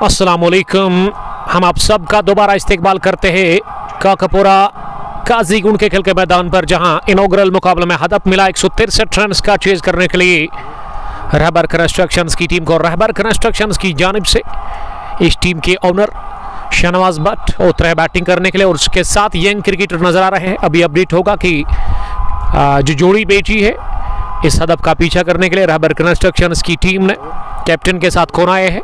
अस्सलाम वालेकुम। हम आप सबका दोबारा इस्तकबाल करते हैं काकापुरा काजीगुंड के खेल के मैदान पर, जहां इनॉग्रल मुकाबले में हदफ मिला 163 रन का चेज करने के लिए रहबर कंस्ट्रक्शंस की टीम को। रहबर कंस्ट्रक्शंस की जानिब से इस टीम के ओनर शहनवाज भट्ट उतरे हैं बैटिंग करने के लिए और उसके साथ यंग क्रिकेटर नजर आ रहे हैं। अभी अपडेट होगा कि जो जोड़ी बेची है इस हदफ का पीछा करने के लिए रहबर कंस्ट्रक्शंस की टीम ने कैप्टन के साथ कौन आए हैं।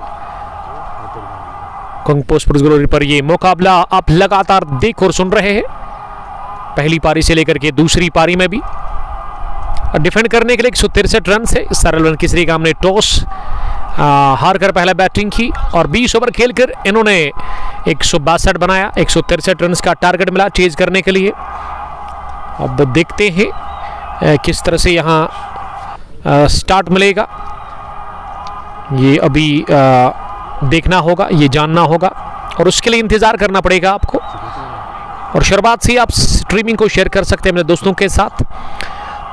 पोस्ट ग्लोरी पर ये मुकाबला आप लगातार देख और सुन रहे हैं, पहली पारी से लेकर के दूसरी पारी में भी डिफेंड करने के लिए 163 रन से सरल रन किसरी काम ने टॉस हार कर पहले बैटिंग की और 20 ओवर खेलकर इन्होंने 162 बनाया। 163 रन का टारगेट मिला चेज करने के लिए। अब देखते हैं किस तरह से यहाँ स्टार्ट मिलेगा, ये अभी देखना होगा, ये जानना होगा और उसके लिए इंतज़ार करना पड़ेगा आपको। और शुरुआत से आप स्ट्रीमिंग को शेयर कर सकते हैं अपने दोस्तों के साथ,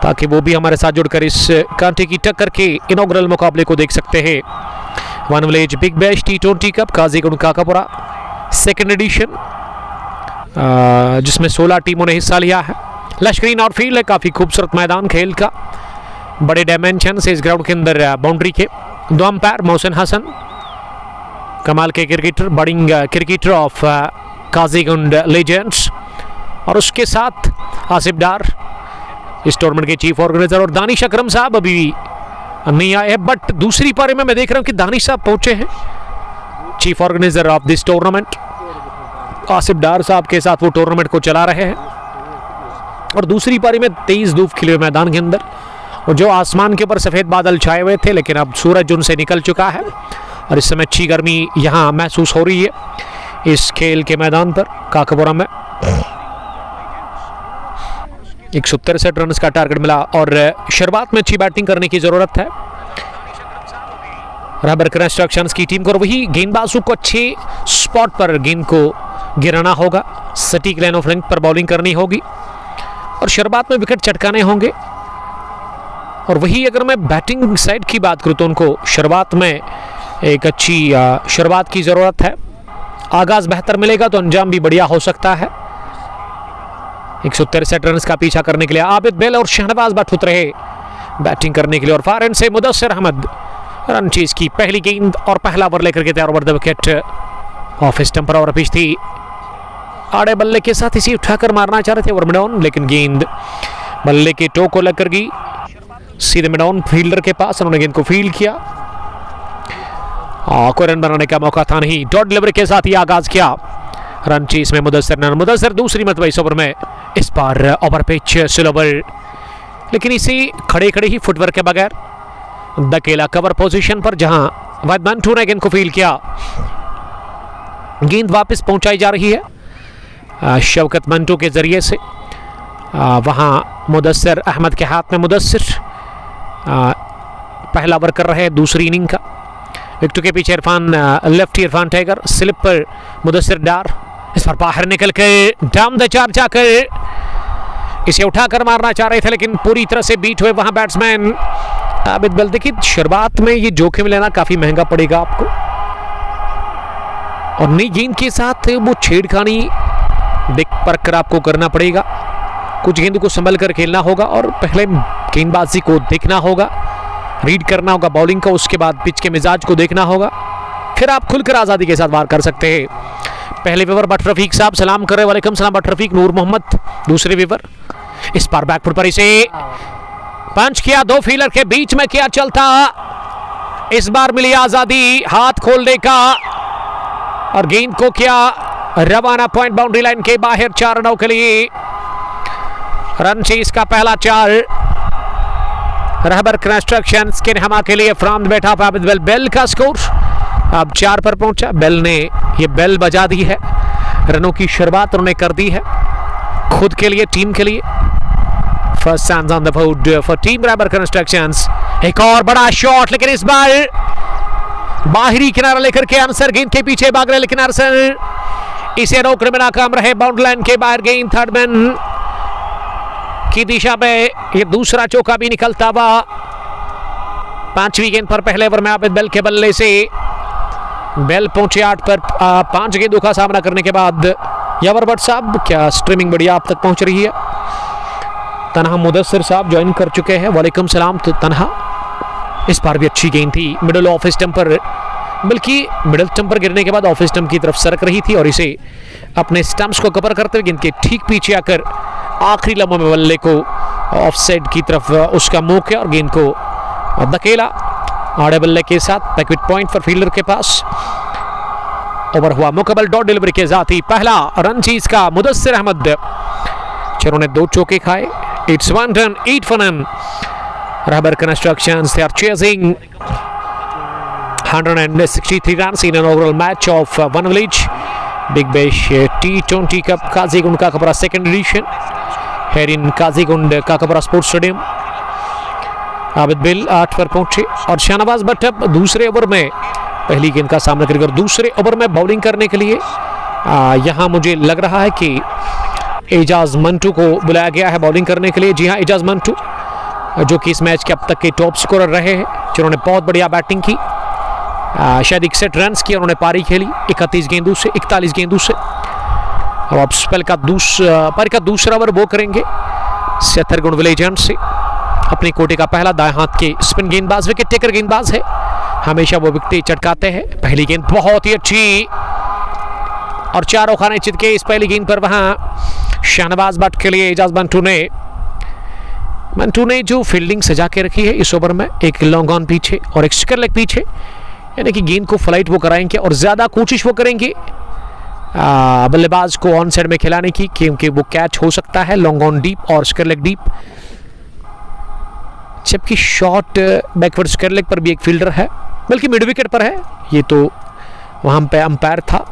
ताकि वो भी हमारे साथ जुड़कर इस कांटे की टक्कर के इनॉग्रल मुकाबले को देख सकते हैं। One village big bash T20 cup Qazigund Kakapora second edition, जिसमें 16 टीमों ने हिस्सा लिया है। लश्करी आउटफील्ड है, काफ़ी खूबसूरत मैदान खेल का, बड़े डायमेंशन से इस ग्राउंड के अंदर बाउंड्री के। दो अंपायर मोहसिन हसन, कमाल के cricketer, budding cricketer of Qazigund legends, और उसके साथ आसिफ डार इस टूर्नामेंट के चीफ ऑर्गेनाइजर, और दानिश अकरम साहब अभी नहीं आए हैं, बट दूसरी पारी में मैं देख रहा हूं कि दानिश साहब पहुंचे हैं, chief organizer of this tournament. Asif Dar साहब के साथ वो टूर्नामेंट को चला रहे हैं। और दूसरी पारी में 23 धूप खिले हुए मैदान के अंदर, और जो आसमान के ऊपर सफ़ेद बादल छाए हुए थे, लेकिन अब सूरज उनसे निकल चुका है और इस समय अच्छी गर्मी यहाँ महसूस हो रही है इस खेल के मैदान पर काकापुरा में। 163 रन का टारगेट मिला और शुरुआत में अच्छी बैटिंग करने की जरूरत है रहबर कंस्ट्रक्शंस की टीम को। और वही गेंदबाजों को अच्छे स्पॉट पर गेंद को गिराना होगा, सटीक लाइन ऑफ लेंथ पर बॉलिंग करनी होगी और शुरुआत में विकेट चटकाने होंगे। और वही अगर मैं बैटिंग साइड की बात करूँ तो उनको शुरुआत में एक अच्छी शुरुआत की ज़रूरत है। आगाज़ बेहतर मिलेगा तो अंजाम भी बढ़िया हो सकता है। 163 रन का पीछा करने के लिए आबिद बेल और शहनवाज भट्ट उतरे बैटिंग करने के लिए, और फार एंड से मुदस्सिर अहमद रन चेज की पहली गेंद और पहला ओवर लेकर के तैयार over the wicket of stumper और पिच थी। आड़े बल्ले के साथ इसी उठाकर मारना चाह रहे थे ओवर मिडाउन, लेकिन गेंद बल्ले के टो को लगकर गई सीधे मिडाउन फील्डर के पास, उन्होंने गेंद को फील्ड किया। कोई रन बनाने का मौका था नहीं। डॉट डिलीवरी के साथ ही आगाज किया रन चेस में मुदस्सिर दूसरी मरतबा इस ओवर में, इस बार ओवर पिच स्लो ओवर, लेकिन इसी खड़े खड़े ही फुटवर्क के बगैर दकेला कवर पोजीशन पर, जहां वैद मंटू ने गेंद को फील्ड किया। गेंद वापस पहुंचाई जा रही है शौकत मंटू के जरिए से, वहां मुदस्सिर अहमद के हाथ में। मुदस्सिर पहला ओवर कर रहे हैं दूसरी इनिंग का। विकेट के पीछे Irfan, left Irfan tiger, slip पर मुदस्सिर डार, इस पर बाहर निकल कर डाउन द चार जाकर इसे उठाकर मारना चाह रहे थे, लेकिन पूरी तरह से बीट हुए वहां बैट्समैन आबिद बेल। देखिए शुरुआत में ये जोखिम लेना काफी महंगा पड़ेगा आपको, और नई गेंद के साथ वो छेड़खानी देख परख कर आपको करना पड़ेगा। कुछ गेंद को संभल कर खेलना होगा और पहले गेंदबाजी को देखना होगा, रीड करना होगा बॉलिंग को, उसके बाद पिच के मिजाज को देखना होगा, फिर आप खुलकर आज़ादी के साथ वार कर सकते हैं। पहले विवर बट रफीक साहब सलाम कर रहे, वालेकुम सलाम बट रफीक। नूर मोहम्मद दूसरे विवर, इस बार बैकफुट पर इसे पंच किया, दो फील्डर के बीच में क्या चलता, इस बार मिली आज़ादी हाथ खोलने का और गेंद को किया रवाना पॉइंट बाउंड्री लाइन के बाहर 4 रनों के लिए। रन चेस का पहला 4 रहबर कंस्ट्रक्शंस के हमा के लिए फ्रॉम बैठा आबिद बेल। बेल का स्कोर अब 4 पर पहुंचा। बेल ने ये बेल बजा दी है, रनों की शुरुआत उन्होंने कर दी है खुद के लिए, टीम के लिए। First runs on the board for team Rahbar Constructions. एक और बड़ा शॉट, लेकिन इस बार बाहरी किनारा लेकर के आंसर गेंद के पीछे भाग रहे, लेकिन आंसर इसे रोकने में नाकाम रहे। बाउंड्री लाइन के बाहर गेंद थर्ड मैन की दिशा में, ये दूसरा चौका भी निकलता हुआ। 5वीं गेंद पर पहले ओवर में आबिद बेल के बल्ले से बेल पहुंचे 8 पर 5 गेंदों का सामना करने के बाद। यावर भट्ट साहब, क्या स्ट्रीमिंग बढ़िया आप तक पहुंच रही है? तनहा मुदस्सिर साहब ज्वाइन कर चुके हैं, वालेकुम सलाम। तो तनहा, इस बार भी अच्छी गेंद थी मिडिल ऑफ स्टंप पर, बल्कि मिडिल स्टंप पर गिरने के बाद ऑफ स्टंप की तरफ सरक रही थी और इसे अपने स्टंप्स को कवर करते हुए गेंद के ठीक पीछे आकर आखिरी लम्हों में बल्ले को ऑफ साइड की तरफ उसका मुंह किया और गेंद को धकेला आड़े बल्ले के साथ बैकविट पॉइंट पर फील्डर के पास। ओवर हुआ मुकम्मल, डॉट डिलीवरी के साथ ही पहला रन चीज का मुदस्सिर अहमद, चारों ने 2 चौके खाए। It's 1 run 8 for none. Rubber Constructions, they are chasing 163 runs in an overall match of one village. Big Bash T20 Cup Kazigund Kakapura second edition here in Kazigund Kakapura Sports Stadium. Abid bill 8 पर पहुंचे और शाहनवाज भट्ट अब दूसरे over में पहली गेंद का सामना करेगा और दूसरे ओवर में बॉलिंग करने के लिए यहां मुझे लग रहा है कि एजाज मंटू को बुलाया गया है बॉलिंग करने के लिए। जी हां, एजाज मंटू जो कि इस मैच के अब तक के टॉप स्कोरर रहे हैं, जिन्होंने बहुत बढ़िया बैटिंग की, शायद 61 रन की उन्होंने पारी खेली 31 गेंदों से 41 गेंदों से। अब स्पेल का पारी का दूसरा ओवर वो करेंगे सेथरगुंड विलेज से। अपनी कोटे का पहला दाएं हाथ के स्पिन गेंदबाज, विकेट टेकर गेंदबाज है, हमेशा वो विकेट चटकाते हैं। पहली गेंद बहुत ही अच्छी और 4 खाने चित के इस पहली गेंद पर वहां शाहनवाज भट्ट के लिए एजाज मंटू ने जो फील्डिंग सजा के रखी है इस ओवर में, एक लॉन्ग ऑन पीछे और एक स्क्वायर लेग पीछे, यानी कि गेंद को फ्लाइट वो कराएंगे और ज़्यादा कोशिश वो करेंगे बल्लेबाज को ऑन साइड में खिलाने की, क्योंकि वो कैच हो सकता है लॉन्ग ऑन डीप और स्क्वायर लेग डीप। जबकि शॉर्ट बैकवर्ड स्क्वायर लेग पर भी एक फील्डर है, बल्कि मिड विकेट पर है, ये तो वहाँ पे अंपायर था,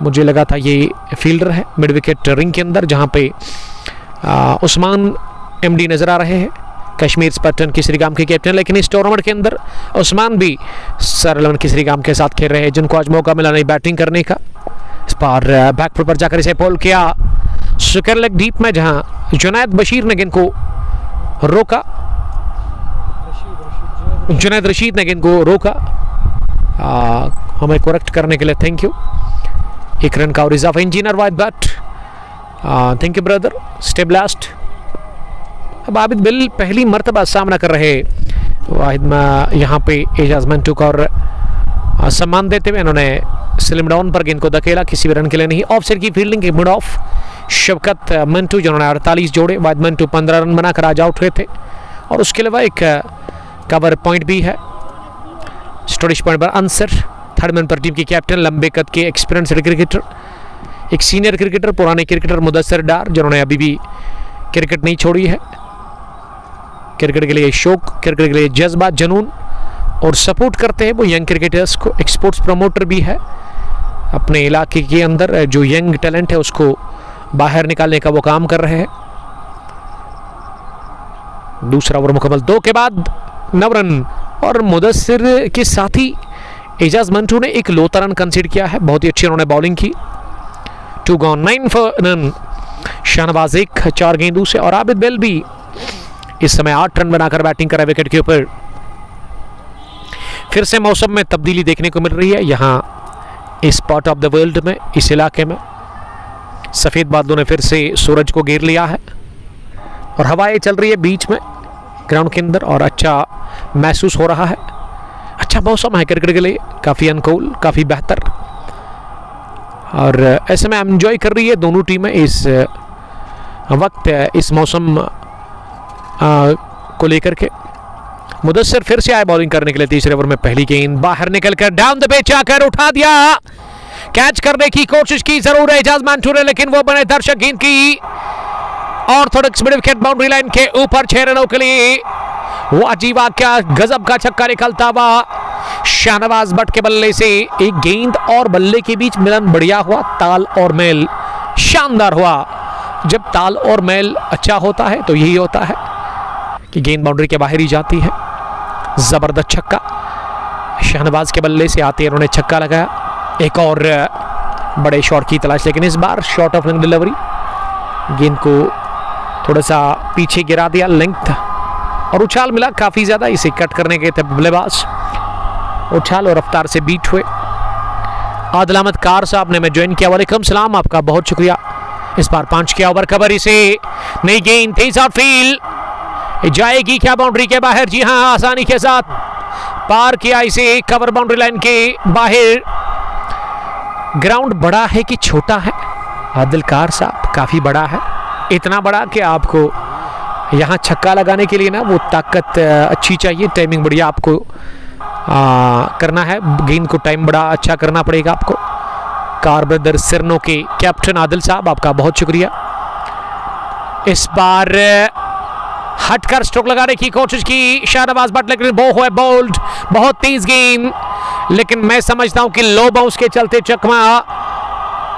मुझे लगा था ये फील्डर है मिड विकेट रिंग के अंदर, जहाँ पे उस्मान एमडी नजर आ रहे हैं, कश्मीर स्पर्टन केसरी गाम के कैप्टन। लेकिन इस टूर्नामेंट के अंदर उस्मान भी सर 11 केसरी गाम के साथ खेल रहे हैं, जिनको आज मौका मिला नहीं बैटिंग करने का। इस बार बैकफुट पर जाकर इसे पोल किया स्क्वायर लेग डीप में, जहां जुनैद बशीर ने गेंद को रोका, जुनैद रशीद ने गेंद को रोका। हमें करेक्ट करने के लिए थैंक यू। 1 रन का और इजाफा engineer Wahid Bhatt, thank you brother, stay blast. अब आबिद बिल पहली मर्तबा सामना कर रहे वाहिद में यहाँ पे एजाज मंटू का और सम्मान देते हुए इन्होंने स्लिम डाउन पर गेंद को धकेला, किसी भी रन के लिए नहीं। ऑफ साइड की फील्डिंग के मिड ऑफ शफकत मंटू, जिन्होंने 48 जोड़े, वाहिद मंटू 15 रन बनाकर आज आउट हुए थे और उसके अलावा एक कवर पॉइंट भी है। स्टोरेज पॉइंट पर अंसर, थर्ड मैन पर टीम के कैप्टन, लंबे कद के एक्सपीरियंस्ड क्रिकेटर, एक सीनियर क्रिकेटर, पुराने क्रिकेटर मुदस्सिर डार, जिन्होंने अभी भी क्रिकेट नहीं छोड़ी है। क्रिकेट के लिए शौक, क्रिकेट के लिए जज्बा, जुनून और सपोर्ट करते हैं वो यंग क्रिकेटर्स को। एक स्पोर्ट्स प्रमोटर भी है, अपने इलाके के अंदर जो यंग टैलेंट है उसको बाहर निकालने का वो काम कर रहे हैं। दूसरा ओवर मुकम्मल, 2 के बाद 9 रन और मुदस्सिर के साथ ही एजाज मंटू ने एक लोता रन कंसीड किया है, बहुत ही अच्छी उन्होंने बॉलिंग की। 2 गॉन 9 for none। शाहनवाज 4 गेंदों से और आबिद बिल भी इस समय 8 रन बनाकर बैटिंग कर रहे विकेट के ऊपर। फिर से मौसम में तब्दीली देखने को मिल रही है यहाँ इस पार्ट ऑफ द वर्ल्ड में, इस इलाके में। सफ़ेद बादलों ने फिर से सूरज को घेर लिया है और हवाएं चल रही है बीच में ग्राउंड के अंदर और अच्छा महसूस हो रहा है। अच्छा मौसम है क्रिकेट के लिए, काफ़ी अनुकूल, काफ़ी बेहतर, और ऐसे में एंजॉय कर रही है दोनों टीमें इस वक्त इस मौसम को लेकर के। मुदस्सिर फिर से आए बॉलिंग करने के लिए तीसरे ओवर में। पहली गेंद बाहर निकलकर डाउन द पिच आकर उठा दिया, कैच करने की कोशिश की जरूर है एजाज मंटू ने, लेकिन वो बने दर्शक गेंद की Orthodox mid wicket boundary line के ऊपर 6 रनों के लिए। वो अजीबा क्या गजब का छक्का निकलता हुआ शाहनवाज भट्ट के बल्ले से। एक गेंद और बल्ले के बीच मिलन बढ़िया हुआ, ताल और मेल शानदार हुआ। जब ताल और मेल अच्छा होता है तो यही होता है कि गेंद बाउंड्री के बाहर ही जाती है। जबरदस्त छक्का शाहनवाज के बल्ले से आते उन्होंने छक्का लगाया। एक और बड़े शॉट की तलाश, लेकिन इस बार शॉर्ट ऑफ लेंथ डिलीवरी, गेंद को थोड़ा सा पीछे गिरा दिया, लेंथ और उछाल मिला काफ़ी ज़्यादा, इसे कट करने के थे बल्लेबाज। उछाल और रफ्तार से बीट हुए। आदिल अहमद कार साहब ने मैं ज्वाइन किया, वालेकुम सलाम, आपका बहुत शुक्रिया। इस बार 5 किया ओवर कवर, इसे नई गेंद तेज आउटफील्ड जाएगी क्या बाउंड्री के बाहर? जी हाँ, आसानी के साथ पार किया इसे कवर बाउंड्री लाइन के बाहर। ग्राउंड बड़ा है कि छोटा है? आदिल कार साहब काफी बड़ा है, इतना बड़ा कि आपको यहाँ छक्का लगाने के लिए ना वो ताकत अच्छी चाहिए, टाइमिंग बढ़िया आपको करना है, गेंद को टाइम बड़ा अच्छा करना पड़ेगा आपको। कार ब्रदर सिरनो के कैप्टन आदिल साहब, आपका बहुत शुक्रिया। इस बार हटकर स्ट्रोक लगाने की कोशिश की शाहनवाज बट, लेकिन वो है बोल्ड, बहुत तेज गेंद, लेकिन मैं समझता हूं कि लो बाउंस के चलते चकमा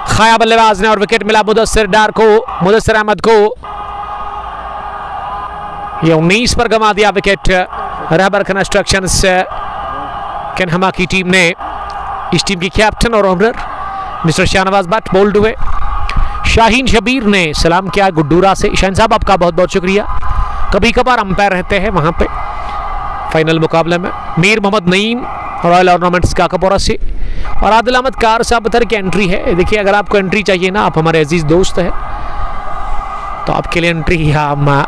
खाया बल्लेबाज ने और विकेट मिला मुदस्सिर डार को, मुदस्सिर अहमद को। ये 19 पर गंवा दिया विकेट रहबर कंस्ट्रक्शंस केनहमा की टीम ने। इस टीम की कैप्टन और owner mister Shahnawaz Butt bold हुए। शाहीन शबीर ने सलाम किया गुड्डूरा से। शाहीन साहब आपका बहुत बहुत शुक्रिया। कभी कभार अंपायर रहते हैं वहां पे फाइनल मुकाबले में। मीर मोहम्मद नईम रॉयल ऑर्नामेंट्स काकापोरा से और आदिल अहमद कार साहब की एंट्री है। देखिए, अगर आपको एंट्री चाहिए ना, आप हमारे अजीज दोस्त हैं, तो आपके लिए एंट्री हम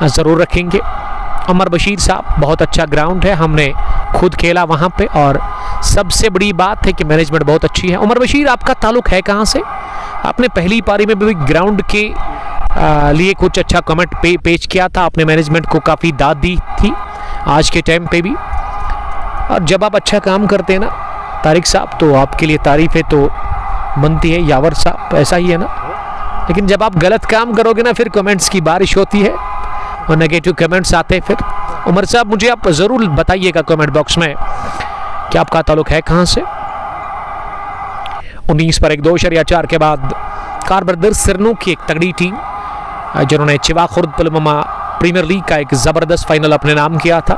ज़रूर रखेंगे। उमर बशीर साहब, बहुत अच्छा ग्राउंड है, हमने खुद खेला वहाँ पे और सबसे बड़ी बात है कि मैनेजमेंट बहुत अच्छी है। उमर बशीर, आपका ताल्लुक है कहाँ से? आपने पहली पारी में भी ग्राउंड के लिए कुछ अच्छा कमेंट पेश किया था, आपने मैनेजमेंट को काफ़ी दाद दी थी आज के टाइम पे भी। और जब आप अच्छा काम करते हैं ना तारिक साहब, तो आपके लिए तारीफ़ें तो बनती है। यावर साहब, ऐसा ही है ना, लेकिन जब आप गलत काम करोगे ना, फिर कमेंट्स की बारिश होती है और नेगेटिव कमेंट्स आते हैं। फिर उमर साहब, मुझे आप ज़रूर बताइएगा कमेंट बॉक्स में कि आपका ताल्लुक है कहाँ से। 19 पर 1-2 के बाद कार ब्रदर्स सिरनो की एक तगड़ी टीम, जिन्होंने चिवा खुर्द पुलवामा प्रीमियर लीग का एक ज़बरदस्त फाइनल अपने नाम किया था।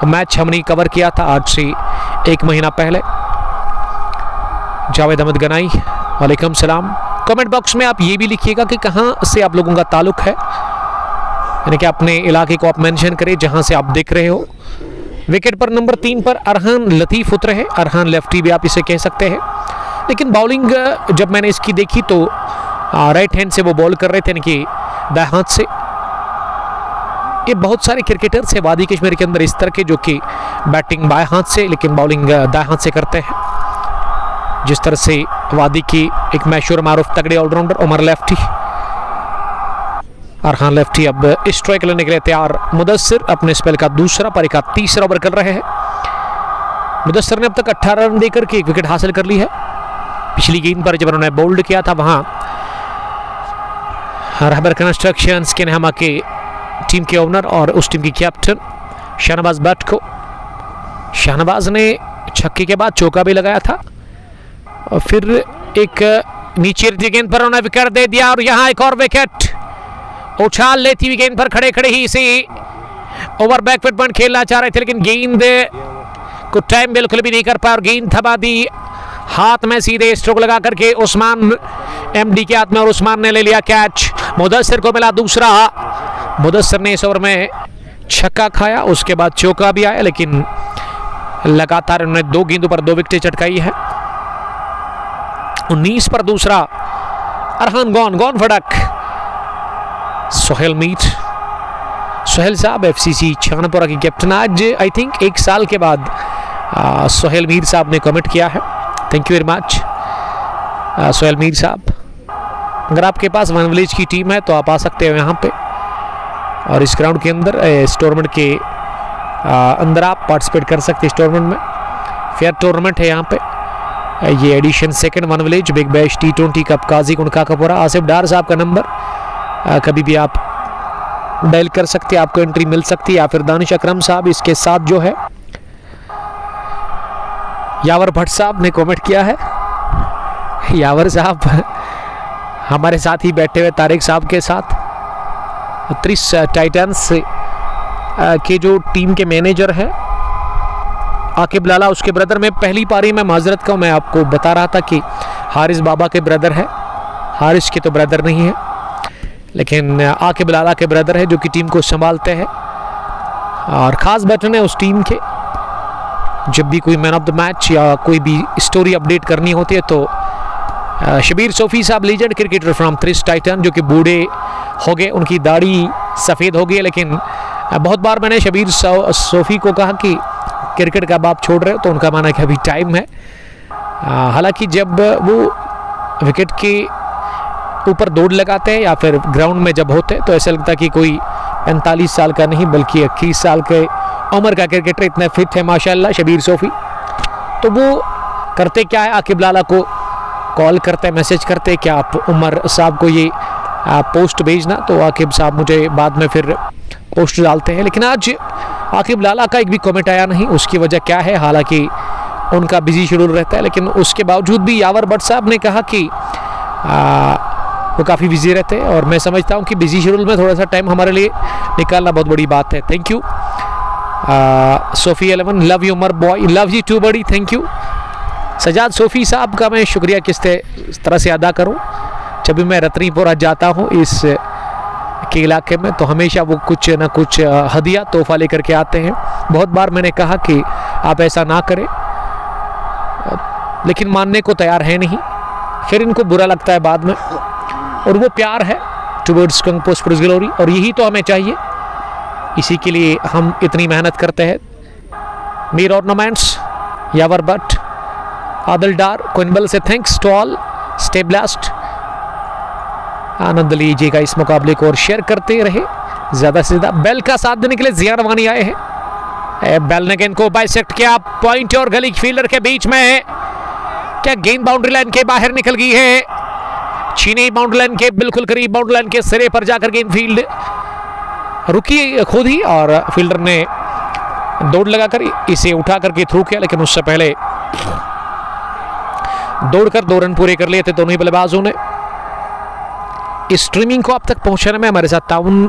मैच हमने कवर किया था आज से 1 महीना पहले। जावेद अहमद गनाई, वालेकुम सलाम। कमेंट बॉक्स में आप ये भी लिखिएगा कि कहाँ से आप लोगों का ताल्लुक है, यानी कि अपने इलाके को आप मेंशन करें जहां से आप देख रहे हो। विकेट पर नंबर 3 पर अरहान लतीफ़ उतरे हैं। अरहान लेफ्टी भी आप इसे कह सकते हैं, लेकिन बॉलिंग जब मैंने इसकी देखी तो राइट हैंड से वो बॉल कर रहे थे, यानी कि दाएं हाथ से। ये बहुत सारे क्रिकेटर्स हैं वादी कश्मीर के अंदर इस तरह के, जो कि बैटिंग बाएं हाथ से लेकिन बॉलिंग दाएं हाथ से करते हैं। जिस तरह से वादी की एक मशहूर मारूफ तगड़े allrounder Umar lefty, Arhan lefty अब स्ट्राइक लेने के लिए तैयार। मुदस्सिर अपने स्पेल का दूसरा पारी का तीसरा ओवर कर रहे हैं। मुदस्सिर ने अब तक 18 रन देकर के 1 विकेट हासिल कर ली है। पिछली गेंद पर जब उन्होंने बोल्ड किया था, वहां रहबर कंस्ट्रक्शंस केनहमा के टीम के ओनर और उस टीम की कैप्टन शाहनवाज बट को, शाहनवाज ने छक्के के बाद चौका भी लगाया था और फिर एक नीचे गेंद पर उन्होंने विकेट दे दिया और यहाँ एक और विकेट। उछाल लेती हुई गेंद पर खड़े खड़े ही इसे ओवर बैकफुट पॉइंट खेलना चाह रहे थे, लेकिन गेंद को टाइम बिल्कुल भी नहीं कर पाया और गेंद थमा दी हाथ में, सीधे स्ट्रोक लगा करके उस्मान एमडी के हाथ में और उस्मान ने ले लिया कैच। मुदस्सिर को मिला दूसरा। मुदस्सिर ने इस ओवर में छक्का खाया, उसके बाद चौका भी आया, लेकिन लगातार उन्होंने 2 गेंदों पर 2 विकेटें चटकाई है। 19 पर दूसरा। अरहान गॉन फड़क। सोहेल मीर, सोहेल साहब एफसीसी छानपुरा की कैप्टन, आज आई थिंक 1 साल के बाद सोहेल मीर साहब ने कमेंट किया है। Thank you very much Sohail Mir साहब। अगर आपके पास वन विलेज की टीम है तो आप आ सकते हो यहाँ पे और इस ग्राउंड के अंदर, इस टूर्नामेंट के अंदर आप पार्टिसिपेट कर सकते हैं। इस टूर्नामेंट में फेयर टूर्नामेंट है यहाँ पे। ये edition 2nd one village big bash T20 cup Qazigund Kakapora. Asif Dar साहब का नंबर कभी भी आप डायल कर सकते हैं, आपको एंट्री मिल सकती है, या फिर दानिश अकरम साहब इसके साथ जो है। यावर भट्ट साहब ने कमेंट किया है। यावर साहब हमारे साथ ही बैठे हुए तारिक साहब के साथ। 30 टाइटन्स के जो टीम के मैनेजर है आकिब लाला, उसके ब्रदर में पहली पारी में माजरत का मैं आपको बता रहा था कि हारिस बाबा के ब्रदर है। हारिस के तो ब्रदर नहीं है, लेकिन आकिब लाला के ब्रदर है जो कि टीम को संभालते हैं और ख़ास बैठन है उस टीम के। जब भी कोई मैन ऑफ द मैच या कोई भी स्टोरी अपडेट करनी होती है तो शबीर सोफ़ी साहब लीजेंड क्रिकेटर फ्रॉम थ्रिस टाइटन, जो कि बूढ़े हो गए, उनकी दाढ़ी सफ़ेद हो गई है, लेकिन बहुत बार मैंने शबीर सोफ़ी को कहा कि क्रिकेट का आप छोड़ रहे हो, तो उनका माना कि अभी टाइम है। हालांकि जब वो विकेट के ऊपर दौड़ लगाते हैं या फिर ग्राउंड में जब होते हैं तो ऐसा लगता है कि कोई 45 साल का नहीं बल्कि 21 साल के उम्र का क्रिकेटर, इतना फिट है माशाल्लाह शबीर सोफ़ी। तो वो करते क्या है, आकिब लाला को कॉल करते हैं, मैसेज करते हैं कि आप उमर साहब को ये पोस्ट भेजना, तो आकिब साहब मुझे बाद में फिर पोस्ट डालते हैं। लेकिन आज आकिब लाला का एक भी कमेंट आया नहीं, उसकी वजह क्या है, हालांकि उनका बिजी शेड्यूल रहता है, लेकिन उसके बावजूद भी यावर भट्ट साहब ने कहा कि वो काफ़ी बिजी रहते हैं और मैं समझता हूँ कि बिजी शेड्यूल में थोड़ा सा टाइम हमारे लिए निकालना बहुत बड़ी बात है। Thank you Sofi 11, love you Umar boy, love you too buddy, thank you. Sajad Sofi साहब का मैं शुक्रिया किस तरह से अदा करूं, जब भी मैं रतनीपुरा जाता हूं इस के इलाके में तो हमेशा वो कुछ ना कुछ हदिया तोहफा लेकर के आते हैं। बहुत बार मैंने कहा कि आप ऐसा ना करें, लेकिन मानने को तैयार है नहीं, फिर इनको बुरा लगता है बाद में, और वो प्यार है टुवर्ड्स कंपोस्ट फॉर ग्लोरी, और यही तो हमें चाहिए, इसी के लिए हम इतनी मेहनत करते हैं। मीर ऑर्नामेंट्स, यावर भट्ट, आदिल डार, कोइनबल से thanks to all, stay blessed. आनंद लीजिएगा इस मुकाबले को और शेयर करते रहे ज़्यादा से ज़्यादा। बेल का साथ देने के लिए जिया रवानी आए हैं। बेल ने गेंद को बाइसेक्ट किया, पॉइंट और गली फील्डर के बीच में है, क्या गेंद बाउंड्री लाइन के बाहर निकल गई है, छीनी बाउंड्री लाइन के बिल्कुल करीब, बाउंड्री लाइन के सिरे पर जाकर गेंद फील्ड रुकी खुद ही, और फील्डर ने दौड़ लगाकर इसे उठा करके थ्रू किया, लेकिन उससे पहले दौड़कर 2 रन पूरे कर लिए थे दोनों ही बल्लेबाजों ने। इस स्ट्रीमिंग को आप तक पहुंचाने में हमारे साथ ताउन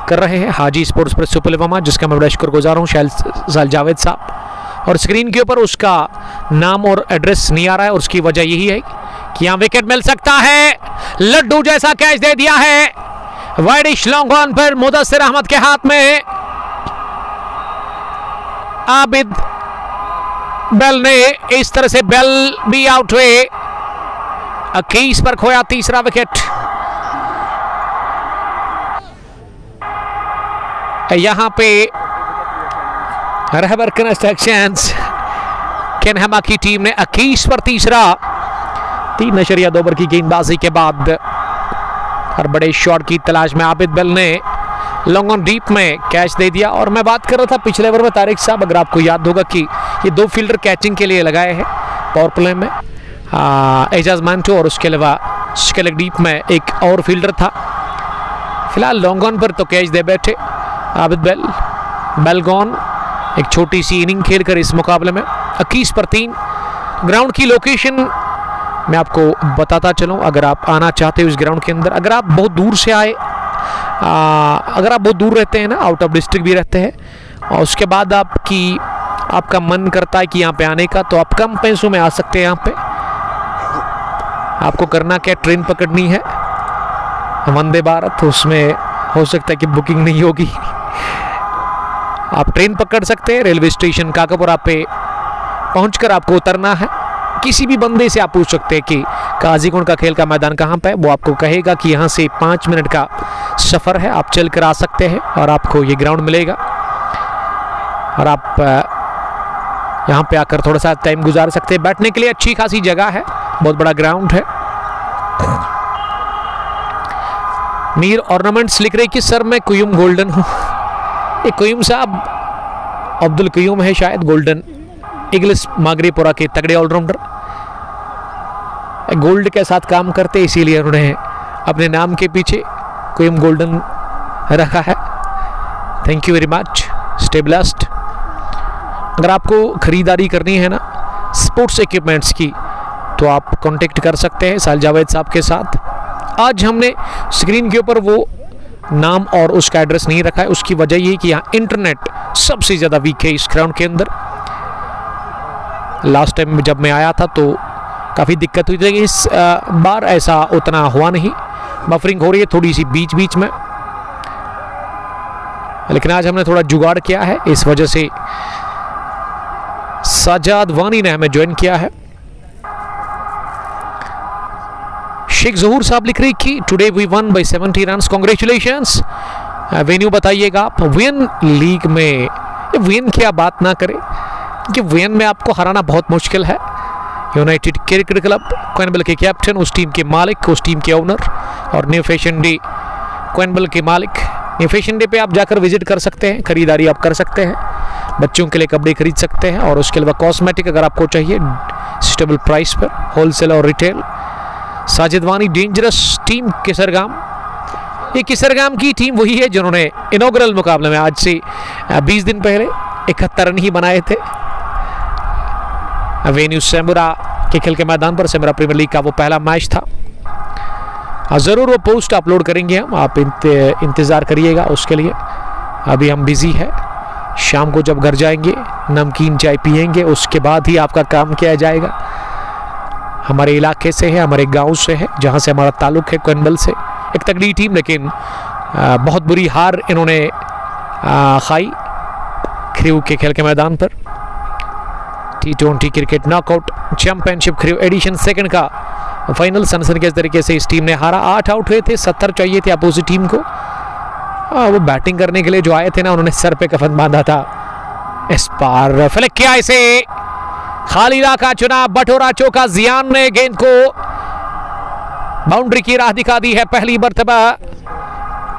कर रहे हैं हाजी स्पोर्ट्स प्रेस सुपरलिवामा, जिसका मैं बड़ा शुक्रगुजार हूं, शैल जावेद साहब। और स्क्रीन के ऊपर उसका नाम और एड्रेस नहीं आ रहा है, और उसकी वजह यही है कि यहाँ विकेट मिल सकता है। लड्डू जैसा कैच दे दिया है, वाइडिश लॉन्ग ऑन पर मुदस्सिर अहमद के हाथ में। आबिद बेल ने इस तरह से बेल भी आउट हुए, 21 पर खोया तीसरा विकेट। यहां पे रहबर कंस्ट्रक्शंस केनहमा की टीम ने 21 पर तीसरा, 3.2 ओवर की गेंदबाजी के बाद और बड़े शॉट की तलाश में आबिद बेल ने लॉन्ग ऑन डीप में कैच दे दिया। और मैं बात कर रहा था पिछले ओवर में तारिक साहब, अगर आपको याद होगा कि ये 2 फील्डर कैचिंग के लिए लगाए हैं पावर प्ले में, एजाज मांटो और उसके अलावा स्केलेक डीप में एक और फील्डर था। फिलहाल लॉन्ग ऑन पर तो कैच दे बैठे आबिद बेल। बेलगॉन एक छोटी सी इनिंग खेलकर इस मुकाबले में 21 पर 3। ग्राउंड की लोकेशन मैं आपको बताता चलूं, अगर आप आना चाहते हो इस ग्राउंड के अंदर, अगर आप बहुत दूर से आए, अगर आप बहुत दूर रहते हैं ना, आउट ऑफ डिस्ट्रिक्ट भी रहते हैं, और उसके बाद आपका मन करता है कि यहाँ पे आने का, तो आप कम पैसों में आ सकते हैं। यहाँ पे आपको करना क्या, ट्रेन पकड़नी है वंदे भारत, उसमें हो सकता है कि बुकिंग नहीं होगी, आप ट्रेन पकड़ सकते हैं। रेलवे स्टेशन काकापुरा पे पहुंचकर आपको उतरना है। किसी भी बंदे से आप पूछ सकते हैं कि काजीकुंड का खेल का मैदान कहाँ पे है, वो आपको कहेगा कि यहाँ से 5 मिनट का सफ़र है, आप चल कर आ सकते हैं और आपको ये ग्राउंड मिलेगा, और आप यहाँ पे आकर थोड़ा सा टाइम गुजार सकते हैं। बैठने के लिए अच्छी खासी जगह है, बहुत बड़ा ग्राउंड है। मीर ऑर्नामेंट्स लिख रहे कि सर मैं कुयूम गोल्डन हूँ। ये कुयूम साहब अब्दुल कुयूम है शायद, गोल्डन ईगल्स मागरीपुरा के तगड़े ऑलराउंडर, गोल्ड के साथ काम करते, इसीलिए उन्होंने अपने नाम के पीछे कुयूम गोल्डन रखा है। Thank you very much, stay blessed. अगर आपको खरीदारी करनी है ना स्पोर्ट्स इक्विपमेंट्स की, तो आप कांटेक्ट कर सकते हैं साल जावेद साहब के साथ। आज हमने स्क्रीन के ऊपर वो नाम और उसका एड्रेस नहीं रखा है, उसकी वजह ये कि यहाँ इंटरनेट सबसे ज़्यादा वीक है इस ग्राउंड के अंदर। लास्ट टाइम जब मैं आया था तो काफ़ी दिक्कत हुई थी, लेकिन इस बार ऐसा उतना हुआ नहीं। बफरिंग हो रही है थोड़ी सी बीच बीच में, लेकिन आज हमने थोड़ा जुगाड़ किया है, इस वजह से साजाद वानी ने हमें ज्वाइन किया है। शेख जहूर साहब लिख रही कि today we won by 70 runs, congratulations. Venue बताइएगा आप। वियन लीग में वियन की आप बात ना करें कि वियन में आपको हराना बहुत मुश्किल है। यूनाइटेड क्रिकेट क्लब क्वेनबल के कैप्टन, उस टीम के मालिक, उस टीम के ओनर और न्यू फैशन डे क्वेनबल के मालिक। न्यू फैशन डे पे आप जाकर विजिट कर सकते हैं, खरीदारी आप कर सकते हैं, बच्चों के लिए कपड़े खरीद सकते हैं और उसके अलावा कॉस्मेटिक अगर आपको चाहिए स्टेबल प्राइस पर, होलसेल और रिटेल। साजिद वानी डेंजरस टीम किसरगाम, ये किसरगाम की टीम वही है जिन्होंने इनॉग्रल मुकाबले में आज से 20 दिन पहले 71 रन ही बनाए थे। वेन्यू सेमुरा के खेल के मैदान पर सेमुरा प्रीमियर लीग का वो पहला मैच था। ज़रूर वो पोस्ट अपलोड करेंगे हम, आप इंतज़ार करिएगा उसके लिए। अभी हम बिज़ी है, शाम को जब घर जाएंगे नमकीन चाय पियेंगे, उसके बाद ही आपका काम किया जाएगा। हमारे इलाके से है, हमारे गांव से है, जहां से हमारा ताल्लुक है क्वेनबल से। एक तगड़ी टीम, लेकिन बहुत बुरी हार इन्होंने खाई क्रिव के खेल के मैदान पर। T20 क्रिकेट नॉकआउट चैंपियनशिप क्रिव एडिशन सेकंड का फाइनल सनसनीखेज तरीके से इस टीम ने हारा। 8 आउट हुए थे, 70 चाहिए थे अपोजिट टीम को। वो बैटिंग करने के लिए जो आए थे ना, उन्होंने सर पे कफन बांधा था। इस बार फ्लिक किया इसे, खालिदा का चुना, बटोरा चौका, जियान ने गेंद को बाउंड्री की राह दिखा दी है। पहली मर्तबा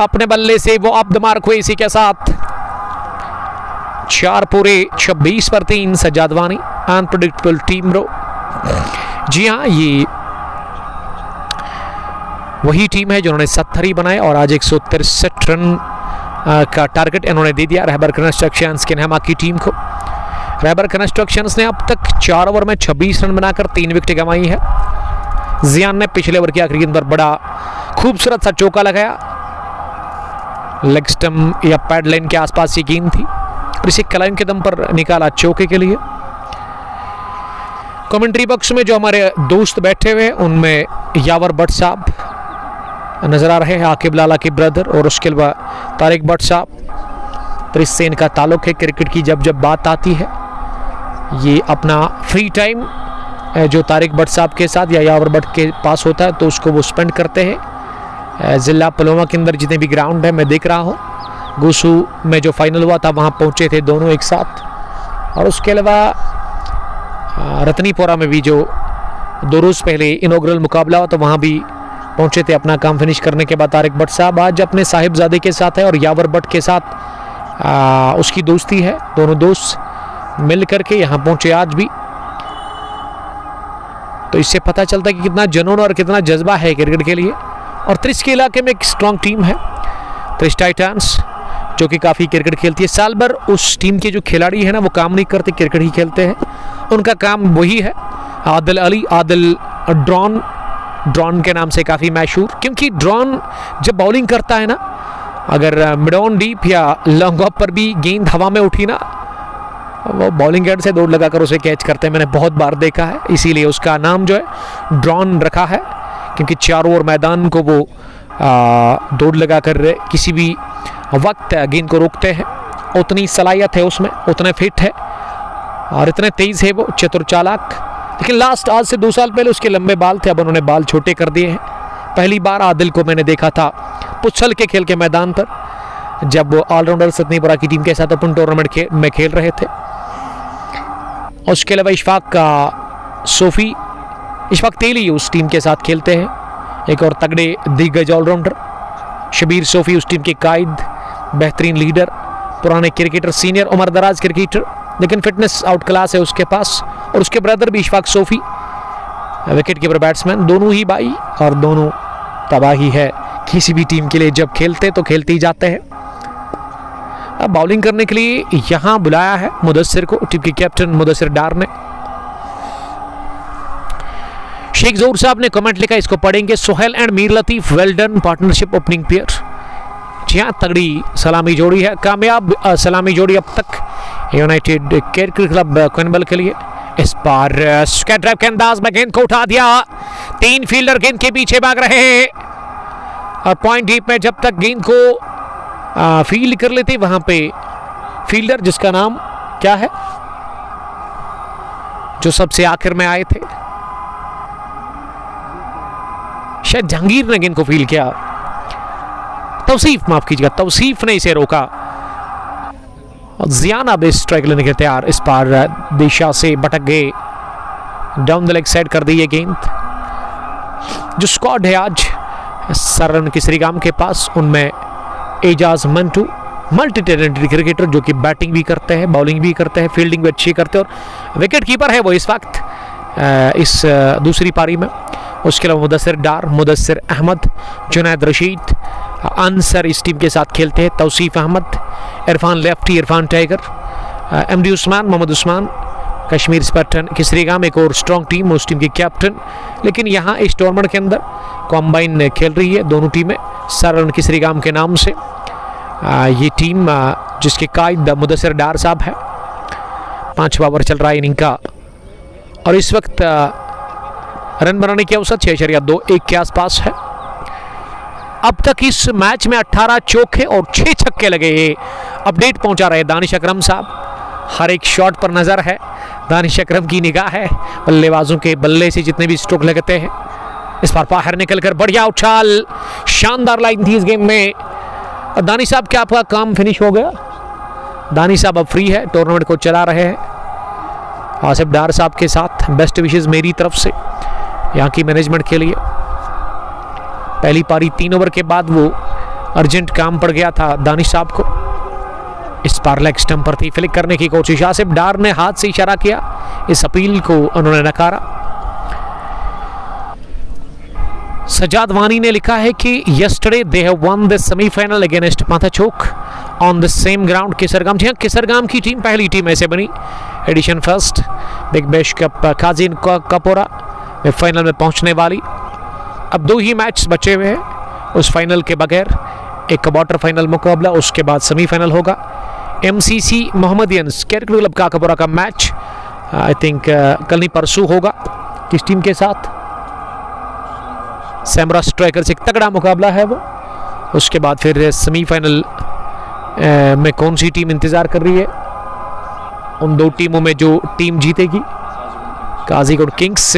अपने बल्ले से वो अप द मार्क हुए इसी के साथ। 4 पूरे 26 पर 3 सज्जाद वानी, अनप्रेडिक्टेबल टीम ब्रो। जी हाँ, ये वही टीम है जिन्होंने 70 ही बनाए और आज 163 रन का टारगेट इन्होंने दे दिया रहबर कंस्ट्रक्शंस के नहमा की टीम को। रहबर कंस्ट्रक्शंस ने अब तक 4 ओवर में 26 रन बनाकर 3 विकेट गंवाई है। जियान ने पिछले ओवर की आखिरी गेंद पर बड़ा खूबसूरत सा चौका लगाया, लेग स्टंप या पैड लाइन के आसपास ये गेंद थी और इसे कलाइन के दम पर निकाला चौके के लिए। कमेंट्री बॉक्स में जो हमारे दोस्त बैठे हुए हैं उनमें यावर भट्ट साहब नजर आ रहे हैं, आकिब लाला के ब्रदर, और उसके अलावा तारिक भट्ट साहब। तो इससे इनका ताल्लुक है क्रिकेट की। जब जब बात आती है, ये अपना फ्री टाइम जो तारिक भट्ट साहब के साथ या यावर भट्ट के पास होता है तो उसको वो स्पेंड करते हैं। ज़िला पुलवामा के अंदर जितने भी ग्राउंड है मैं देख रहा हूँ, गुसू में जो फाइनल हुआ था वहाँ पहुँचे थे दोनों एक साथ, और उसके अलावा रतनीपुरा में भी जो 2 रोज़ पहले इनॉग्रल मुकाबला हुआ तो वहाँ भी पहुँचे थे अपना काम फिनिश करने के बाद तारिक भट्ट साहब। आज अपने साहिबजादे के साथ है और यावर भट्ट के साथ उसकी दोस्ती है, दोनों दोस्त मिल करके यहाँ पहुँचे आज भी। तो इससे पता चलता है कि कितना जुनून और कितना जज्बा है क्रिकेट के लिए। और त्रिश के इलाके में एक स्ट्रॉन्ग टीम है त्रिश टाइटंस, जो कि काफ़ी क्रिकेट खेलती है। साल भर उस टीम के जो खिलाड़ी है ना वो काम नहीं करते, क्रिकेट ही खेलते हैं। उनका काम वही है। आदिल अली, आदिल ड्रॉन के नाम से काफ़ी मशहूर, क्योंकि ड्रॉन जब बॉलिंग करता है ना, अगर मिड ऑन डीप या लॉन्ग ऑफ पर भी गेंद हवा में उठी ना, वो बॉलिंग एंड से दौड़ लगाकर उसे कैच करते हैं। मैंने बहुत बार देखा है, इसीलिए उसका नाम जो है ड्रॉन रखा है, क्योंकि चारों ओर मैदान को वो दौड़ लगाकर किसी भी वक्त गेंद को रोकते हैं। उतनी सलाहियत है उसमें, उतने फिट है और इतने तेज है वो, चतुर चालाक। लेकिन लास्ट आज से 2 साल पहले उसके लंबे बाल थे, अब उन्होंने बाल छोटे कर दिए हैं। पहली बार आदिल को मैंने देखा था पुच्छल के खेल के मैदान पर, जब वो ऑलराउंडर सतनीपुरा की टीम के साथ ओपन टूर्नामेंट में खेल रहे थे। उसके अलावा इशफाक तेली उस टीम के साथ खेलते हैं, एक और तगड़े दिग्गज ऑलराउंडर। शबीर सोफी उस टीम के कायद, बेहतरीन लीडर, पुराने क्रिकेटर, सीनियर उम्र दराज क्रिकेटर, लेकिन फिटनेस आउट क्लास है उसके पास। और उसके ब्रदर भी Ishfaq Sophie, wicket keeper batsman, दोनों ही भाई और दोनों तबाही है किसी भी टीम के लिए। जब खेलते तो खेलते ही जाते हैं। अब बॉलिंग करने के लिए यहां बुलाया है मुदस्सिर को, टीम के कैप्टन मुदस्सिर डार ने। शेख जहूर साहब ने कमेंट लिखा, इसको पढ़ेंगे। Sohail and Mir Latif, well done partnership opening pair. जी हाँ, तगड़ी सलामी जोड़ी है, कामयाब सलामी जोड़ी अब तक यूनाइटेड क्रिकेट क्लब क्वेनबल के लिए। इस बार स्क्वायर ड्राइव के अंदाज में गेंद को उठा दिया, 3 फील्डर गेंद के पीछे भाग रहे हैं और पॉइंट डीप में जब तक गेंद को फील्ड कर लेते वहां पे फील्डर, जिसका नाम क्या है, जो सबसे आखिर में आए थे। शायद जहांगीर ने गेंद को फील किया, तौसीफ, माफ कीजिएगा, तौसीफ ने इसे रोका। जियान अब स्ट्राइक लेने के तैयार, इस बार दिशा से भटक गए, डाउन द लेग साइड कर दी ये गेंद। जो स्क्वाड है आज सरन किसरीगाम के पास, उनमें Ejaz Mantoo, multi talented cricketer जो कि बैटिंग भी करते हैं, बॉलिंग भी करते हैं, फील्डिंग भी अच्छी करते हैं और विकेट कीपर है वो इस वक्त इस दूसरी पारी में। उसके अलावा मुदस्सिर डार, मुदस्सिर अहमद, जुनैद रशीद, अंसर इस टीम के साथ खेलते हैं, Tauseef Ahmad, Irfan lefty, Irfan tiger, MD Usman, Mohammad Usman, Kashmir Spartan Kisrigam एक और स्ट्रॉन्ग टीम, उस टीम के कैप्टन। लेकिन यहाँ इस टूर्नामेंट के अंदर कॉम्बाइन खेल रही है दोनों टीमें सरन किसरीगाम के नाम से। ये टीम जिसके कायद मुदस्सिर डार साहब है। 5वां ओवर चल रहा है इनिंग का और इस वक्त रन बनाने की औसत 6.21 के आसपास है। अब तक इस मैच में 18 चौके और 6 छक्के लगे। अपडेट पहुंचा रहे दानिश अकरम साहब, हर एक शॉट पर नजर है, दानिश अकरम की निगाह है, बल्लेबाजों के बल्ले से जितने भी स्ट्रोक लगते हैं। इस बार बाहर निकलकर बढ़िया उछाल, शानदार लाइन थी इस गेम में। दानिश साहब, क्या आपका काम फिनिश हो गया? दानिश साहब अब फ्री है, टूर्नामेंट को चला रहे हैं आसिफ डार साहब के साथ। बेस्ट विशेस मेरी तरफ से यहाँ की मैनेजमेंट के लिए। पहली पारी 3 ओवर के बाद वो अर्जेंट काम पड़ गया था दानिश साहब को। इस बार लेग स्टंप पर थी, फ्लिक करने की कोशिश, आसिफ डार ने हाथ से इशारा किया, इस अपील को उन्होंने नकारा। सजाद वानी ने लिखा है कि yesterday they have won the semifinal against Mathachok on the same ground Kisargam. जी हाँ, किसरगाम की टीम पहली टीम ऐसे बनी, edition first Big Bash cup काजिन कपोरा में फाइनल में पहुंचने वाली। अब 2 ही मैच बचे हुए हैं उस फाइनल के बगैर, एक क्वार्टर फाइनल मुकाबला, उसके बाद सेमीफाइनल होगा। एमसीसी मोहम्मदियंस क्रिकेट क्लब का कपोरा का मैच आई थिंक कल नहीं परसों होगा। किस टीम के साथ? सैमरा स्ट्राइकर्स, एक तगड़ा मुकाबला है वो। उसके बाद फिर सेमीफाइनल में कौन सी टीम इंतजार कर रही है? उन 2 टीमों में जो टीम जीतेगी, काजीकोट किंग्स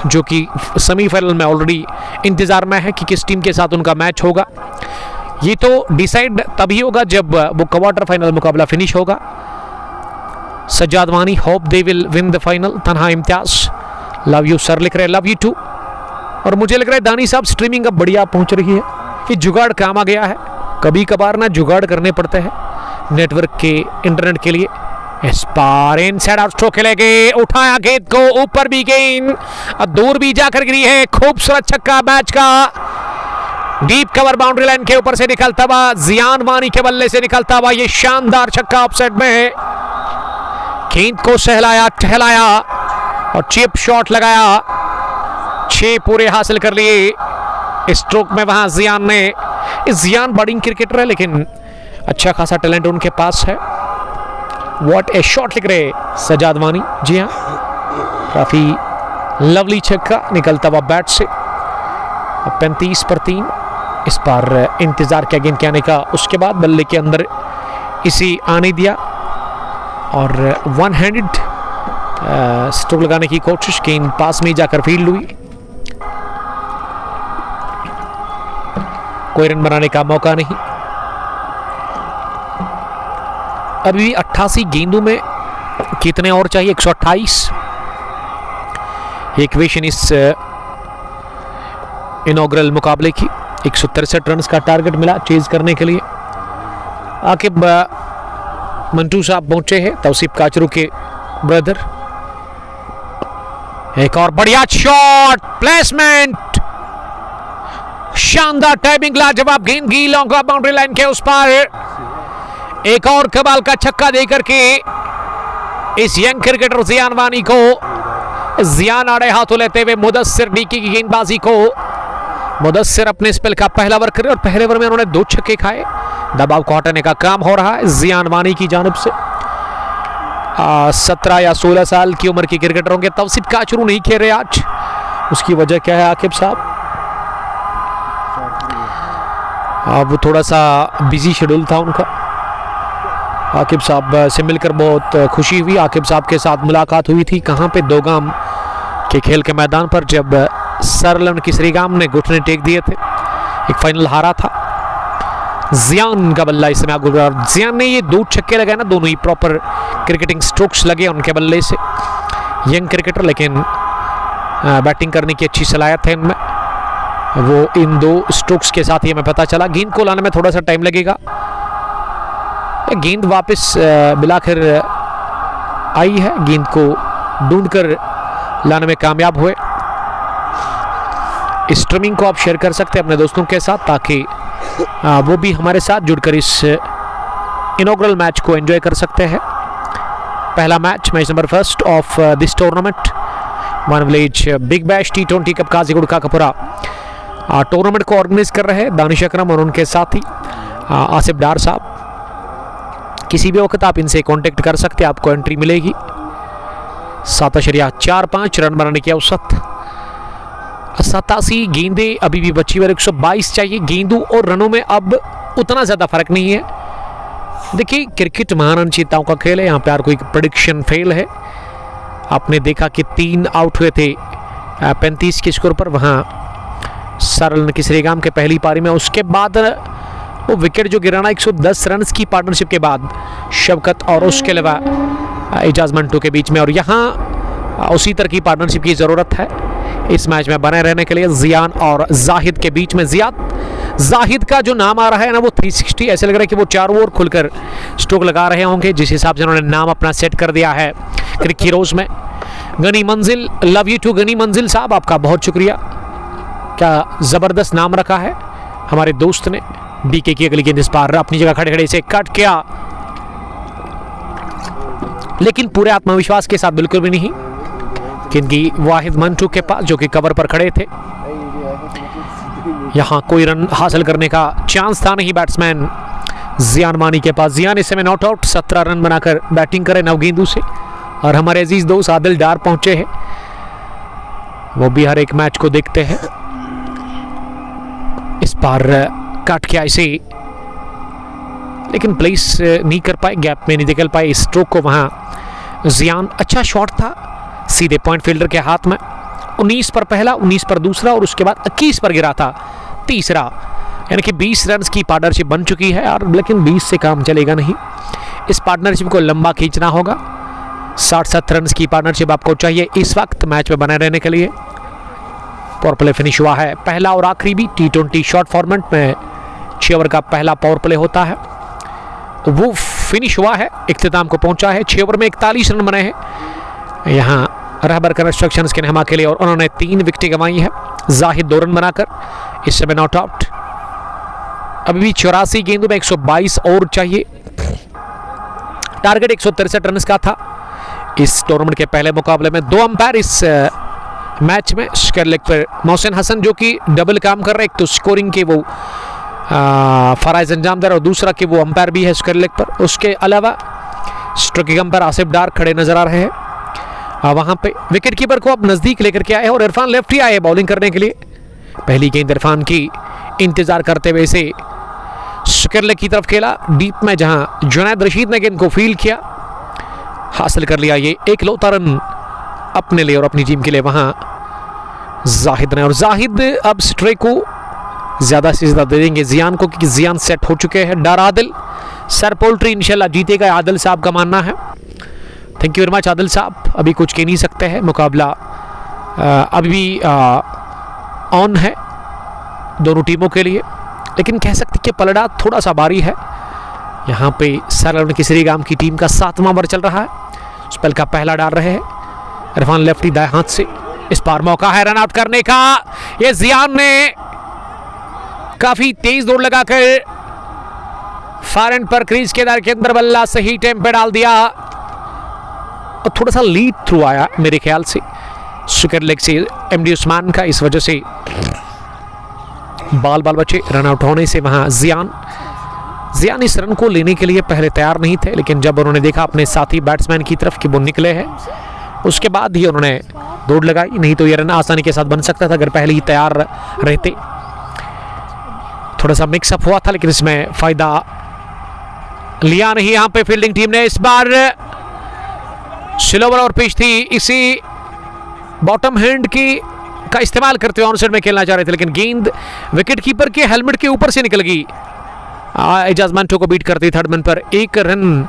जो कि सेमीफाइनल में ऑलरेडी इंतजार में है कि किस टीम के साथ उनका मैच होगा। ये तो डिसाइड तभी होगा जब वो क्वार्टर फाइनल मुकाबला फिनिश होगा। सज्जाद वानी, hope they will win the final. तन्हा इम्तियाज, लव यू सर लिख रहे, लव यू टू। और मुझे लग रहा है दानी साहब स्ट्रीमिंग अब बढ़िया पहुंच रही है, ये जुगाड़ काम आ गया है। कभी कभार ना जुगाड़ करने पड़ते हैं नेटवर्क के, इंटरनेट के लिए। इस बार इनसाइड आउट स्ट्रोक खेलेंगे, उठाया गेंद को, ऊपर भी गेंद, दूर भी जाकर गिरी है। खूबसूरत छक्का मैच का, डीप कवर बाउंड्री लाइन के ऊपर से निकलता हुआ, जियान वानी के बल्ले से निकलता हुआ ये शानदार छक्का ऑफसाइड में है। गेंद को सहलाया, टहलाया और चिप शॉट लगाया। 6 पूरे हासिल कर लिए स्ट्रोक में वहां जियान ने। जियान बॉलिंग क्रिकेटर है लेकिन अच्छा खासा टैलेंट उनके पास है। व्हाट ए शॉट लिख रहे सजाद वानी। जी हाँ, काफी लवली छक्का निकलता हुआ बैट से। 35 पर 3 इस बार इंतजार किया गेंद के आने का, उसके बाद बल्ले के अंदर इसी आने दिया और 1 हैंडेड स्ट्रोक लगाने की कोशिश, गेंद पास में जाकर फील्ड हुई। कोई रन बनाने का मौका नहीं। अभी 88 गेंदों में कितने और चाहिए? 128। इक्वेशन इस इनॉग्रल मुकाबले की 163 रन का टारगेट मिला चेज करने के लिए। आकिब मंटू साहब पहुंचे हैं, तौसीफ काचरू के ब्रदर। एक और बढ़िया शॉट, प्लेसमेंट, शानदार टाइमिंग, लाजवाब गेंद की लॉन्ग बाउंड्री लाइन के उस पार। एक और कमाल का छक्का देकर के इस यंग क्रिकेटर जियान वानी को, जियान आड़े हाथों लेते हुए मुदस्सिर डीकी की गेंदबाजी को। मुदस्सिर अपने स्पेल का पहला ओवर करे और पहले ओवर में उन्होंने 2 छक्के खाए। दबाव को हटाने का काम हो रहा है जियान वानी की जानिब से। 17 या 16 साल की उम्र के क्रिकेटरों के तौसीफ काचरू नहीं खेल रहे आज। उसकी वजह क्या है आकिब साहब? अब थोड़ा सा बिजी शेड्यूल था उनका, आकिब साहब से मिलकर बहुत खुशी हुई। आकिब साहब के साथ मुलाकात हुई थी कहाँ पे, दोगाम के खेल के मैदान पर, जब सरलन किसरीगाम ने घुटने टेक दिए थे, एक फाइनल हारा था। जियान का बल्ला इसमें आगे, जियान ने ये 2 छक्के लगाए ना, दोनों ही प्रॉपर क्रिकेटिंग स्ट्रोक्स लगे उनके बल्ले से। यंग क्रिकेटर, लेकिन बैटिंग करने की अच्छी सलाहियत है इनमें, वो इन 2 स्ट्रोक्स के साथ ही हमें पता चला। गेंद को लाने में थोड़ा सा टाइम लगेगा, गेंद वापस मिलाकर आई है, गेंद को ढूंढकर लाने में कामयाब हुए। इस स्ट्रीमिंग को आप शेयर कर सकते हैं अपने दोस्तों के साथ, ताकि वो भी हमारे साथ जुड़कर इस इनॉग्रल मैच को एंजॉय कर सकते हैं। पहला match number 1 of this tournament, one village big bash T20 cup Qazigund का कपूरा टूर्नामेंट को ऑर्गेनाइज कर रहे हैं दानिश अकरम और उनके साथी आसिफ डार साहब। किसी भी वक्त आप इनसे कांटेक्ट कर सकते हैं, आपको एंट्री मिलेगी। 7.45 रन बनाने की औसत, 87 गेंदें अभी भी बची हुई, 122 चाहिए। गेंदों और रनों में अब उतना ज़्यादा फर्क नहीं है। देखिए, क्रिकेट महारनचीताओं का खेल है, यहाँ पे यार कोई प्रेडिक्शन फेल है। आपने देखा कि 3 आउट हुए थे 35 के स्कोर पर, वहाँ सरलन किसरीगाम के पहली पारी में। उसके बाद वो विकेट जो गिराना 110 रन की पार्टनरशिप के बाद शवकत और उसके अलावा एजाज मंटो के बीच में, और यहाँ उसी तरह की पार्टनरशिप की ज़रूरत है इस मैच में बने रहने के लिए। जियान और जाहिद के बीच में, जाहिद का जो नाम आ रहा है ना, वो 360, ऐसे लग रहा है कि वो चारों ओर खुलकर स्ट्रोक लगा रहे होंगे, जिस हिसाब से उन्होंने नाम अपना सेट कर दिया है क्रिक हीरोज़ में। गनी मंजिल, लव यू टू गनी मंजिल साहब, आपका बहुत शुक्रिया, क्या ज़बरदस्त नाम रखा है हमारे दोस्त ने। डीके की अगली गेंद इस बार अपनी जगह खड़े खड़े से कट किया, लेकिन पूरे आत्मविश्वास के साथ बिल्कुल भी नहीं, क्योंकि वाहिद मंटू के पास जो कि कवर पर खड़े थे, यहां कोई रन हासिल करने का चांस था नहीं बैट्समैन जियान मानी के पास। जियान इस समय नॉट आउट, 17 रन बनाकर बैटिंग करे 9 गेंदों से, और हमारे अजीज दोस्त आदिल डार पहुंचे हैं, वो भी हर एक मैच को देखते हैं। इस बार काट के ऐसे, लेकिन प्लेस नहीं कर पाए, गैप में नहीं निकल पाए स्ट्रोक को। वहाँ जियान, अच्छा शॉट था, सीधे पॉइंट फील्डर के हाथ में। 19 पर पहला, 19 पर दूसरा, और उसके बाद 21 पर गिरा था तीसरा, यानी कि 20 रन की पार्टनरशिप बन चुकी है, और लेकिन 20 से काम चलेगा नहीं, इस पार्टनरशिप को लंबा खींचना होगा। 60-70 रन की पार्टनरशिप आपको चाहिए इस वक्त मैच में बने रहने के लिए। पावर प्ले फिनिश हुआ है, पहला और आखिरी भी T20 शॉर्ट फॉर्मेट में 6 ओवर का पहला पावर प्ले होता है, तो वो फिनिश हुआ है, इख्तिताम को पहुंचा है। 6 ओवर में 41 रन बने हैं यहाँ रहबर कंस्ट्रक्शंस के रहमा के लिए, और उन्होंने 3 विकेटें गंवाई है। जाहिद 2 रन बनाकर इस समय नॉट आउट। अभी भी 84 गेंदों में 122 और चाहिए, टारगेट 163 रन का था इस टूर्नामेंट के पहले मुकाबले में। 2 अंपायर इस मैच में, स्क्वायर लेग पर मोहसिन हसन जो कि डबल काम कर रहे हैं, एक तो स्कोरिंग के वो फराइज अंजामदार, और दूसरा कि वो अंपायर भी है स्क्वायर लेग पर। उसके अलावा स्ट्रोकिंग अंपायर आसिफ डार खड़े नजर आ रहे हैं। वहाँ पे विकेट कीपर को अब नज़दीक लेकर के आए, और इरफान लेफ्टी आए बॉलिंग करने के लिए। पहली गेंद इरफान की इंतजार करते हुए से स्क्वायर लेग की तरफ खेला डीप में, जहां जुनैद रशीद ने गेंद को फील्ड किया, हासिल कर लिया ये एक लौता रन अपने लिए और अपनी टीम के लिए वहां जाहिद ने। और जाहिद अब स्ट्राइक को ज़्यादा से ज़्यादा दे देंगे जियान को, क्योंकि जियान सेट हो चुके हैं। डर आदिल, सर पोल्ट्री इंशाल्लाह जीतेगा, आदिल साहब का मानना है। Thank you very much Adil साहब, अभी कुछ कह नहीं सकते हैं, मुकाबला अभी भी ऑन है दोनों टीमों के लिए, लेकिन कह सकते कि पलड़ा थोड़ा सा भारी है। यहाँ पे सरलन किसरीगाम की टीम का 7वां ओवर चल रहा है, स्पेल का पहला डाल रहे हैं इरफान लेफ्टी दाएं हाथ से। इस बार मौका है रन आउट करने का, ये जियान ने काफी तेज दौड़ लगाकर फार एंड पर क्रीज के दायरे के अंदर बल्ला सही टाइम पे डाल दिया, और थोड़ा सा लीड थ्रू आया मेरे ख्याल से स्क्वायर लेग से एमडी उस्मान का, इस वजह से बाल बचे रन आउट होने से। वहां जियान इस रन को लेने के लिए पहले तैयार नहीं थे, लेकिन जब उन्होंने देखा अपने साथी बैट्समैन की तरफ कि वो निकले हैं, उसके बाद ही उन्होंने दौड़ लगाई, नहीं तो ये रन आसानी के साथ बन सकता था अगर पहले ही तैयार रहते। थोड़ा सा मिक्सअप हुआ था, लेकिन इसमें फायदा लिया नहीं यहां पे फील्डिंग टीम ने। इस बार स्लोवर और पिच थी, इसी बॉटम हैंड की का इस्तेमाल करते हुए ऑन साइड में खेलना चाह रहे थे, लेकिन गेंद विकेट कीपर के हेलमेट के ऊपर से निकल गई। एजाज मंटो को बीट करती थर्ड मैन पर 1 रन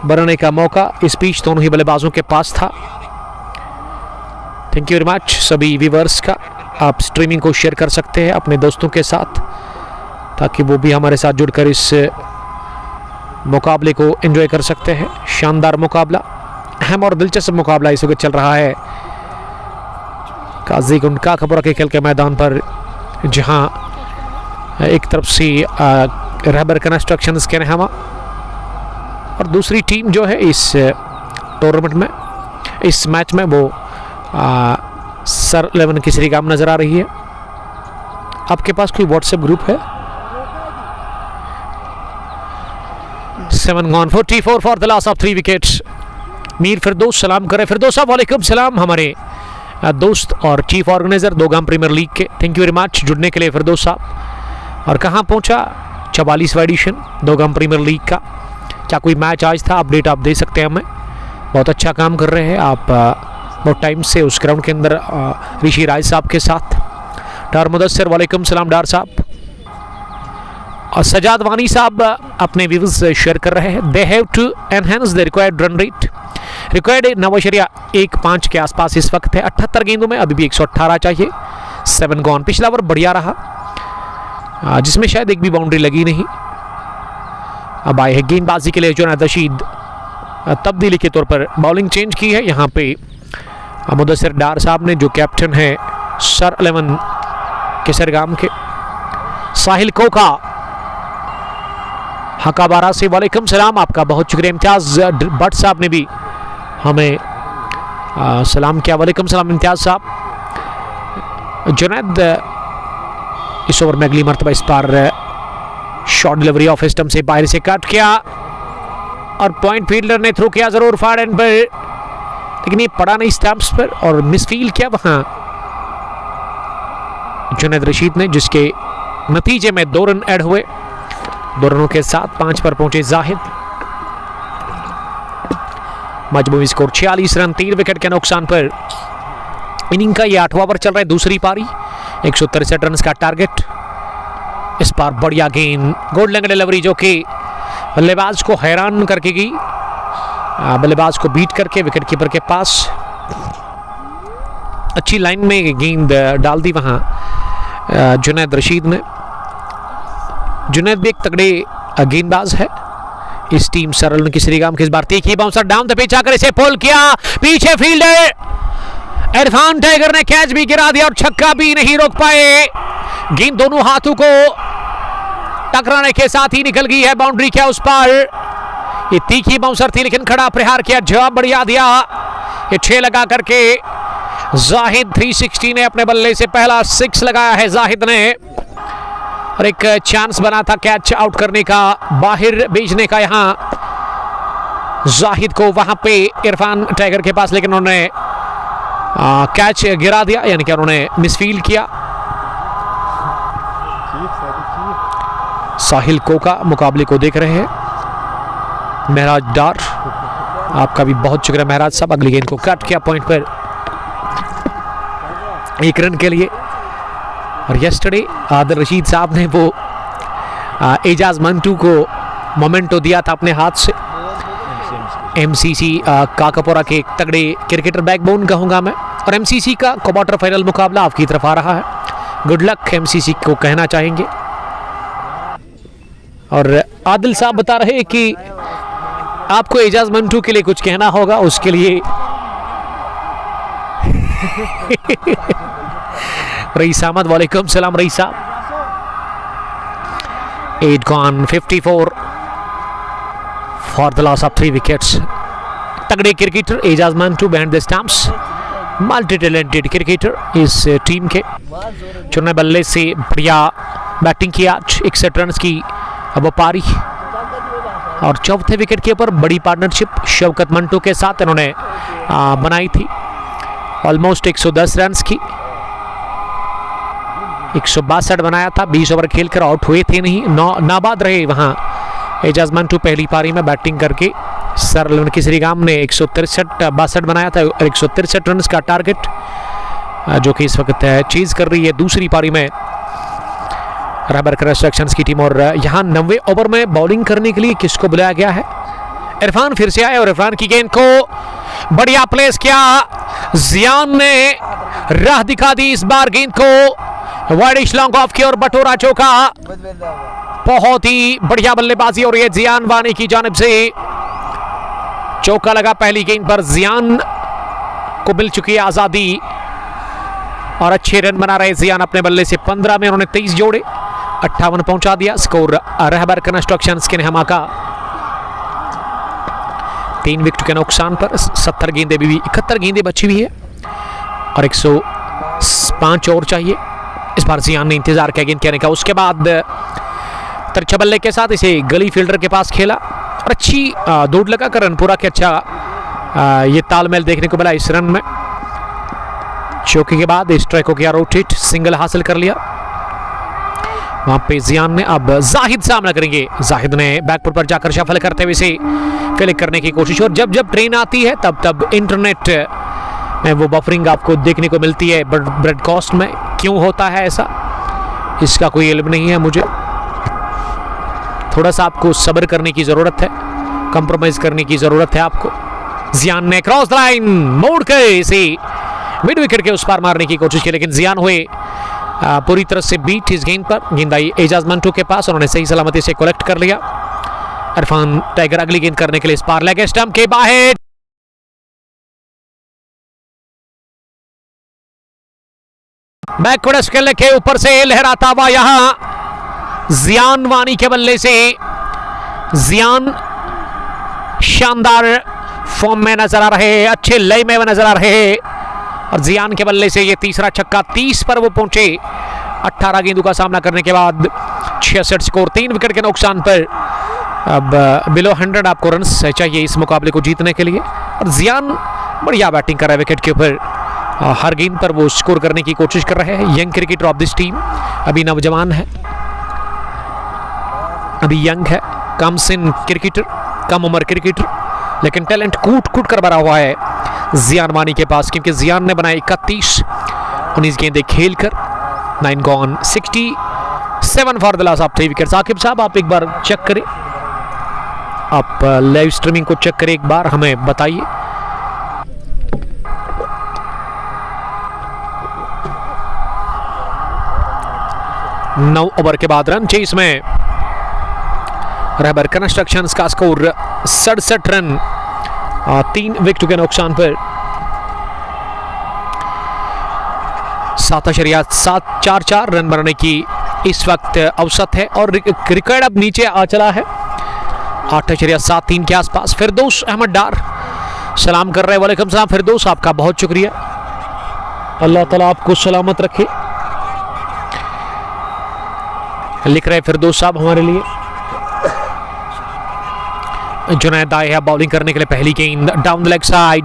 बनाने का मौका इस पिच दोनों ही बल्लेबाजों के पास था। थैंक यू वेरी मच सभी व्यूअर्स का। आप स्ट्रीमिंग को शेयर कर सकते हैं अपने दोस्तों के साथ, ताकि वो भी हमारे साथ जुड़कर इस मुकाबले को एंजॉय कर सकते हैं। शानदार मुकाबला, अहम और दिलचस्प मुकाबला इस वक्त चल रहा है काजीगुंड काकापुरा के खेल के मैदान पर, जहां एक तरफ से रहबर कंस्ट्रक्शंस के रहमा और दूसरी टीम जो है इस टूर्नामेंट में, इस मैच में, वो सर 11 केसरी गाम नजर आ रही है। आपके पास कोई व्हाट्सएप ग्रुप है? 7 gone 44 for the loss of 3 wickets. Mir Firdous सलाम करे। फिरदौस साहब वालेकुम सलाम, हमारे दोस्त और chief organizer Dogam premier league के। थैंक यू वेरी मच जुड़ने के लिए फिरदौस साहब। और कहाँ पहुँचा 44वां एडिशन दोगाम प्रीमियर लीग का? क्या कोई मैच आज था? अपडेट आप दे सकते हैं हमें। बहुत अच्छा काम कर रहे हैं आप बहुत टाइम से उस ग्राउंड के अंदर ऋषि राय साहब के साथ। डार मुदस्सिर वालेकुम सलाम डार साहब। और सजाद वानी साहब अपने व्यूज शेयर कर रहे हैं। They have to enhance the required run rate. Required 9.15 के आसपास इस वक्त है 78 गेंदों में, अभी भी 118 चाहिए। 7 gone। पिछला ओवर बढ़िया रहा, जिसमें शायद एक भी बाउंड्री लगी नहीं। अब आए हैं गेंदबाजी के लिए जुनैद रशीद। तब्दीली के तौर पर बॉलिंग चेंज की है यहाँ पे मुदस्सिर डार साहब ने, जो कैप्टन है सर 11 केसरगाम के। साहिल कोका हकाबारा से वालेकुम सलाम, आपका बहुत शुक्रिया। इम्तियाज भट्ट साहब ने भी हमें सलाम किया। वालेकुम सलाम इम्तियाज साहब। जुनैद इस ओवर में अगली मरतबा इस बार शॉर्ट डिलीवरी ऑफ स्टंप से बाहर से कट किया और पॉइंट फील्डर ने थ्रो किया जरूर फार एंड पर, लेकिन ये पड़ा नहीं स्टंप्स पर और मिसफील्ड किया वहां जुनैद रशीद ने, जिसके नतीजे में 2 रन ऐड हुए। 2 रनों के साथ 5 पर पहुंचे जाहिद। मजमूई स्कोर 46 रन 3 विकेट के नुकसान पर। इनिंग का ये 8वां ओवर चल रहा है, दूसरी पारी। 163 रन का टारगेट। इस बार बढ़िया गेंद, गुड लेंथ डिलीवरी जो कि बल्लेबाज को हैरान करके गई, बल्लेबाज को बीट करके विकेट कीपर के पास अच्छी लाइन में गेंद डाल दी वहां जुनैद रशीद ने। जुनैद भी एक तगड़े गेंदबाज है इस टीम सरल की श्रीगाम की। इस बार तीखी बाउंसर डाउन द पिच आकर इसे पुल किया, पीछे फील्डर इरफान टाइगर ने कैच भी गिरा दिया और छक्का भी नहीं रोक पाए। गेंद दोनों हाथों को टकराने के साथ ही निकल गई है बाउंड्री क्या उस पर। ये तीखी बाउंसर थी लेकिन खड़ा प्रहार किया, जवाब बढ़िया दिया। ये 6 लगा करके जाहिद 360 ने अपने बल्ले से पहला 6 लगाया है जाहिद ने। और एक चांस बना था कैच आउट करने का, बाहर भेजने का यहां जाहिद को वहां पे इरफान टाइगर के पास, लेकिन उन्होंने कैच गिरा दिया, यानी कि उन्होंने मिसफील्ड किया। साहिल कोका मुकाबले को देख रहे हैं। महराज डार, आपका भी बहुत शुक्रिया महराज साहब। अगली गेंद को कट किया पॉइंट पर 1 रन के लिए। और यस्टरडे आदिल रशीद साहब ने वो एजाज मंटू को मोमेंटो दिया था अपने हाथ से। एमसीसी काकापुरा के तगड़े क्रिकेटर बैकबोन कहूंगा मैं, और एमसीसी का क्वार्टर फाइनल मुकाबला आपकी तरफ आ रहा है। गुड लक एमसीसी को कहना चाहेंगे। और आदिल साहब बता रहे हैं कि आपको एजाज मंटू के लिए कुछ कहना होगा, उसके लिए रईस अहमद वालेकुम सलाम रईस साहब। 8 gone 54 for the loss of 3 wickets. तगड़े cricketer Ejaz Mantoo behind the stumps, multi talented cricketer इस टीम के। चुनने बल्ले से बढ़िया बैटिंग की आज 61 रन की अब पारी, और चौथे विकेट के ऊपर बड़ी पार्टनरशिप शौकत मंटू के साथ इन्होंने बनाई थी। ऑलमोस्ट 110 रन की 162 बनाया था। 20 ओवर खेलकर आउट हुए थे नहीं, नाबाद रहे वहां एजाज मंटू पहली पारी में बैटिंग करके सरल किसरी गाम ने 163 बनाया था और 163 रन का टारगेट जो कि इस वक्त चीज कर रही है दूसरी पारी में रहबर कंस्ट्रक्शंस की टीम। और यहाँ 90 ओवर में बॉलिंग करने के लिए किसको बुलाया गया है? इरफान फिर से आए और इरफान की गेंद को बढ़िया प्लेस किया, जियान ने राह दिखा दी इस बार गेंद को वाइडिश लॉन्ग ऑफ की और बटोरा चौका। बहुत ही बढ़िया बल्लेबाजी और ये जियान वानी की जानिब से चौका लगा पहली गेंद पर। जियान को मिल चुकी है आजादी और अच्छे रन बना रहे जियान अपने बल्ले से। 15 में उन्होंने 23 जोड़े, 58 पहुंचा दिया स्कोर रहबर कंस्ट्रक्शंस के ने धमाका। 3 विकेट के नुकसान पर 70 गेंदें भी 71 गेंदें बची हुई है और 105 और चाहिए। इस बार जियान ने इंतजार किया गेंद कहने का, उसके बाद तिरछा बल्ले के साथ इसे गली फील्डर के पास खेला और अच्छी दौड़ लगा कर रन पूरा किया। अच्छा ये तालमेल देखने को मिला इस रन में। चौके के बाद स्ट्राइक को किया रोटेट, सिंगल हासिल कर लिया वहां पे जियान ने। अब जाहिद सामना करेंगे, जाहिद ने बैकफुट पर जाकर शफल करते हुए इसे क्लिक करने की कोशिश। और जब जब ट्रेन आती है तब तब इंटरनेट में वो बफरिंग आपको देखने को मिलती है ब्रॉडकास्ट में। क्यों होता है ऐसा इसका कोई इल्म नहीं है मुझे, थोड़ा सा आपको सब्र करने की जरूरत है, कंप्रोमाइज करने की जरूरत है आपको। जियान ने क्रॉस लाइन मोड़ कर इसे मिड विकेट के उस पार मारने की कोशिश की, लेकिन जियान हुए पूरी तरह से बीट इस गेंद पर। गेंद आई एजाज मंटू के पास, उन्होंने सही सलामती से कलेक्ट कर लिया। इरफान टाइगर अगली गेंद करने के लिए इस पार लेग स्टंप के बाहर बैकवर्ड खेलने के ऊपर से लहराता हुआ यहां जियान वानी के बल्ले से। जियान शानदार फॉर्म में नजर आ रहे हैं, अच्छे लय में नजर आ रहे हैं और जियान के बल्ले से ये तीसरा छक्का। 30 पर वो पहुंचे 18 गेंदों का सामना करने के बाद 66 स्कोर, 3 विकेट के नुकसान पर। अब बिलो 100 आपको रन चाहिए इस मुकाबले को जीतने के लिए और जियान बढ़िया बैटिंग कर रहा है विकेट के ऊपर। हर गेंद पर वो स्कोर करने की कोशिश कर रहे हैं। Young cricketer of this team, अभी नौजवान है, अभी यंग है, कम सिन क्रिकेटर, कम उम्र क्रिकेटर, लेकिन टैलेंट कूट कूट कर भरा हुआ है जियान वानी के पास, क्योंकि जियान ने बनाए 31-19 गेंदें खेलकर 9 gone 67 for the loss of 3 wicket. Saqib साहब आप एक बार चेक करें, आप लाइव स्ट्रीमिंग को चेक करें एक बार, हमें बताइए। नौ ओवर के बाद रन चेस में रहबर कंस्ट्रक्शंस का स्कोर 67 रन, 3 विकेट के नुकसान पर। 7.744 रन बनाने की इस वक्त औसत है और रिकॉर्ड अब नीचे आ चला है 8.73 के आसपास। फिरदौस अहमद डार सलाम कर रहे हैं। वालेकुम सलाम फिरदौस, आपका बहुत शुक्रिया, अल्लाह ताला आपको सलामत रखे। लिख रहे फिरदौस साहब हमारे लिए। जुनैद आए हैं बॉलिंग करने के लिए, पहली गेंद डाउन द लेग साइड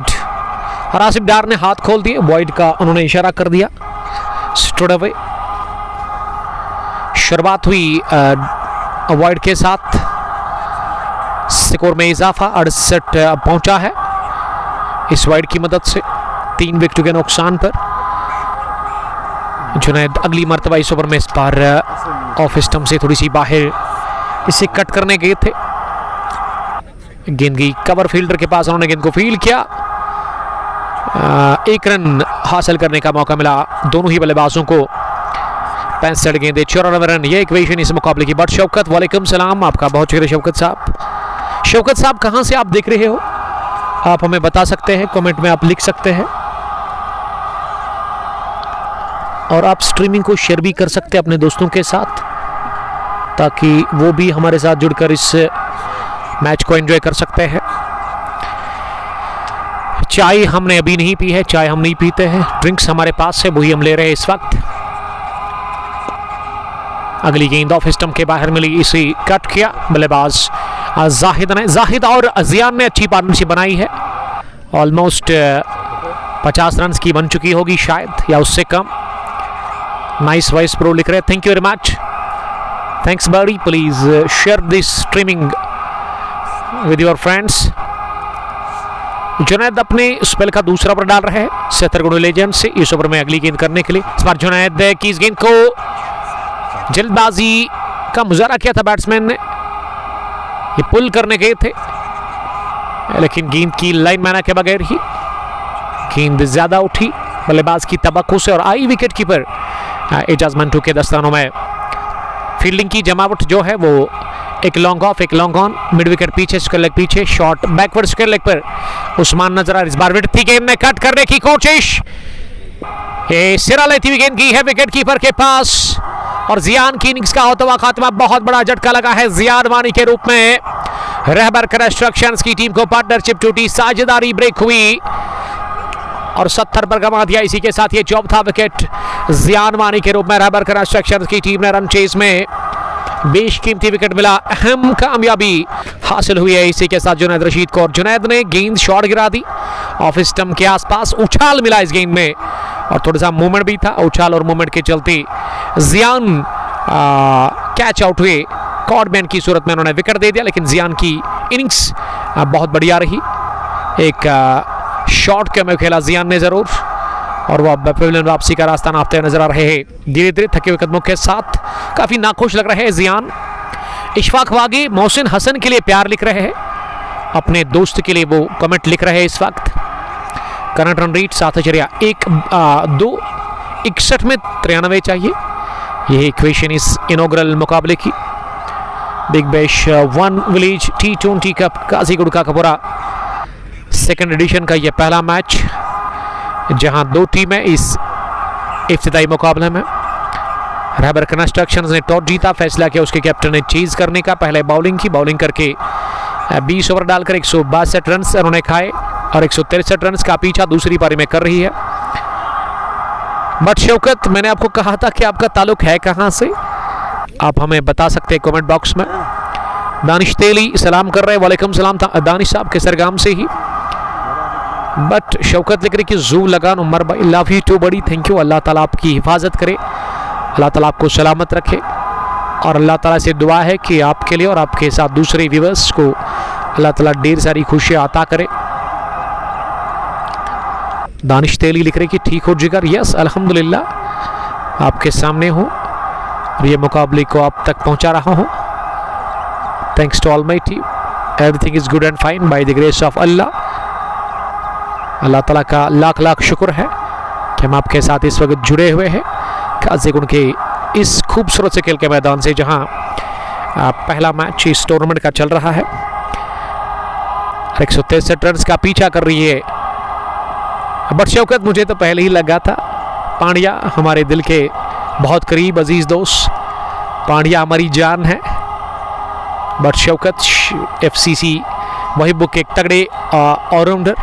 और आसिफ डार ने हाथ खोल दिए, वाइड का उन्होंने इशारा कर दिया, स्टूड अवे। शुरुआत हुई वाइड के साथ, स्कोर में इजाफा 68 पहुंचा है इस वाइड की मदद से, 3 विकेट के नुकसान पर। जुनैद अगली मर्तबा इस ओवर में इस बार ऑफ स्टंप से थोड़ी सी बाहर इसे कट करने गए थे। गेंद गई कवर फील्डर के पास, उन्होंने गेंद को फील्ड किया, 1 रन हासिल करने का मौका मिला दोनों ही बल्लेबाजों को। 65 गेंदें 94 रन, ये इक्वेशन इस मुकाबले की। बट शौकत वालेकुम सलाम, आपका बहुत शुक्रिया शौकत साहब। शौकत साहब कहां से आप देख रहे हो, आप हमें बता सकते हैं, कमेंट में आप लिख सकते हैं और आप स्ट्रीमिंग को शेयर भी कर सकते हैं अपने दोस्तों के साथ, ताकि वो भी हमारे साथ जुड़कर इस मैच को एंजॉय कर सकते हैं। चाय हमने अभी नहीं पी है, चाय हम नहीं पीते हैं, ड्रिंक्स हमारे पास है, वही हम ले रहे हैं इस वक्त। अगली गेंद ऑफ स्टंप के बाहर मिली, इसे कट किया बल्लेबाज जाहिद ने। जाहिद और जियान ने अच्छी पार्टनरशिप बनाई है, ऑलमोस्ट 50 रन की बन चुकी होगी शायद या उससे कम। नाइस वॉइस प्रो लिख रहे हैं, thank you very much, thanks बड़ी, please share this streaming with your friends. Junaid अपने स्पेल का दूसरा ओवर डाल रहे हैं 70 गुण लेजेंड से इस ओवर में अगली गेंद करने के लिए। इस बार जुनैद की इस गेंद को जल्दबाजी का मुजाहरा किया था बैट्समैन ने, ये पुल करने गए थे लेकिन गेंद की लाइन माना के बगैर ही गेंद ज्यादा उठी बल्लेबाज की तवक्को से और आई विकेट कीपर एजाज मंटू के दस्तानों में। फील्डिंग की जमावट जो है वो एक लॉन्ग ऑफ एक लॉन्ग ऑन, मिड विकेट पीछे, स्क्वायर लेग पीछे, शॉट बैकवर्ड स्क्वायर लेग पर उस्मान नजर आ रहा। इस बार विकेट थी, गेंद ने कट करने की कोशिश, ये सिरा लेती हुई गेंद की है विकेट कीपर के पास और जियान की इनिंग्स का होता हुआ खात्मा। बहुत बड़ा झटका लगा है जियान वानी के रूप में। रहबर कंस्ट्रक्शंस की टीम को पार्टनरशिप टूटी, साझेदारी ब्रेक हुई और 70 पर गंवा दिया। इसी के साथ ये चौथा विकेट जियान वानी के रूप में रहबर कंस्ट्रक्शंस की टीम ने रन चेस में बेशकीमती विकेट मिला, अहम कामयाबी हासिल हुई है। इसी के साथ जुनैद रशीद को, और जुनैद ने गेंद शॉर्ट गिरा दी ऑफ स्टंप के आसपास, उछाल मिला इस गेंद में और थोड़ा सा मूवमेंट भी था। उछाल और मूवमेंट के चलते जियान कैच आउट हुए, कॉर्डमैन की सूरत में उन्होंने विकेट दे दिया। लेकिन जियान की इनिंग्स बहुत बढ़िया रही, एक शॉट के में खेला जियान ने जरूर और वो अब पेविलियन वापसी का रास्ता नापते नजर आ रहे हैं। धीरे धीरे थके हुए कदमों के साथ काफी नाखुश लग रहे हैं जियान। इशफाक वागी मोहसिन हसन के लिए प्यार लिख रहे हैं, अपने दोस्त के लिए वो कमेंट लिख रहे हैं इस वक्त। करंट रन रेट 7.261 में 93 चाहिए, यह इक्वेशन इस इनॉग्रल मुकाबले की। Big Bash 1 village T20 cup Qazigund का कपूरा सेकंड एडिशन का यह पहला मैच जहां 2 टीमें इस इफ्तिताई मुकाबले में। रहबर कंस्ट्रक्शंस ने टॉस जीता, फैसला किया उसके कैप्टन ने चेज करने का। पहले बॉलिंग की, बॉलिंग करके 20 ओवर डालकर 162 रन उन्होंने खाए और 163 रन का पीछा दूसरी पारी में कर रही है। बट शौकत, मैंने आपको कहा था कि आपका ताल्लुक है कहां से, आप हमें बता सकते हैं कमेंट बॉक्स में। दानिश तेली सलाम कर रहे हैं, वालेकुम सलाम दानिश साहब के सरगाम से ही। बट शौकत लिख रही कि जू लगान उमर भाई, love you too buddy, thank you. अल्लाह ताला आपकी हिफाजत करे, अल्लाह ताला आपको सलामत रखे और अल्लाह ताला से दुआ है कि आपके लिए और आपके साथ दूसरे व्यूअर्स को अल्लाह ताला ढेर सारी खुशियां अता करे। दानिश तेली लिख रहे कि ठीक हो जिगर, यस अल्हम्दुलिल्लाह आपके सामने हूँ और ये मुकाबले को आप तक पहुँचा रहा हूँ। Thanks to almighty, everything is good and fine by the grace of Allah. Allah ताला का लाख लाख शुक्र है कि हम आपके साथ इस वक्त जुड़े हुए हैं काजीगुंड के इस खूबसूरत से खेल के मैदान से, जहां पहला मैच इस टूर्नामेंट का चल रहा है। 163 रन का पीछा कर रही है। बट शौकत, मुझे तो पहले ही लगा था पांड्या हमारे दिल के बहुत करीब अजीज दोस्त, पांड्या हमारी जान है। बट शौकत FCC वही बुक के एक तगड़े ऑलराउंडर,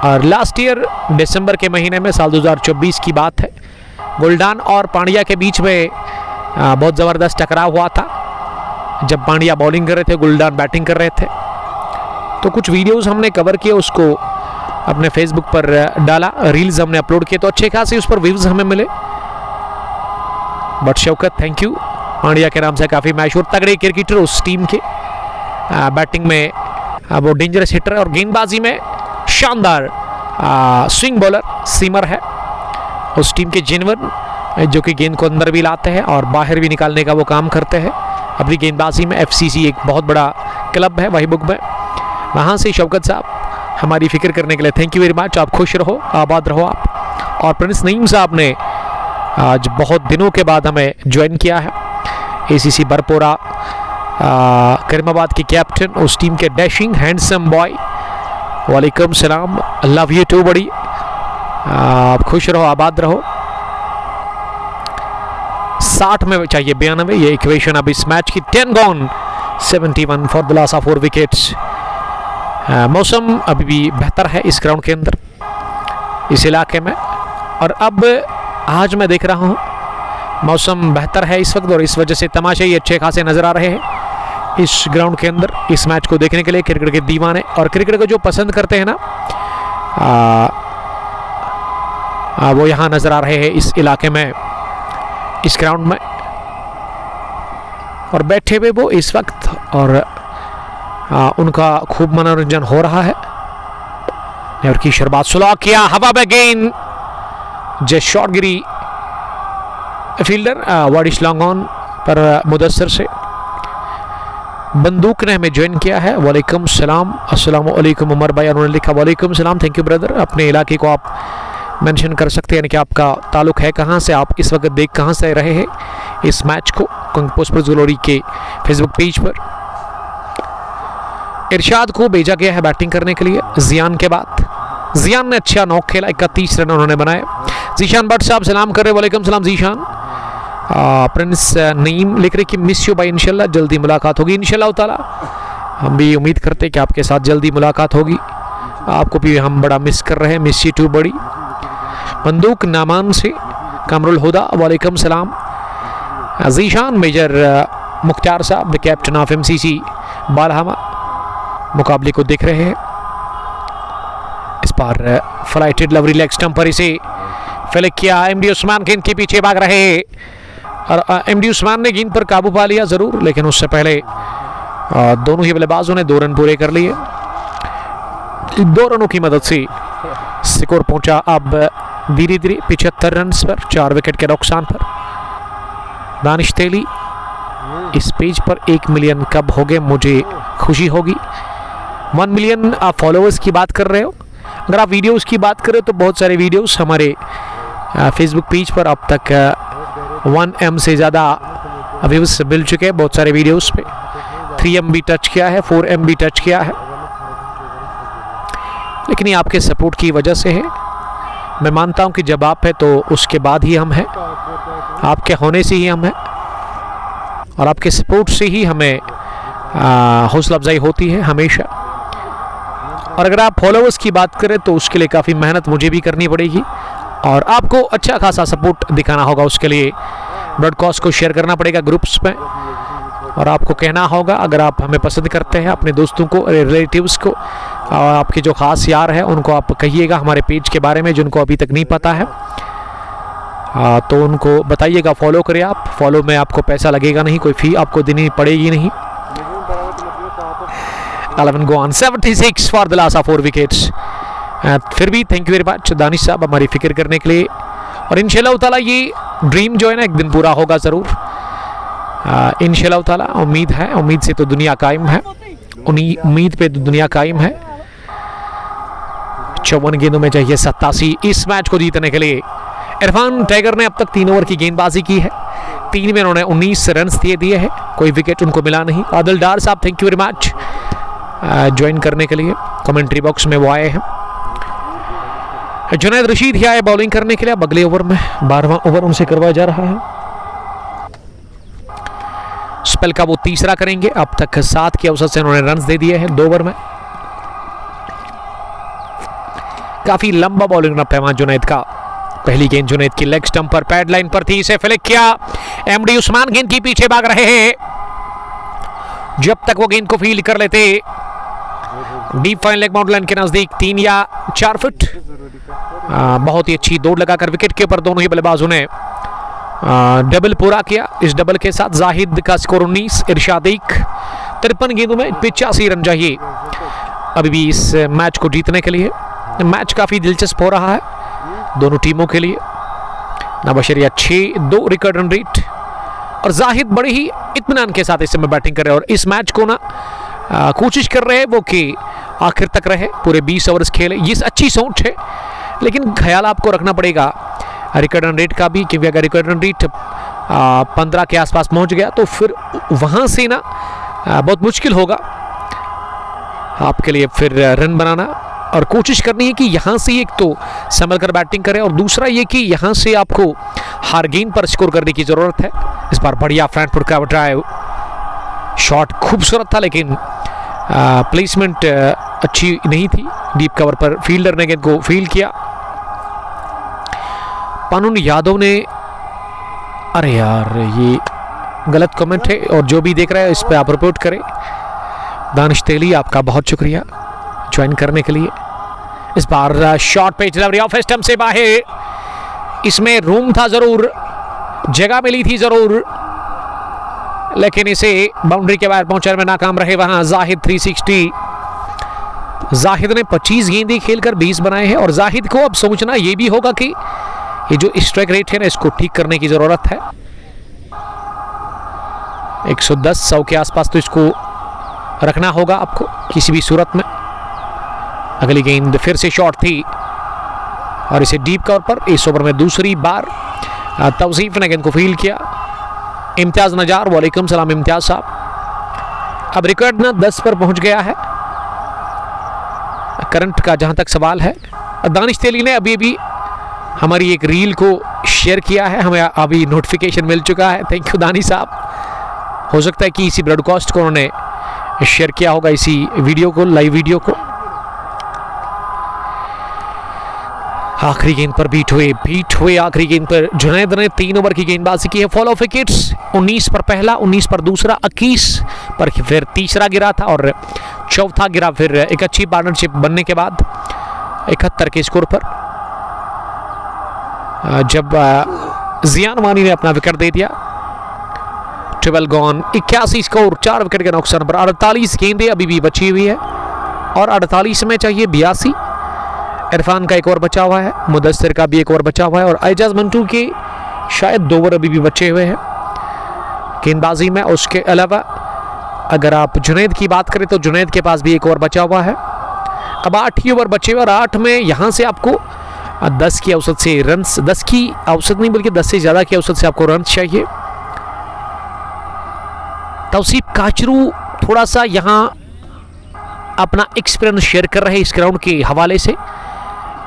और लास्ट ईयर दिसंबर के महीने में साल 2024 की बात है, गुलडान और पांड्या के बीच में बहुत ज़बरदस्त टकराव हुआ था। जब पांड्या बॉलिंग कर रहे थे, गुलडान बैटिंग कर रहे थे, तो कुछ वीडियोस हमने कवर किए, उसको अपने फेसबुक पर डाला, रील्स हमने अपलोड किए, तो अच्छे खासे उस पर व्यूज़ हमें मिले। But Shaukat, thank you. Pandya के नाम से काफ़ी मशहूर तगड़े क्रिकेटर उस टीम के, बैटिंग में वो डेंजरस हिटर और गेंदबाजी में शानदार स्विंग बॉलर सीमर है उस टीम के, जेनवन, जो कि गेंद को अंदर भी लाते हैं और बाहर भी निकालने का वो काम करते हैं अपनी गेंदबाजी में। FCC एक बहुत बड़ा क्लब है वही बुक में, वहाँ से शौकत साहब हमारी फिक्र करने के लिए थैंक यू वेरी मच। आप खुश रहो, आबाद रहो आप। और प्रिंस नईम साहब ने आज बहुत दिनों के बाद हमें ज्वाइन किया है, ACC बरपोरा करीमाबाद के कैप्टन, उस टीम के डैशिंग हैंडसम बॉय, वालेकुम सलाम, लव यू टू बड़ी। आप खुश रहो, आबाद रहो। 60 में चाहिए 92, ये इक्वेशन अब इस मैच की। 10 gone 71 for the loss of 4 wickets. मौसम अभी भी बेहतर है इस ग्राउंड के अंदर, इस इलाके में, और अब आज मैं देख रहा हूँ मौसम बेहतर है इस वक्त, और इस वजह से तमाशे ही अच्छे खासे नज़र आ रहे हैं इस ग्राउंड के अंदर इस मैच को देखने के लिए। क्रिकेट के दीवाने और क्रिकेट को जो पसंद करते हैं ना, वो यहाँ नज़र आ रहे हैं इस इलाके में, इस ग्राउंड में, और बैठे हुए वो इस वक्त। और उनका खूब मनोरंजन हो रहा है। और की शरबात सुलह किया, हवा में गेंद, just shot Giri fielder Waris long on पर मुदस्सर से। बंदूक ने हमें ज्वाइन किया है, वालेकुम सलाम, अस्सलाम वालेकुम उमर भाई। उन्होंने लिखा वालेकुम सलाम, थैंक यू ब्रदर। अपने इलाके को आप मेंशन कर सकते हैं, यानी कि आपका ताल्लुक है कहाँ से, आप इस वक्त देख कहाँ से रहे हैं इस मैच को पोस्टर्स ग्लोरी के फेसबुक पेज पर। इरशाद को भेजा गया है बैटिंग करने के लिए जियान के बाद। जियान ने अच्छा नॉक खेला, 31 रन उन्होंने बनाए। जीशान भट्ट साहब सलाम कर रहे, वालेकुम सलाम जीशान। प्रिंस नईम लिख रहे कि मिस यू भाई, इंशाल्लाह जल्दी मुलाकात होगी इंशाल्लाह ताला। हम भी उम्मीद करते हैं कि आपके साथ जल्दी मुलाकात होगी, आपको भी हम बड़ा मिस कर रहे हैं, मिस यू टू बड़ी। बंदूक नामान से कमरुल हुदा, वालेकुम सलाम। जीशान मेजर मुख्तार साहब द कैप्टन ऑफ MCC बालहमा मुकाबले को देख रहे हैं। इस बार फ्लाइटेड लवरी लेग स्टंप पर इसे फिलिक किया, एमडी उस्मान गेंद के पीछे भाग रहे हैं और एमडी उस्मान ने गेंद पर काबू पा लिया जरूर, लेकिन उससे पहले दोनों ही बल्लेबाजों ने 2 रन पूरे कर लिए। 2 रनों की मदद से स्कोर पहुंचा अब धीरे धीरे 75 रन पर, 4 विकेट के नुकसान पर। दानिश तेली इस पेज पर 1 मिलियन कब हो गए मुझे खुशी होगी। 1 मिलियन आप फॉलोअर्स की बात कर रहे हो, अगर आप वीडियोस की बात करें तो बहुत सारे वीडियोस हमारे फेसबुक पेज पर अब तक 1M से ज़्यादा व्यूज मिल चुके हैं बहुत सारे वीडियोस पे। 3M भी टच किया है, 4M भी टच किया है, लेकिन ये आपके सपोर्ट की वजह से है। मैं मानता हूं कि जब आप है तो उसके बाद ही हम हैं, आपके होने से ही हम हैं और आपके सपोर्ट से ही हमें हौसला अफजाई होती है हमेशा। और अगर आप फॉलोअर्स की बात करें तो उसके लिए काफ़ी मेहनत मुझे भी करनी पड़ेगी और आपको अच्छा खासा सपोर्ट दिखाना होगा। उसके लिए ब्रॉडकास्ट को शेयर करना पड़ेगा ग्रुप्स में और आपको कहना होगा, अगर आप हमें पसंद करते हैं, अपने दोस्तों को, रिलेटिव्स को और आपके जो ख़ास यार हैं उनको आप कहिएगा हमारे पेज के बारे में, जिनको अभी तक नहीं पता है तो उनको बताइएगा फॉलो करें आप। फॉलो में आपको पैसा लगेगा नहीं, कोई फ़ी आपको देनी पड़ेगी नहीं। 11 go on, 76 for the loss of 4 wickets. फिर भी thank you very much Danish साहब हमारी फिक्र करने के लिए। और इंशाल्लाह ताला ये ड्रीम जो है ना एक दिन पूरा होगा ज़रूर, इंशाल्लाह ताला। उम्मीद है, उम्मीद से तो दुनिया कायम है, उम्मीद पे तो दुनिया कायम है। 54 गेंदों में चाहिए 87 इस मैच को जीतने के लिए। इरफान टाइगर ने अब तक 3 ओवर की गेंदबाजी की है, 3 में उन्होंने 19 रन दिए हैं, कोई विकेट उनको मिला नहीं। आदिल डार साहब thank you very much join करने के लिए, कमेंट्री बॉक्स में वो आए हैं। जुनैद रशीद ही आए बॉलिंग करने के लिए। अब अगले ओवर में 12वां ओवर उनसे करवाया जा रहा है। स्पेल का वो तीसरा करेंगे, अब तक 7 के औसत से उन्होंने रन दे दिए हैं 2 ओवर में। काफी लंबा बॉलिंग रन है जुनैद का। पहली गेंद जुनैद की लेग स्टंप पर, पैड लाइन पर थी, इसे फ्लिक किया, एमडी उस्मान गेंद के पीछे भाग रहे हैं। जब तक वो गेंद को फील्ड कर लेते, deep fine leg boundary line के नजदीक 3 या 4 फुट। बहुत ही अच्छी दौड़ लगाकर विकेट के ऊपर दोनों ही बल्लेबाजों ने डबल पूरा किया। इस डबल के साथ जाहिद का स्कोर 19, इरशाद 1। 53 गेंदों में 85 रन चाहिए अभी भी इस मैच को जीतने के लिए। मैच काफी दिलचस्प हो रहा है दोनों टीमों के लिए। नवाशरिया 6-2 रिकॉर्ड रन रेट और जाहिद बड़े ही इत्मीनान के साथ इस समय बैटिंग कर रहे हैं और इस मैच को ना कोशिश कर रहे हैं वो कि आखिर तक रहे, पूरे 20 ओवर्स खेले। ये अच्छी सोच है, लेकिन ख्याल आपको रखना पड़ेगा रिकॉर्ड रन रेट का भी, क्योंकि अगर रिकॉर्ड रन रेट 15 के आसपास पहुंच गया तो फिर वहां से ना बहुत मुश्किल होगा आपके लिए फिर रन बनाना। और कोशिश करनी है कि यहाँ से एक तो संभल कर बैटिंग करें और दूसरा ये कि यहाँ से आपको हर गेंद पर स्कोर करने की ज़रूरत है। इस बार बढ़िया फ्रंट फुट का ड्राइव शॉट खूबसूरत था, लेकिन प्लेसमेंट अच्छी नहीं थी। डीप कवर पर फील्डर ने गेंद को फील्ड किया। पनुन यादव ने, अरे यार ये गलत कमेंट है और जो भी देख रहे हैं इस पर आप रिपोर्ट करें। दानिश तेली आपका बहुत शुक्रिया ज्वाइन करने के लिए। इस बार शॉट पे डिलीवरी ऑफ स्टंप से बाहर, इसमें रूम था जरूर, जगह मिली थी जरूर, लेकिन इसे बाउंड्री के बाहर पहुंचाने में नाकाम रहे। वहां जाहिद 360, जाहिद ने 25 गेंदें खेलकर 20 बनाए हैं और जाहिद को अब सोचना ये भी होगा कि ये जो स्ट्राइक रेट है ना, इसको ठीक करने की जरूरत है। 110 100 के आसपास तो इसको रखना होगा आपको किसी भी सूरत में। अगली गेंद फिर से शॉट थी और इसे डीप कवर पर इस ओवर में दूसरी बार तौसीफ ने गेंद को फील्ड किया। इम्तियाज नजार, वालेकुम सलाम इम्तियाज साहब। अब रिकॉर्ड ना 10 पर पहुंच गया है करंट का, जहां तक सवाल है। दानिश तेली ने अभी हमारी एक रील को शेयर किया है, हमें अभी नोटिफिकेशन मिल चुका है। थैंक यू दानिश साहब। हो सकता है कि इसी ब्रॉडकास्ट को उन्होंने शेयर किया होगा, इसी वीडियो को, लाइव वीडियो को। आखिरी गेंद पर बीट हुए आखिरी गेंद पर जुनैद ने 3 ओवर की गेंदबाजी की है। फॉल ऑफ विकेट्स 19 पर पहला, 19 पर दूसरा, 21 पर फिर तीसरा गिरा था और चौथा गिरा फिर एक अच्छी पार्टनरशिप बनने के बाद 71 के स्कोर पर, जब जियान मानी ने अपना विकेट दे दिया। 12 गॉन, 81 स्कोर, 4 विकेट के नुकसान पर। 48 गेंदें अभी भी बची हुई है और 48 में चाहिए 82। इरफान का 1 ओवर बचा हुआ है, मुदस्सिर का भी 1 ओवर बचा हुआ है और एजाज मंटू के शायद 2 ओवर अभी भी बचे हुए हैं गेंदबाजी में। उसके अलावा अगर आप जुनैद की बात करें तो जुनैद के पास भी 1 ओवर बचा हुआ है। अब 8 ही ओवर बचे हुए और 8 में यहाँ से आपको 10 की औसत से रन्स, 10 की औसत नहीं बल्कि 10 से ज़्यादा की औसत से आपको रन्स चाहिए। तौसीफ काचरू थोड़ा सा यहाँ अपना एक्सपीरियंस शेयर कर रहे हैं इस ग्राउंड के हवाले से।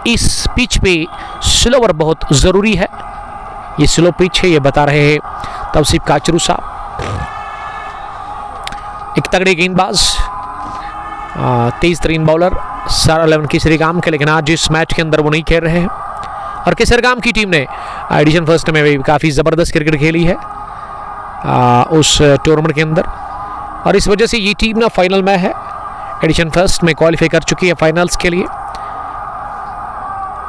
इस पिच पे स्लोवर बहुत ज़रूरी है, ये स्लो पिच है, ये बता रहे हैं तौसीफ काचरू साहब। एक तगड़े गेंदबाज, तेज तरीन बॉलर सर 11 किसरीगाम के, लेकिन आज इस मैच के अंदर वो नहीं खेल रहे हैं। और किसरीगाम की टीम ने एडिशन फर्स्ट में भी काफ़ी ज़बरदस्त क्रिकेट खेली है उस टूर्नामेंट के अंदर और इस वजह से ये टीम ना फाइनल में है, एडिशन फर्स्ट में क्वालिफाई कर चुकी है फाइनल्स के लिए।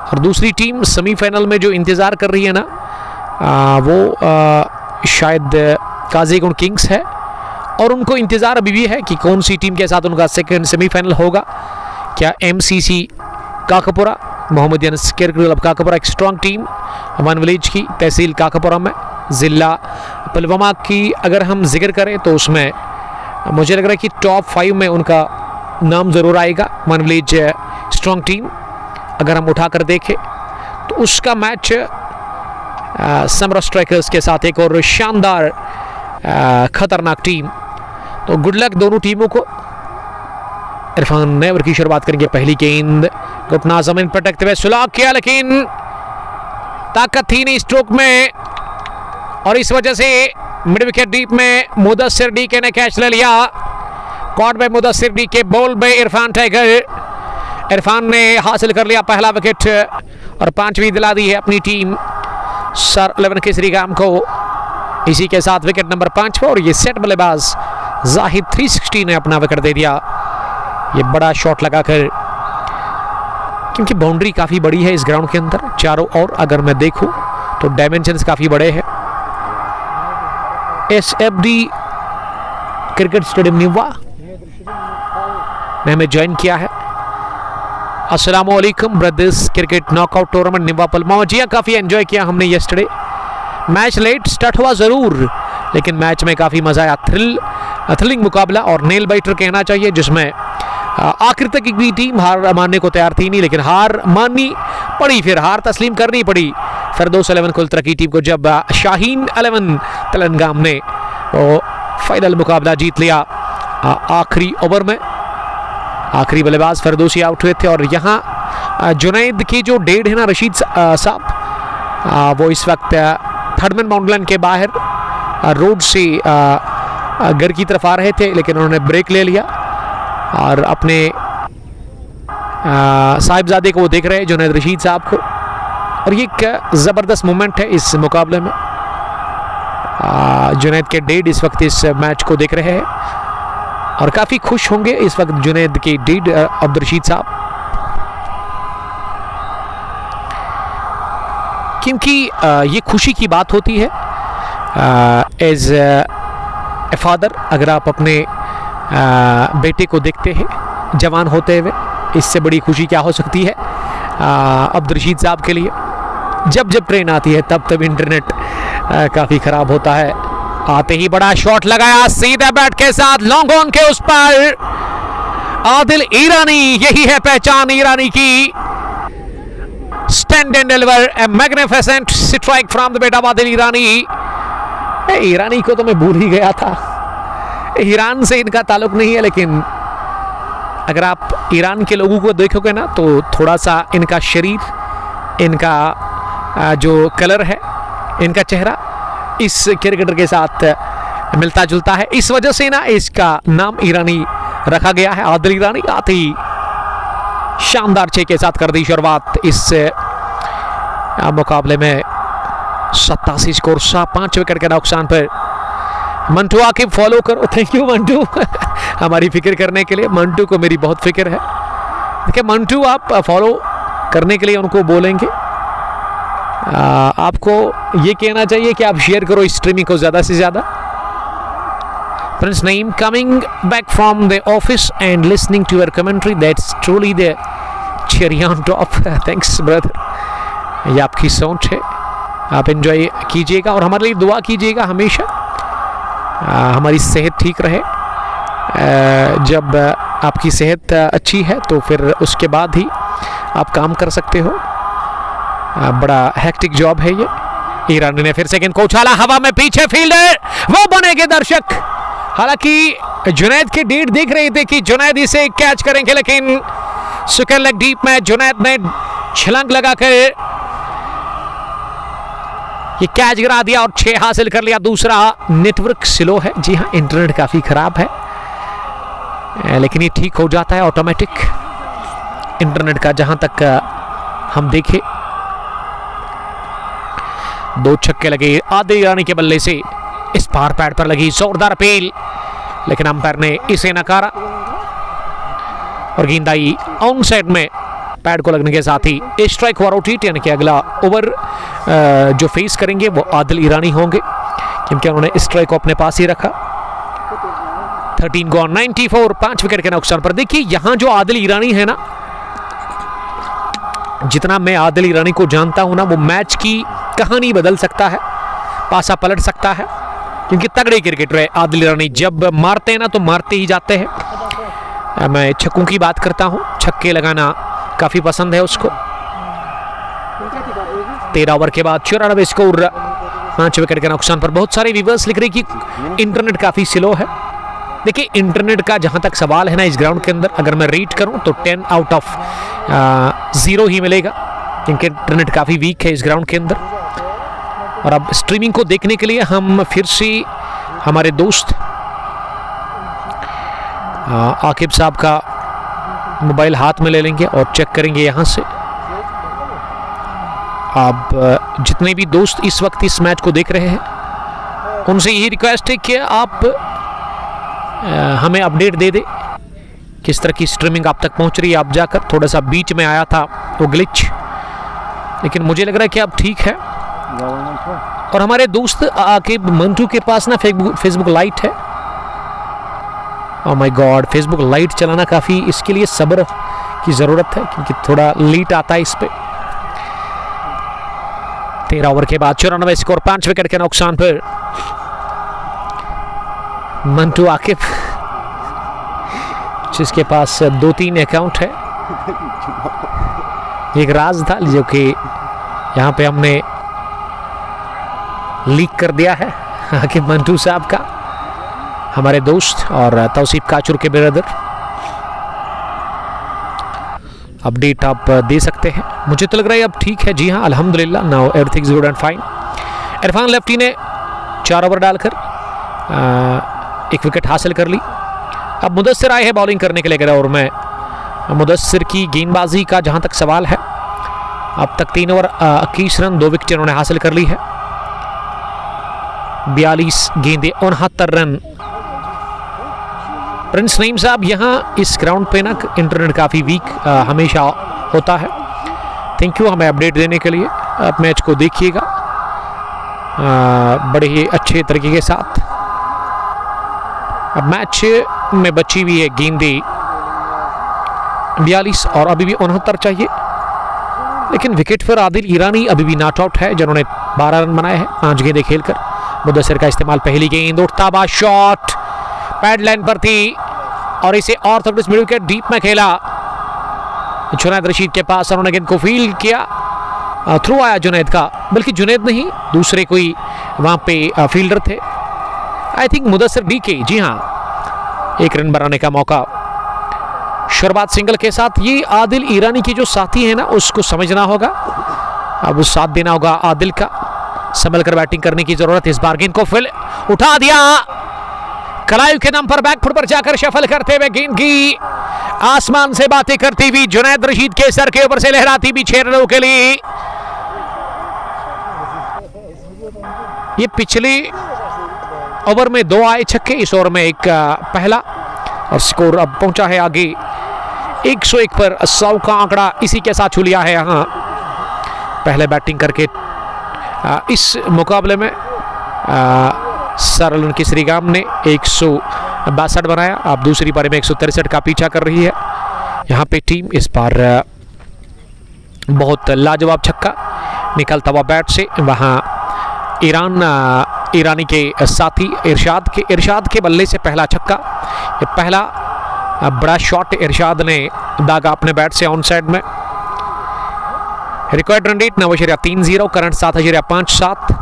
और दूसरी टीम सेमीफाइनल में जो इंतज़ार कर रही है ना, वो शायद काजीगुंड किंग्स है और उनको इंतज़ार अभी भी है कि कौन सी टीम के साथ उनका सेकंड सेमीफाइनल होगा। क्या MCC Kakapora, Mohammedan cricket club Kakapora, एक स्ट्रॉन्ग टीम वन विलेज की, तहसील काकापुरा में, ज़िला पुलवामा की अगर हम जिक्र करें तो उसमें मुझे लग रहा है कि टॉप 5 में उनका नाम ज़रूर आएगा। वन विलेज स्ट्रॉन्ग टीम अगर हम उठाकर देखें तो उसका मैच समरा स्ट्राइकर्स के साथ एक और शानदार खतरनाक टीम। तो गुड लक दोनों टीमों को। इरफान ने ओवर की शुरुआत करेंगे। पहली गेंद घुटना जमीन पर टकते हुए सुलाग किया, लेकिन ताकत थी नहीं स्ट्रोक में और इस वजह से मिड विकेट डीप में मुदस्सिर डीके ने कैच ले लिया। Caught by Mudasir DK, ball by Irfan tiger. Irfan ने हासिल कर लिया पहला विकेट और 5वीं दिला दी है अपनी टीम सर 11 किसरीगाम को। इसी के साथ विकेट नंबर 5 पर और ये सेट बल्लेबाज जाहिद 360 ने अपना विकेट दे दिया। ये बड़ा शॉट लगाकर, क्योंकि बाउंड्री काफ़ी बड़ी है इस ग्राउंड के अंदर चारों ओर, अगर मैं देखूं तो डायमेंशंस काफ़ी बड़े हैं। SFD क्रिकेट स्टेडियम निवा ने हमें ज्वाइन किया है। अस्सलाम वालेकुम ब्रदर्स, क्रिकेट नॉकआउट टूर्नामेंट निवा पुलवामा। जी हाँ, काफ़ी एंजॉय किया हमने यस्टरडे। मैच लेट स्टार्ट हुआ ज़रूर, लेकिन मैच में काफ़ी मज़ा आया। थ्रिलिंग मुकाबला और नेल बाइटर कहना चाहिए, जिसमें आखिर तक एक भी टीम हार मानने को तैयार थी नहीं, लेकिन हार माननी पड़ी, फिर हार तस्लीम करनी पड़ी। फिरदौस 11 कुलतरा की टीम को जब शाहीन 11 तेलंगाम ने वो फाइनल मुकाबला जीत लिया। आखिरी ओवर में आखिरी बल्लेबाज फिरदौसी आउट हुए थे और यहाँ जुनैद की जो डेढ़ है ना रशीद साहब, वो इस वक्त थर्डमैन माउंटलैंड के बाहर रोड से घर की तरफ आ रहे थे, लेकिन उन्होंने ब्रेक ले लिया और अपने साहिबजादे को वो देख रहे हैं, जुनैद रशीद साहब को। और ये एक ज़बरदस्त मोमेंट है इस मुकाबले में। जुनैद के डेड इस वक्त इस मैच को देख रहे हैं और काफ़ी खुश होंगे इस वक्त जुनैद के डेड अब्दुल रशीद साहब, क्योंकि ये खुशी की बात होती है एज ए फादर, अगर आप अपने बेटे को देखते हैं जवान होते हुए, इससे बड़ी खुशी क्या हो सकती है अब्दुल रशीद साहब के लिए। जब जब ट्रेन आती है तब इंटरनेट काफ़ी ख़राब होता है। आते ही बड़ा शॉट लगाया सीधे बैट के साथ, लॉन्ग ऑन के उस पर आदिल ईरानी, यही है पहचान ईरानी की। Stand and deliver, a magnificent strike from the bat of Adil Irani. Irani को तो मैं भूल ही गया था, ईरान से इनका ताल्लुक नहीं है, लेकिन अगर आप ईरान के लोगों को देखोगे ना तो थोड़ा सा इनका शरीर, इनका जो कलर है, इनका चेहरा इस क्रिकेटर के साथ मिलता जुलता है। इस वजह से ना इसका नाम ईरानी रखा गया है, आदिल ईरानी। आते ही शानदार 6 के साथ कर दी शुरुआत इस मुकाबले में। 87 स्कोर, 5 विकेट के नुकसान पर। मंटू आकिब फॉलो करो, थैंक यू मंटू हमारी फिक्र करने के लिए। मंटू को मेरी बहुत फिक्र है। देखिए मंटू, आप फॉलो करने के लिए उनको बोलेंगे, आपको ये कहना चाहिए कि आप शेयर करो इस स्ट्रीमिंग को ज़्यादा से ज़्यादा। Prince Naeem, coming back from the office and listening to your commentary, that's truly the cherry on top. Thanks brother, ये आपकी सोच है, आप एंजॉय कीजिएगा और हमारे लिए दुआ कीजिएगा हमेशा। हमारी सेहत ठीक रहे। जब आपकी सेहत अच्छी है तो फिर उसके बाद ही आप काम कर सकते हो। बड़ा हेक्टिक जॉब है ये। ईरानी ने फिर सेकंड को उछाला हवा में, पीछे फील्डर वो बनेंगे दर्शक। हालांकि जुनैद की डीड दिख रही थी कि जुनैद इसे कैच करेंगे, लेकिन सुकर लेग डीप में जुनैद ने छलांग लगाकर ये कैच गिरा दिया और 6 हासिल कर लिया। दूसरा नेटवर्क स्लो है, जी हाँ इंटरनेट काफी खराब है, लेकिन ये ठीक हो जाता है ऑटोमेटिक इंटरनेट का। जहां तक हम देखें 2 छक्के लगे आदिल ईरानी के बल्ले से। इस पार पैड पर लगी जोरदार अपील, लेकिन अंपायर ने इसे नकारा और गेंद आई ऑन साइड में। पैड को लगने के साथ ही स्ट्राइक फॉर आउट, यानी कि अगला ओवर जो फेस करेंगे वो आदिल ईरानी होंगे, क्योंकि उन्होंने स्ट्राइक को अपने पास ही रखा। 13 गॉन, 94, 5 विकेट के नुकसान पर। देखिए यहां जो आदिल ईरानी है ना, जितना मैं आदिल ईरानी को जानता हूं ना, वो मैच की कहानी बदल सकता है, पासा पलट सकता है, क्योंकि तगड़े क्रिकेटर है आदिल ईरानी। जब मारते हैं ना तो मारते ही जाते हैं। मैं छक्कों की बात करता हूं, छक्के लगाना काफी पसंद है उसको। 13 ओवर के बाद 94 स्कोर, 5 विकेट के नुकसान पर। बहुत सारे व्यूअर्स लिख रहे कि इंटरनेट काफी स्लो है। देखिए इंटरनेट का जहां तक सवाल है ना, इस ग्राउंड के अंदर अगर मैं रेट करूं तो 10 आउट ऑफ 0 ही मिलेगा, क्योंकि इंटरनेट काफी वीक है इस ग्राउंड के अंदर। और अब स्ट्रीमिंग को देखने के लिए हम फिर से हमारे दोस्त आकिब साहब का मोबाइल हाथ में ले लेंगे और चेक करेंगे यहाँ से। आप जितने भी दोस्त इस वक्त इस मैच को देख रहे हैं, उनसे यही रिक्वेस्ट है कि आप हमें अपडेट दे दें किस तरह की स्ट्रीमिंग आप तक पहुँच रही है। आप जाकर थोड़ा सा बीच में आया था वो ग्लिच, लेकिन मुझे लग रहा है कि अब ठीक है। और हमारे दोस्त आकिब मंटू के पास ना फेसबुक लाइट है। Oh my God, Facebook light चलाना काफ़ी, इसके लिए सब्र की ज़रूरत है, क्योंकि थोड़ा लीट आता है इस पे। 13 ओवर के बाद 94 स्कोर, 5 विकेट के नुकसान पर। मंटू आकिब जिसके पास 2-3 अकाउंट है, एक राज था जो कि यहाँ पे हमने लीक कर दिया है आकिब मंटू साहब का, हमारे दोस्त और तौसीफ काचुर के ब्रदर। अपडेट आप दे सकते हैं। मुझे तो लग रहा है अब ठीक है, जी हाँ अल्हम्दुलिल्लाह, now everything is good and fine. Irfan lefty ने 4 ओवर डालकर 1 विकेट हासिल कर ली। अब मुदस्सिर आए हैं बॉलिंग करने के लिए अगले ओवर में। मुदस्सिर की गेंदबाजी का जहां तक सवाल है, अब तक 3 ओवर 21 रन, 2 विकेट उन्होंने हासिल कर ली है। 42 गेंदे, 69 रन। प्रिंस नईम साहब, यहाँ इस ग्राउंड पे ना इंटरनेट काफ़ी वीक हमेशा होता है। थैंक यू हमें अपडेट देने के लिए। आप मैच को देखिएगा बड़े ही अच्छे तरीके के साथ। अब मैच में बची हुई है गेंदें 42 और अभी भी 69 चाहिए, लेकिन विकेट पर आदिल ईरानी अभी भी नॉट आउट है, जिन्होंने 12 रन बनाए हैं 5 गेंदें खेलकर। मुदस्सिर का इस्तेमाल, पहली गेंद, उठता हुआ शॉट पैड लाइन पर थी और इसे ऑर्थोडॉक्स मिड विकेट डीप में खेला। जुनैद रशीद के पास, उन्होंने गेंद को फील्ड किया, थ्रू आया जुनैद का, बल्कि जुनैद नहीं, दूसरे कोई वहां पे फील्डर थे, आई थिंक मुदस्सिर डीके। जी हाँ, 1 रन बनाने का मौका शुरुआत सिंगल के साथ। ये आदिल ईरानी की जो साथी है ना, उसको समझना होगा, अब वो साथ देना होगा आदिल का। संभल कर बैटिंग करने की जरूरत है। इस बार गेंद को फील्ड उठा दिया, कलायु के नाम पर बैकफुट पर जाकर शफल करते हुए गेंद की आसमान से बातें करती हुई जुनैद रशीद के सर के ऊपर से लहराती भी 6 रनों के लिए। ये पिछले ओवर में 2 आए छक्के, इस ओवर में एक पहला, और स्कोर अब पहुंचा है आगे 101 पर। 100 का आंकड़ा इसी के साथ छू लिया है यहाँ पहले बैटिंग करके इस मुकाबले में। सरलन किसरीगाम ने 162 बनाया, अब दूसरी पारी में 163 का पीछा कर रही है यहाँ पे टीम। इस बार बहुत लाजवाब छक्का निकलता हुआ बैट से, वहाँ ईरानी के साथी इरशाद के बल्ले से पहला छक्का। ये पहला बड़ा शॉट इरशाद ने दागा अपने बैट से ऑन साइड में। Required run rate 9.30, current 7.57।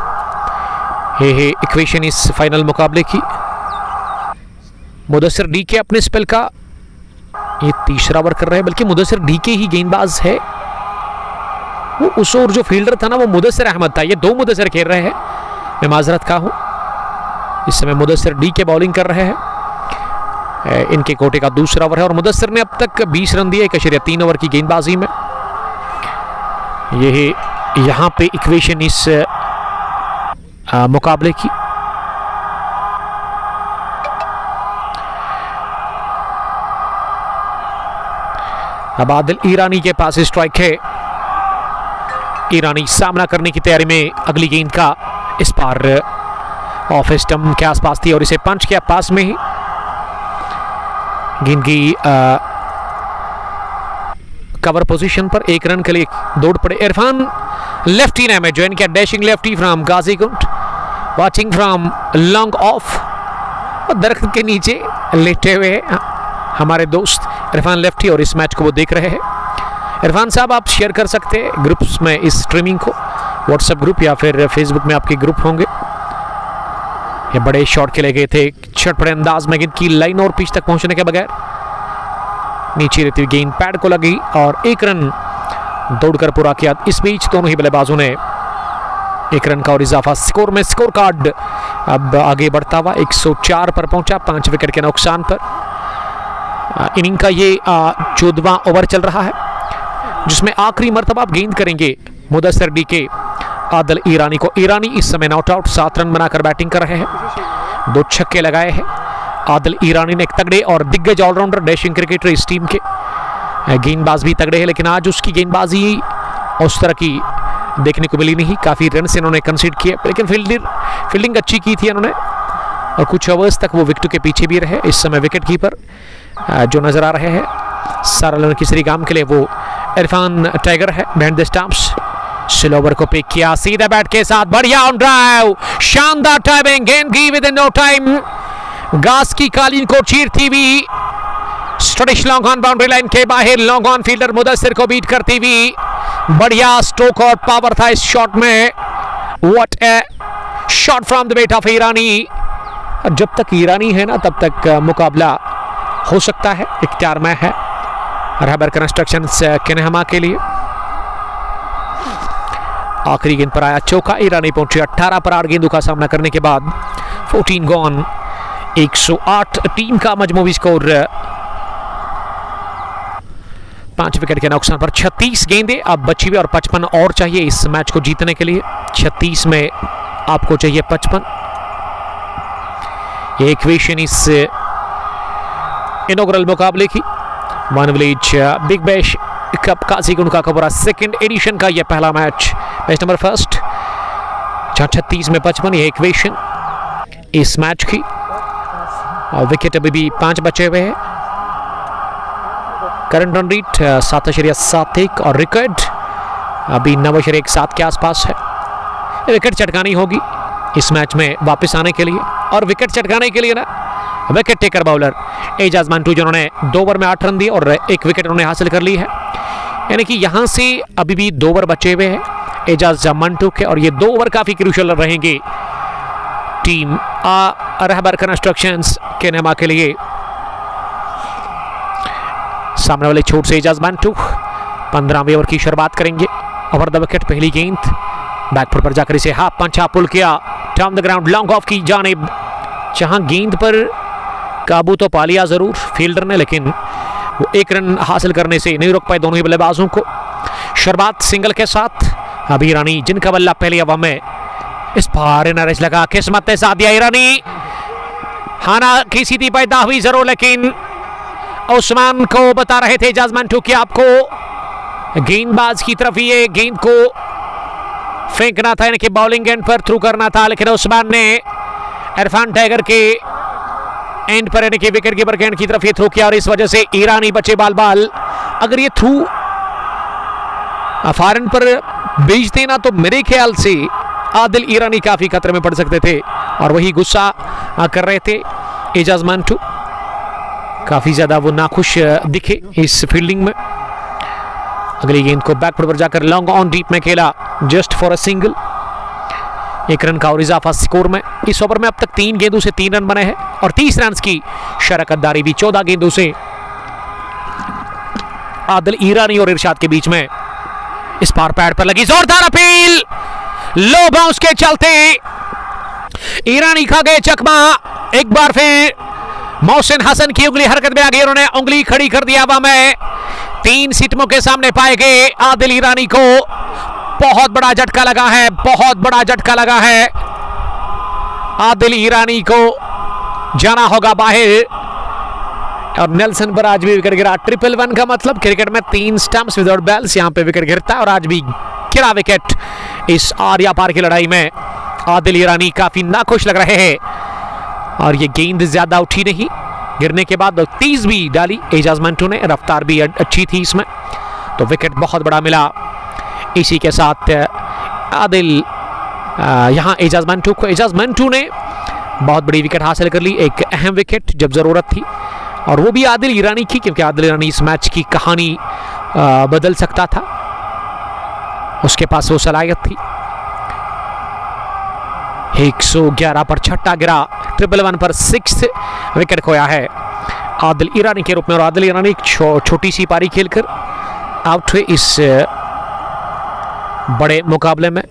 ये है इक्वेशन इस फाइनल मुकाबले की। मुदस्सिर डीके अपने स्पेल का ये तीसरा ओवर कर रहे हैं, बल्कि मुदस्सिर डीके ही गेंदबाज है। वो उस ओवर जो फील्डर था ना, वो मुदस्सिर अहमद था। ये 2 मुदस्सिर खेल रहे हैं, मैं माजरत का हूं। इस समय मुदस्सिर डीके बॉलिंग कर रहे हैं। इनके कोटे का दूसरा ओवर है और मुदस्सिर ने अब तक 20 रन दिए 1.3 ओवर की गेंदबाजी में। ये यहाँ पे इक्वेशन इस मुकाबले की। अब आदिल ईरानी के पास स्ट्राइक है, ईरानी सामना करने की तैयारी में अगली गेंद का। इस बार ऑफ स्टंप के आसपास थी और इसे पंच किया पास में ही। गेंद की कवर पोजीशन पर 1 रन के लिए दौड़ पड़े इरफान। लेफ्टी ने में ज्वाइन किया, dashing lefty from Qazigund, watching from long off. दरख्त के नीचे लेटे हुए हमारे दोस्त इरफान लेफ्टी और इस मैच को वो देख रहे हैं। इरफान साहब, आप शेयर कर सकते हैं ग्रुप्स में इस स्ट्रीमिंग को, व्हाट्सएप ग्रुप या फिर फेसबुक में आपके ग्रुप होंगे। ये बड़े शॉट खेले गए थे छटपटे अंदाज में, गेंद की लाइन और पिच तक पहुंचने के बगैर नीचे रहती हुई गेंद पैड को लगी और 1 रन दौड़कर पूरा किया। इस बीच दोनों ही बल्लेबाजों ने 1 रन का और इजाफा स्कोर में। स्कोर कार्ड अब आगे बढ़ता हुआ 104 पर पहुंचा, 5 विकेट के नुकसान पर। इनिंग का ये 14वां ओवर चल रहा है, जिसमें आखिरी मर्तबा आप गेंद करेंगे मुदस्सिर डीके आदिल ईरानी को। ईरानी इस समय नॉट आउट, 7 रन बनाकर बैटिंग कर रहे हैं, 2 छक्के लगाए हैं। आदिल ईरानी ने एक तगड़े और दिग्गज ऑलराउंडर डैशिंग क्रिकेटर इस टीम के, गेंदबाज भी तगड़े हैं, लेकिन आज उसकी गेंदबाजी उस तरह की देखने को मिली नहीं। काफ़ी रन से इन्होंने कंसीड किए, लेकिन फील्डिंग अच्छी की थी इन्होंने और कुछ ओवर्स तक वो विकेट के पीछे भी रहे। इस समय विकेट कीपर जो नजर आ रहे हैं सरलन किसरीगाम के लिए, वो इरफान टाइगर है behind the stumps. Slow over को पिक किया सीधा बैट के साथ, बढ़िया ऑन ड्राइव, शानदार टाइमिंग, गेंद की विद इन नो टाइम घास की कालीन को चीरती हुई स्टडिश लॉन्ग ऑन बाउंड्री लाइन के बाहर लॉन्ग ऑन फील्डर मुदस्सिर को बीट करती हुई बढ़िया स्ट्रोक और पावर था इस शॉट में। What a shot from the bat of Irani. जब तक ईरानी है ना, तब तक मुकाबला हो सकता है। इख्तियार में है रहबर कंस्ट्रक्शंस केनहमा के लिए। आखिरी गेंद पर आया चौका, ईरानी पहुंचे 18 पर 8 गेंदों का सामना करने के बाद 14 गॉन, 108 टीम का मजमूई स्कोर। 5 विकेट के नुकसान पर 36 गेंदें अब बची हुई और 55 और चाहिए इस मैच को जीतने के लिए। 36 में आपको चाहिए 55। ये इक्वेशन इस इनॉग्रल मुकाबले की one village big Bash cup Qazigund का कबरा सेकंड एडिशन का यह पहला मैच, मैच नंबर 1, जहां 36 में 55 ये इक्वेशन इस मैच की। और विकेट अभी भी 5 बचे हुए हैं। करंट रन रेट 7.71 और रिकॉर्ड अभी 9.17 के आसपास है। विकेट चटकानी होगी इस मैच में वापस आने के लिए, और विकेट चटकाने के लिए ना wicket taker bowler Ejaz Mantoo जिन्होंने 2 ओवर में 8 रन दिए और 1 विकेट उन्होंने हासिल कर ली है। यानी कि यहां से अभी भी 2 ओवर बचे हुए हैं एजाज मंटू के, और ये 2 ओवर काफी क्रूशियल रहेंगे टीम रहबर कंस्ट्रक्शंस के नमा के लिए। सामने वाले छोट से एजाज मंटू 15वें ओवर की शुरुआत करेंगे। ओवर द विकेट पहली गेंद बैकफुट पर जाकर इसे हाफ पंच हाफ पुल किया down the ground long off की जानिब, जहां गेंद पर काबू तो पा लिया जरूर फील्डर ने, लेकिन वो 1 रन हासिल करने से नहीं रोक पाए दोनों ही बल्लेबाजों को। शुरुआत सिंगल के साथ अभी ईरानी, जिनका बल्ला पहले ओवर में इस पार नरेश लगा, किस्मत ने साथ दिया। ईरानी हाना की स्थिति पैदा हुई जरूर, लेकिन उस्मान को बता रहे थे एजाज मंटू कि आपको गेंदबाज की तरफ ये गेंद को फेंकना था, यानी कि बॉलिंग एंड पर थ्रू करना था, लेकिन उस्मान ने इरफान टाइगर के एंड पर यानी कि विकेट कीपर के एंड की तरफ ये थ्रो किया, और इस वजह से ईरानी बचे बाल। अगर ये थ्रू फॉरन पर भेजते ना तो मेरे ख्याल से आदिल ईरानी काफी खतरे में पड़ सकते थे, और वही गुस्सा कर रहे थे एजाज मंटू। काफी ज्यादा वो नाखुश दिखे इस फील्डिंग में। अगली गेंद को बैकफुट पर जाकर लॉन्ग ऑन डीप में खेला just for a single, 1 run का और इजाफा स्कोर में। इस ओवर में अब तक 3 गेंदों से 3 रन बने हैं और 30 रन की शरकतदारी भी 14 गेंदों से आदिल ईरानी और इरशाद के बीच में। इस पार पैड पर लगी जोरदार अपील, लो बाउंस के चलते ईरानी खा गए चकमा। एक बार फिर मोहसिन हसन की उंगली हरकत में आ गई, उन्होंने उंगली खड़ी कर दिया हवा में। 3 सीटों के सामने पाए गए आदिल ईरानी को बहुत बड़ा झटका लगा है, बहुत बड़ा झटका लगा है। आदिल ईरानी को जाना होगा बाहर, और नेल्सन पर आज भी विकेट गिरा। 111 का मतलब क्रिकेट में 3 स्टंप्स विदाउट बैल्स, यहां पे विकेट गिरता है, और आज भी गिरा विकेट इस आर्या पार की लड़ाई में। आदिल ईरानी काफी नाखुश लग रहे हैं, और ये गेंद ज्यादा उठी नहीं, गिरने के बाद तेज भी डाली एजाज मंटू ने, रफ्तार भी अच्छी थी इसमें, तो विकेट बहुत बड़ा मिला। इसी के साथ आदिल यहाँ एजाज मंटू ने बहुत बड़ी विकेट हासिल कर ली, एक अहम विकेट जब जरूरत थी, और वो भी आदिल ईरानी की, क्योंकि आदिल ईरानी इस मैच की कहानी बदल सकता था, उसके पास वो सलाहियत थी। 111 पर छठा गिरा, 111 पर 6 विकेट खोया है आदिल ईरानी के रूप में, और आदिल ईरानी एक छोटी सी पारी खेलकर आउट हुए इस बड़े मुकाबले में।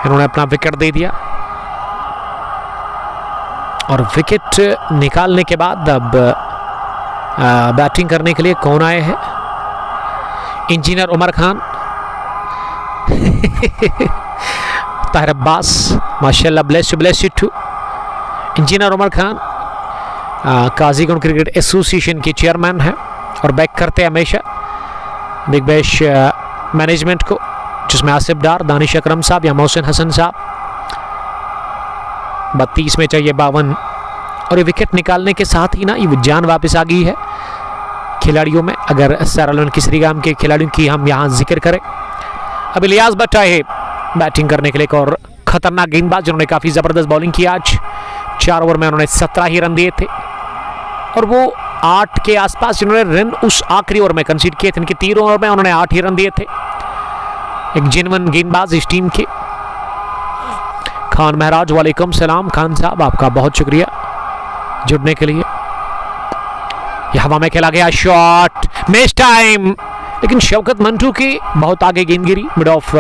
इन्होंने अपना विकेट दे दिया, और विकेट निकालने के बाद अब बैटिंग करने के लिए कौन आए हैं? इंजीनियर उमर खान, ताहिर अब्बास, माशाल्लाह, bless you too. Engineer Umar Khan Qazigund cricket association के चेयरमैन हैं और बैक करते हैं हमेशा बिग बैश मैनेजमेंट को, जिसमें आसिफ डार, दानिश अकरम साहब या मोहसिन हसन साहब। 32 में चाहिए 52, और ये विकेट निकालने के साथ ही ना ये जान वापस आ गई है खिलाड़ियों में। अगर सैरालोन किसरीगाम के खिलाड़ियों की हम यहाँ जिक्र करें, अब इलियास भट्ट आए बैटिंग करने के लिए, और खतरनाक गेंदबाज जिन्होंने काफ़ी ज़बरदस्त बॉलिंग की आज। 4 ओवर में उन्होंने 17 ही रन दिए थे, और वो 8 के आसपास जिन्होंने रन उस आखिरी ओवर में कंसीड किए थे। इनके 3 ओवर में उन्होंने 8 ही रन दिए थे। एक जेन्युइन गेंदबाज इस टीम के। खान महराज, वालेकुम सलाम खान साहब, आपका बहुत शुक्रिया जुड़ने के लिए। यह हवा में खेला गया शॉट, मिस टाइम, लेकिन शौकत मंटू की बहुत आगे गेंद गिरी। मिड ऑफ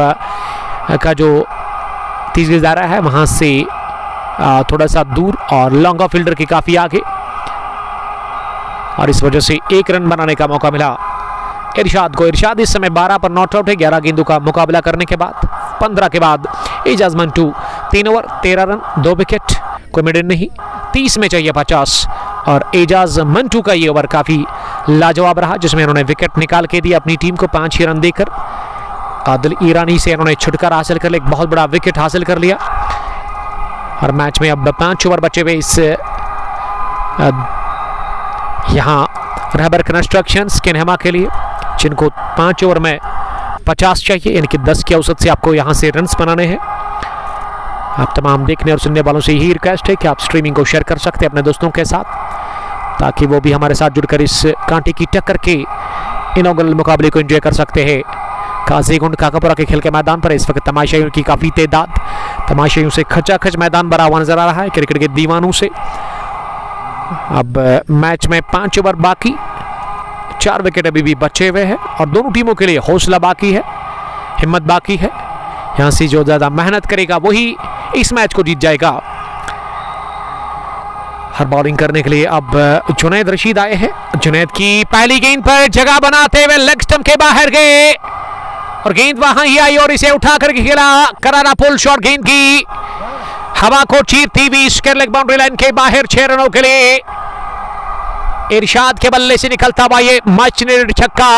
का जो 30 गज दायरा है वहां से थोड़ा सा दूर, और लॉन्ग ऑफ फील्डर के काफी आगे, और इस वजह से 1 रन बनाने का मौका मिला इरशाद को। इरशाद इस समय 12 पर नॉट आउट है 11 गेंदों का मुकाबला करने के बाद। 15 के बाद Ejaz Mantu 3 over 13 run 2 wicket, कोई मिडन नहीं। 30 में चाहिए 50, और एजाज मंटू का ये ओवर काफी लाजवाब रहा, जिसमें उन्होंने विकेट निकाल के दिया अपनी टीम को 5 ही रन देकर। आदिल ईरानी से उन्होंने छुटकारा हासिल कर लिया, एक बहुत बड़ा विकेट हासिल कर लिया, और मैच में अब 5 ओवर बचे हुए इस यहाँ रहबर कंस्ट्रक्शंस केन्हेमा के लिए, जिनको 5 ओवर में 50 चाहिए, यानी कि 10 की औसत से आपको यहाँ से रन्स बनाने हैं। आप तमाम देखने और सुनने वालों से यही रिक्वेस्ट है कि आप स्ट्रीमिंग को शेयर कर सकते हैं अपने दोस्तों के साथ, ताकि वो भी हमारे साथ जुड़कर इस कांटे की टक्कर के इनॉग्रल मुकाबले को एंजॉय कर सकते हैं। काजीगुंड काकापुरा के खेल के मैदान पर इस वक्त तमाशाइयों की काफ़ी तादाद, तमाशाइयों से खचाखच मैदान भरा हुआ नजर आ रहा है, क्रिकेट के दीवानों से। अब मैच में 5 ओवर बाकी, 4 विकेट अभी भी बचे हुए हैं और दोनों टीमों के लिए हौसला बाकी है, हिम्मत बाकी है। यहाँ से जो ज़्यादा मेहनत करेगा वही इस मैच को जीत जाएगा। हर बॉलिंग करने के लिए अब जुनैद रशीद आए हैं। जुनैद की पहली गेंद पर जगह बनाते हुए लेग स्टंप के बाहर गए और गेंद वहां ही आई और इसे उठा करके खेला। करारा पुल शॉट, गेंद की हवा को चीरती हुई स्क्वायर लेग बाउंड्री लाइन के बाहर 6 रनों के लिए इरशाद के बल्ले से निकलता हुआ ये मच नेटेड छक्का।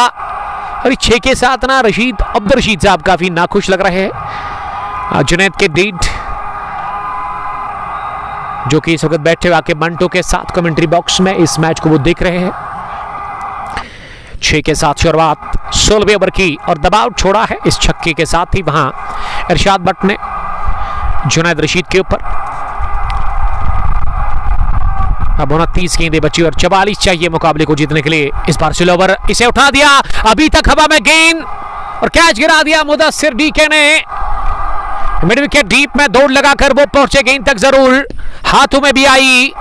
और 6 के साथ ना रशीद अब्दुल रशीद साहब काफी नाखुश लग रहे हैं। जुनैद के डीड जो कि इस वक्त बैठे हुए आके मंटो के साथ कमेंट्री बॉक्स में इस मैच को वो देख रहे हैं। 6 के साथ शुरुआत 16वें ओवर की और दबाव छोड़ा है इस छक्के के साथ ही वहां इरशाद भट्ट ने जुनैद रशीद के ऊपर। अब 29 गेंदें बची और 44 चाहिए मुकाबले को जीतने के लिए। इस बार स्लो ओवर, इसे उठा दिया, अभी तक हवा में गेंद और कैच गिरा दिया मुदस्सिर डीके ने। मिड विकेट डीप में दौड़ लगाकर वो पहुंचे गेंद तक, जरूर हाथों में भी आई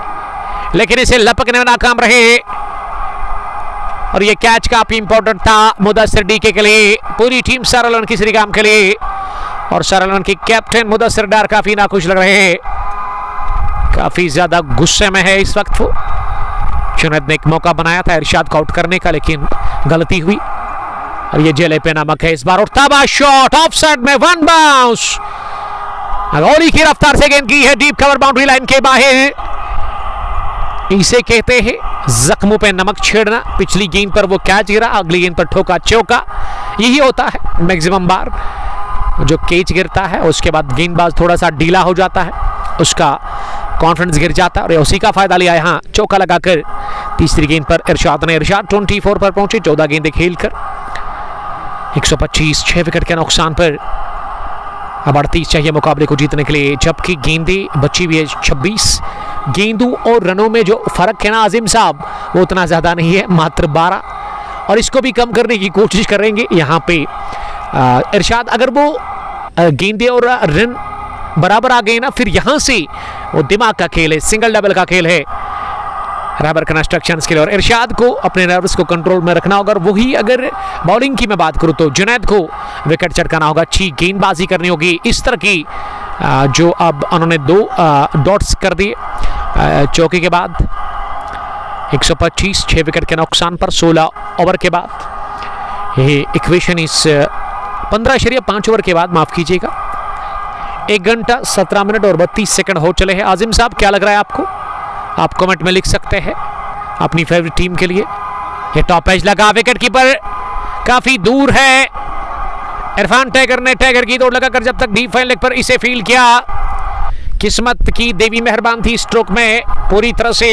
लेकिन इसे लपकने में नाकाम रहे। और ये कैच काफी इंपॉर्टेंट था मुदस्सिर डीके के लिए, पूरी टीम सरलन की श्रीकाम के लिए। और सरलन की कैप्टन मुदस्सिर डार काफी नाखुश लग रहे हैं, काफी ज्यादा गुस्से में है इस वक्त वो। जुनैद ने एक मौका बनाया था इरशाद को आउट करने का, लेकिन गलती हुई और ये जेले पे नमक है। इस बार उठता हुआ शॉट ऑफ साइड में, 1 बाउंस, गोली की रफ्तार से गेंद की है डीप कवर बाउंड्री लाइन के बाहर। इसे कहते हैं जख्मों पे नमक छेड़ना। पिछली गेंद पर वो कैच गिरा, अगली गेंद पर ठोका चौका। यही होता है मैक्सिमम बार, जो कैच गिरता है उसके बाद गेंदबाज थोड़ा सा ढीला हो जाता है, उसका कॉन्फिडेंस गिर जाता है और उसी का फायदा लिया यहाँ चौका लगाकर। तीसरी गेंद पर इरशाद 24 पर पहुंचे, 14 गेंदें खेलकर 125, 6 विकेट के नुकसान पर। अब 38 चाहिए मुकाबले को जीतने के लिए, जबकि गेंदें बची हुई है 26। गेंदों और रनों में जो फर्क है ना आजिम साहब, वो उतना ज्यादा नहीं है, मात्र 12, और इसको भी कम करने की कोशिश करेंगे यहाँ पे इरशाद। अगर वो गेंदें और रन बराबर आ गए ना, फिर यहां से वो दिमाग का खेल है, सिंगल डबल का खेल है रहबर कंस्ट्रक्शंस के लिए। और इरशाद को अपने नर्व्स को कंट्रोल में रखना होगा। वही अगर बॉलिंग की मैं बात करूं तो जुनैद को विकेट चटकाना होगा, अच्छी गेंदबाजी करनी होगी। इस तरह की जो अब उन्होंने 2 डॉट्स कर दिए चौके के बाद। 125, 6 विकेट के नुकसान पर 16 ओवर के बाद। ये इक्वेशन इस 15.5 ओवर के बाद, माफ कीजिएगा, 1 घंटा 17 मिनट और 32 सेकंड हो चले हैं। आजिम साहब क्या लग रहा है आपको? आप कमेंट में लिख सकते हैं अपनी फेवरेट टीम के लिए। ये टॉप एज लगा, विकेट कीपर काफी दूर है। इरफान टाइगर ने टाइगर की दौड़ लगाकर जब तक डीप फाइन लेग पर इसे फील किया। किस्मत की देवी मेहरबान थी स्ट्रोक में पूरी तरह से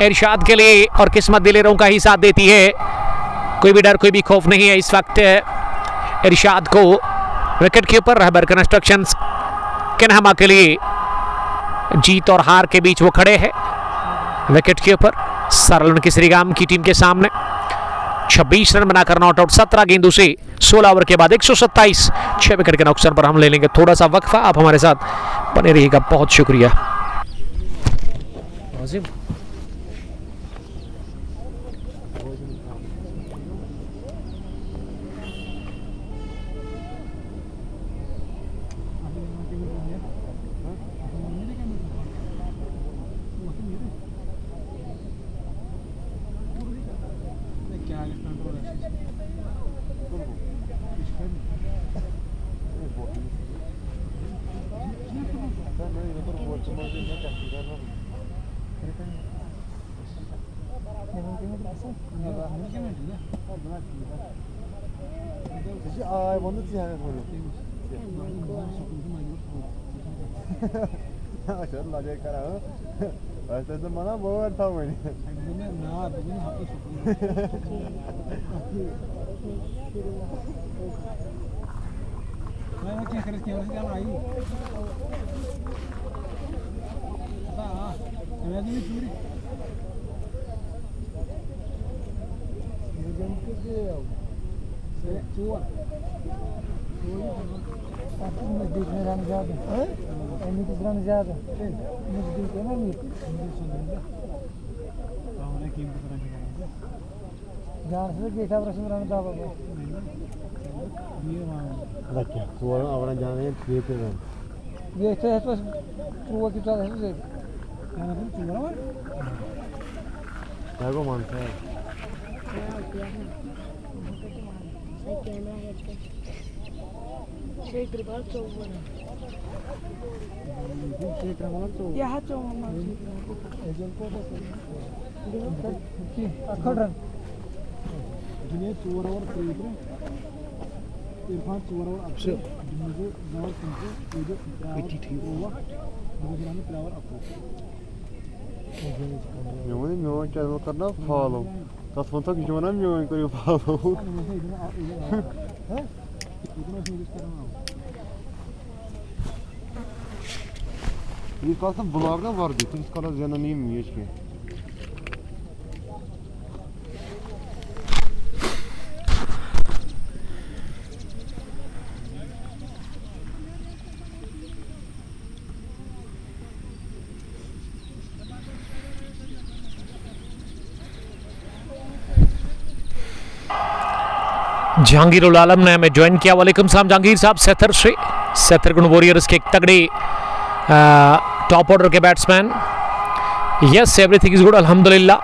इरशाद के लिए, और किस्मत दिलेरों का ही साथ देती है। कोई भी डर, कोई भी खौफ नहीं है इस वक्त इरशाद को। विकेट के ऊपर रहबर कंस्ट्रक्शंस केन्हेमा के लिए जीत और हार के बीच वो खड़े हैं। विकेट के ऊपर सरलन की श्रीगाम की टीम के सामने 26 रन बनाकर नॉट आउट 17 गेंदों से 16 ओवर के बाद 127, 6 विकेट के नुकसान पर हम ले लेंगे थोड़ा सा वक्फा। आप हमारे साथ बने रहिएगा, बहुत शुक्रिया। Başladım bana bu var tam öyle. नजदीक में रन ज्यादा है रन ज्यादा नजदीक है ना जान से गेटा प्रश्न रन दा बाबा Dakika. Sonra avran canlıya tüketiyor. गेटा है तो वो कितना है से क्या नाम चुरा var Yago mantığı. यहाँ अखड़न Dünya çuvarlar kırıldı. İrfan çuvarlar apşe. Dünyada zaman çünkü öyle bitti değil. Ola. Bu zaman player apşe. Yomani myon kelime karna follow. Tasfonta ki jomana myon kariyo follow. Ha? इतना भी use करना Bir kalsın vlogda var diyor. Biz kadar zananıyım mı hiç ki? Jahangir उल आलम ने हमें join किया। वालेकुम सलाम जहांगीर साहब सेथर से। सेथर गुण वॉरियर्स के एक तगड़े टॉप ऑर्डर के batsman. Yes everything is good अल्हम्दुलिल्लाह।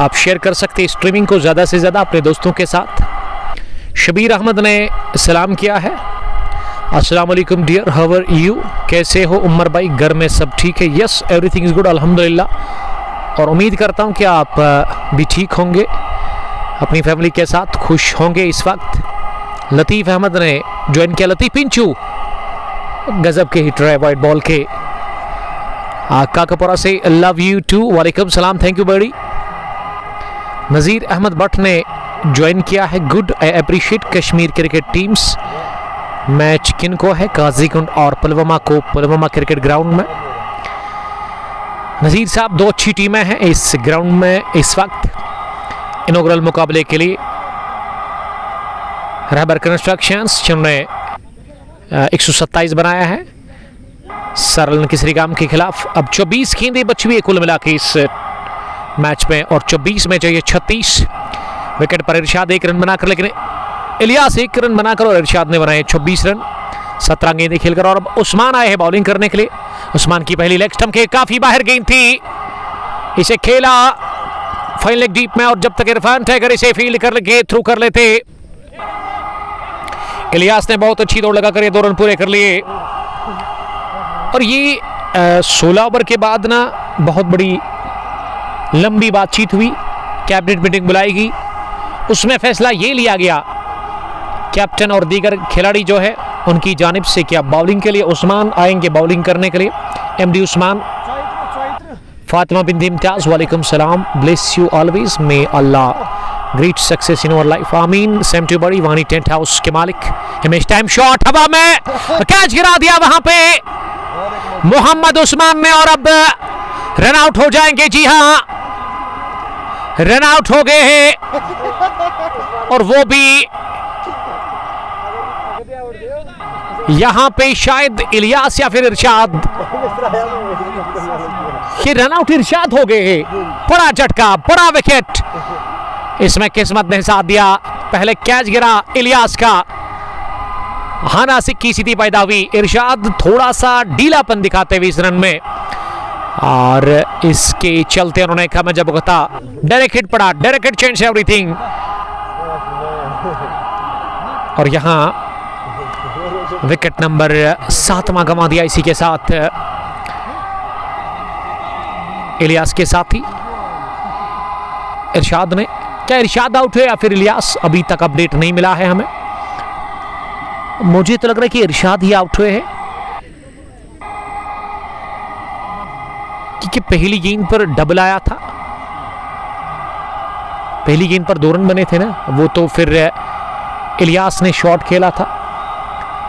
आप शेयर कर सकते हैं स्ट्रीमिंग को ज़्यादा से ज़्यादा अपने दोस्तों के साथ। शबीर अहमद ने सलाम किया है। अस्सलाम वालेकुम डियर, हाउ आर यू? कैसे हो उमर भाई? घर में सब ठीक है? यस एवरीथिंग इज गुड अल्हम्दुलिल्लाह। और उम्मीद करता हूँ कि आप भी ठीक होंगे, अपनी फैमिली के साथ खुश होंगे इस वक्त। लतीफ़ अहमद ने ज्वाइन किया। लतीफ़ पिंचू गजब के हिटर है वाइट बॉल के। काकापुरा से लव यू टू। वालेकुम सलाम, थैंक यू बड़ी। नज़ीर अहमद भट्ट ने ज्वाइन किया है। Good, I appreciate Kashmir cricket teams. Match किन को है? काजीकुंड और पुलवामा को, पुलवामा क्रिकेट ग्राउंड में। नज़ीर साहब, दो अच्छी टीमें हैं इस ग्राउंड में इस वक्त इनॉग्रल मुकाबले के लिए। रहबर कंस्ट्रक्शंस जिन्होंने 127 बनाया है सरलन किसरी गाम के खिलाफ। अब 24 गेंदें बची हुई है कुल मिला के इस मैच में, और 24 में चाहिए 36। विकेट पर इरशाद 1 रन बनाकर, लेकिन इलियास 1 रन बनाकर और इरशाद ने बनाए 26 रन 17 गेंदें खेलकर। और अब उस्मान आए हैं बॉलिंग करने के लिए। उस्मान की पहली लेग स्टंप के काफी बाहर गेंद थी, इसे खेला फाइन लेग डीप में, और जब तक इरफान टाइगर इसे फील्ड कर के थ्रू कर लेते, इलियास ने बहुत अच्छी दौड़ लगाकर ये 2 रन पूरे कर लिए। और ये 16 ओवर के बाद ना बहुत बड़ी लंबी बातचीत हुई, कैबिनेट मीटिंग बुलाई गई, उसमें फैसला ये लिया गया कैप्टन और दीगर खिलाड़ी जो है उनकी जानिब से क्या बॉलिंग के लिए उस्मान आएंगे बॉलिंग करने के लिए। एमडी उस्मान। फातिमा बिन इम्तियाज, वालेकुम सलाम, bless you always, may Allah great success in your life, आमीन। सेम टू बड़ी। वानी टेंट हाउस के मालिक। हिमेश टाइम शॉट हवा में, कैच गिरा दिया वहां पे मोहम्मद उस्मान ने, और अब रन आउट हो जाएंगे। जी हां, रन आउट हो गए हैं, और वो भी यहां पे शायद इलियास या फिर इरशाद। ये रन आउट इरशाद हो गए हैं। बड़ा झटका, बड़ा विकेट, इसमें किस्मत ने साथ दिया। पहले कैच गिरा इलियास का, हानासिक की स्थिति पैदा हुई। इरशाद थोड़ा सा ढीलापन दिखाते हुए इस रन में, और इसके चलते उन्होंने कहा मैं जब कहता डायरेक्ट हिट पड़ा, डायरेक्ट हिट चेंज एवरीथिंग। और यहां विकेट नंबर 7वां गंवा दिया। इसी के साथ इलियास के साथ ही इरशाद ने, क्या इरशाद आउट है या फिर इलियास, अभी तक अपडेट नहीं मिला है हमें। मुझे तो लग रहा है कि इरशाद ही आउट हुए हैं, कि पहली गेंद पर डबल आया था, पहली गेंद पर 2 रन बने थे ना, वो तो फिर इलियास ने शॉट खेला था।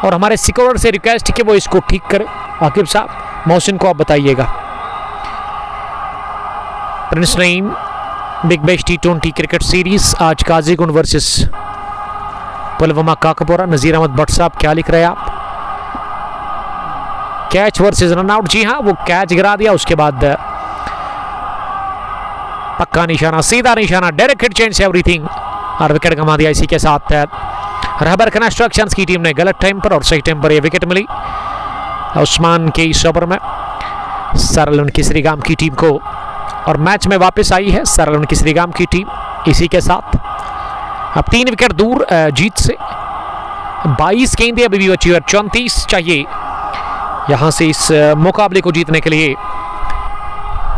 और हमारे स्कोरर से रिक्वेस्ट कि वो इसको ठीक करे। आकिब साहब, मोहसिन को आप बताइएगा। Prince Naeem big bash T20 cricket series, आज काजीगुंड वर्सेस पुलवामा काकपोरा। नजीर अहमद भट्ट साहब क्या लिख रहे हैं आप? Catch versus runout. जी हाँ, वो कैच गिरा दिया, उसके बाद पक्का निशाना, सीधा निशाना, डायरेक्ट हिट, चेंज एवरीथिंग, और विकेट गंवा दिया। इसी के साथ रहबर कंस्ट्रक्शंस की टीम ने गलत टाइम पर और सही टाइम पर यह विकेट मिली। उस्मान के इस ओवर में सरलन किसरीगाम की टीम को, और मैच में वापस आई है सरलन किसरीगाम की टीम। इसी के साथ अब 3 विकेट दूर जीत से। 22 गेंदें अभी भी बची है, 34 चाहिए यहां से इस मुकाबले को जीतने के लिए।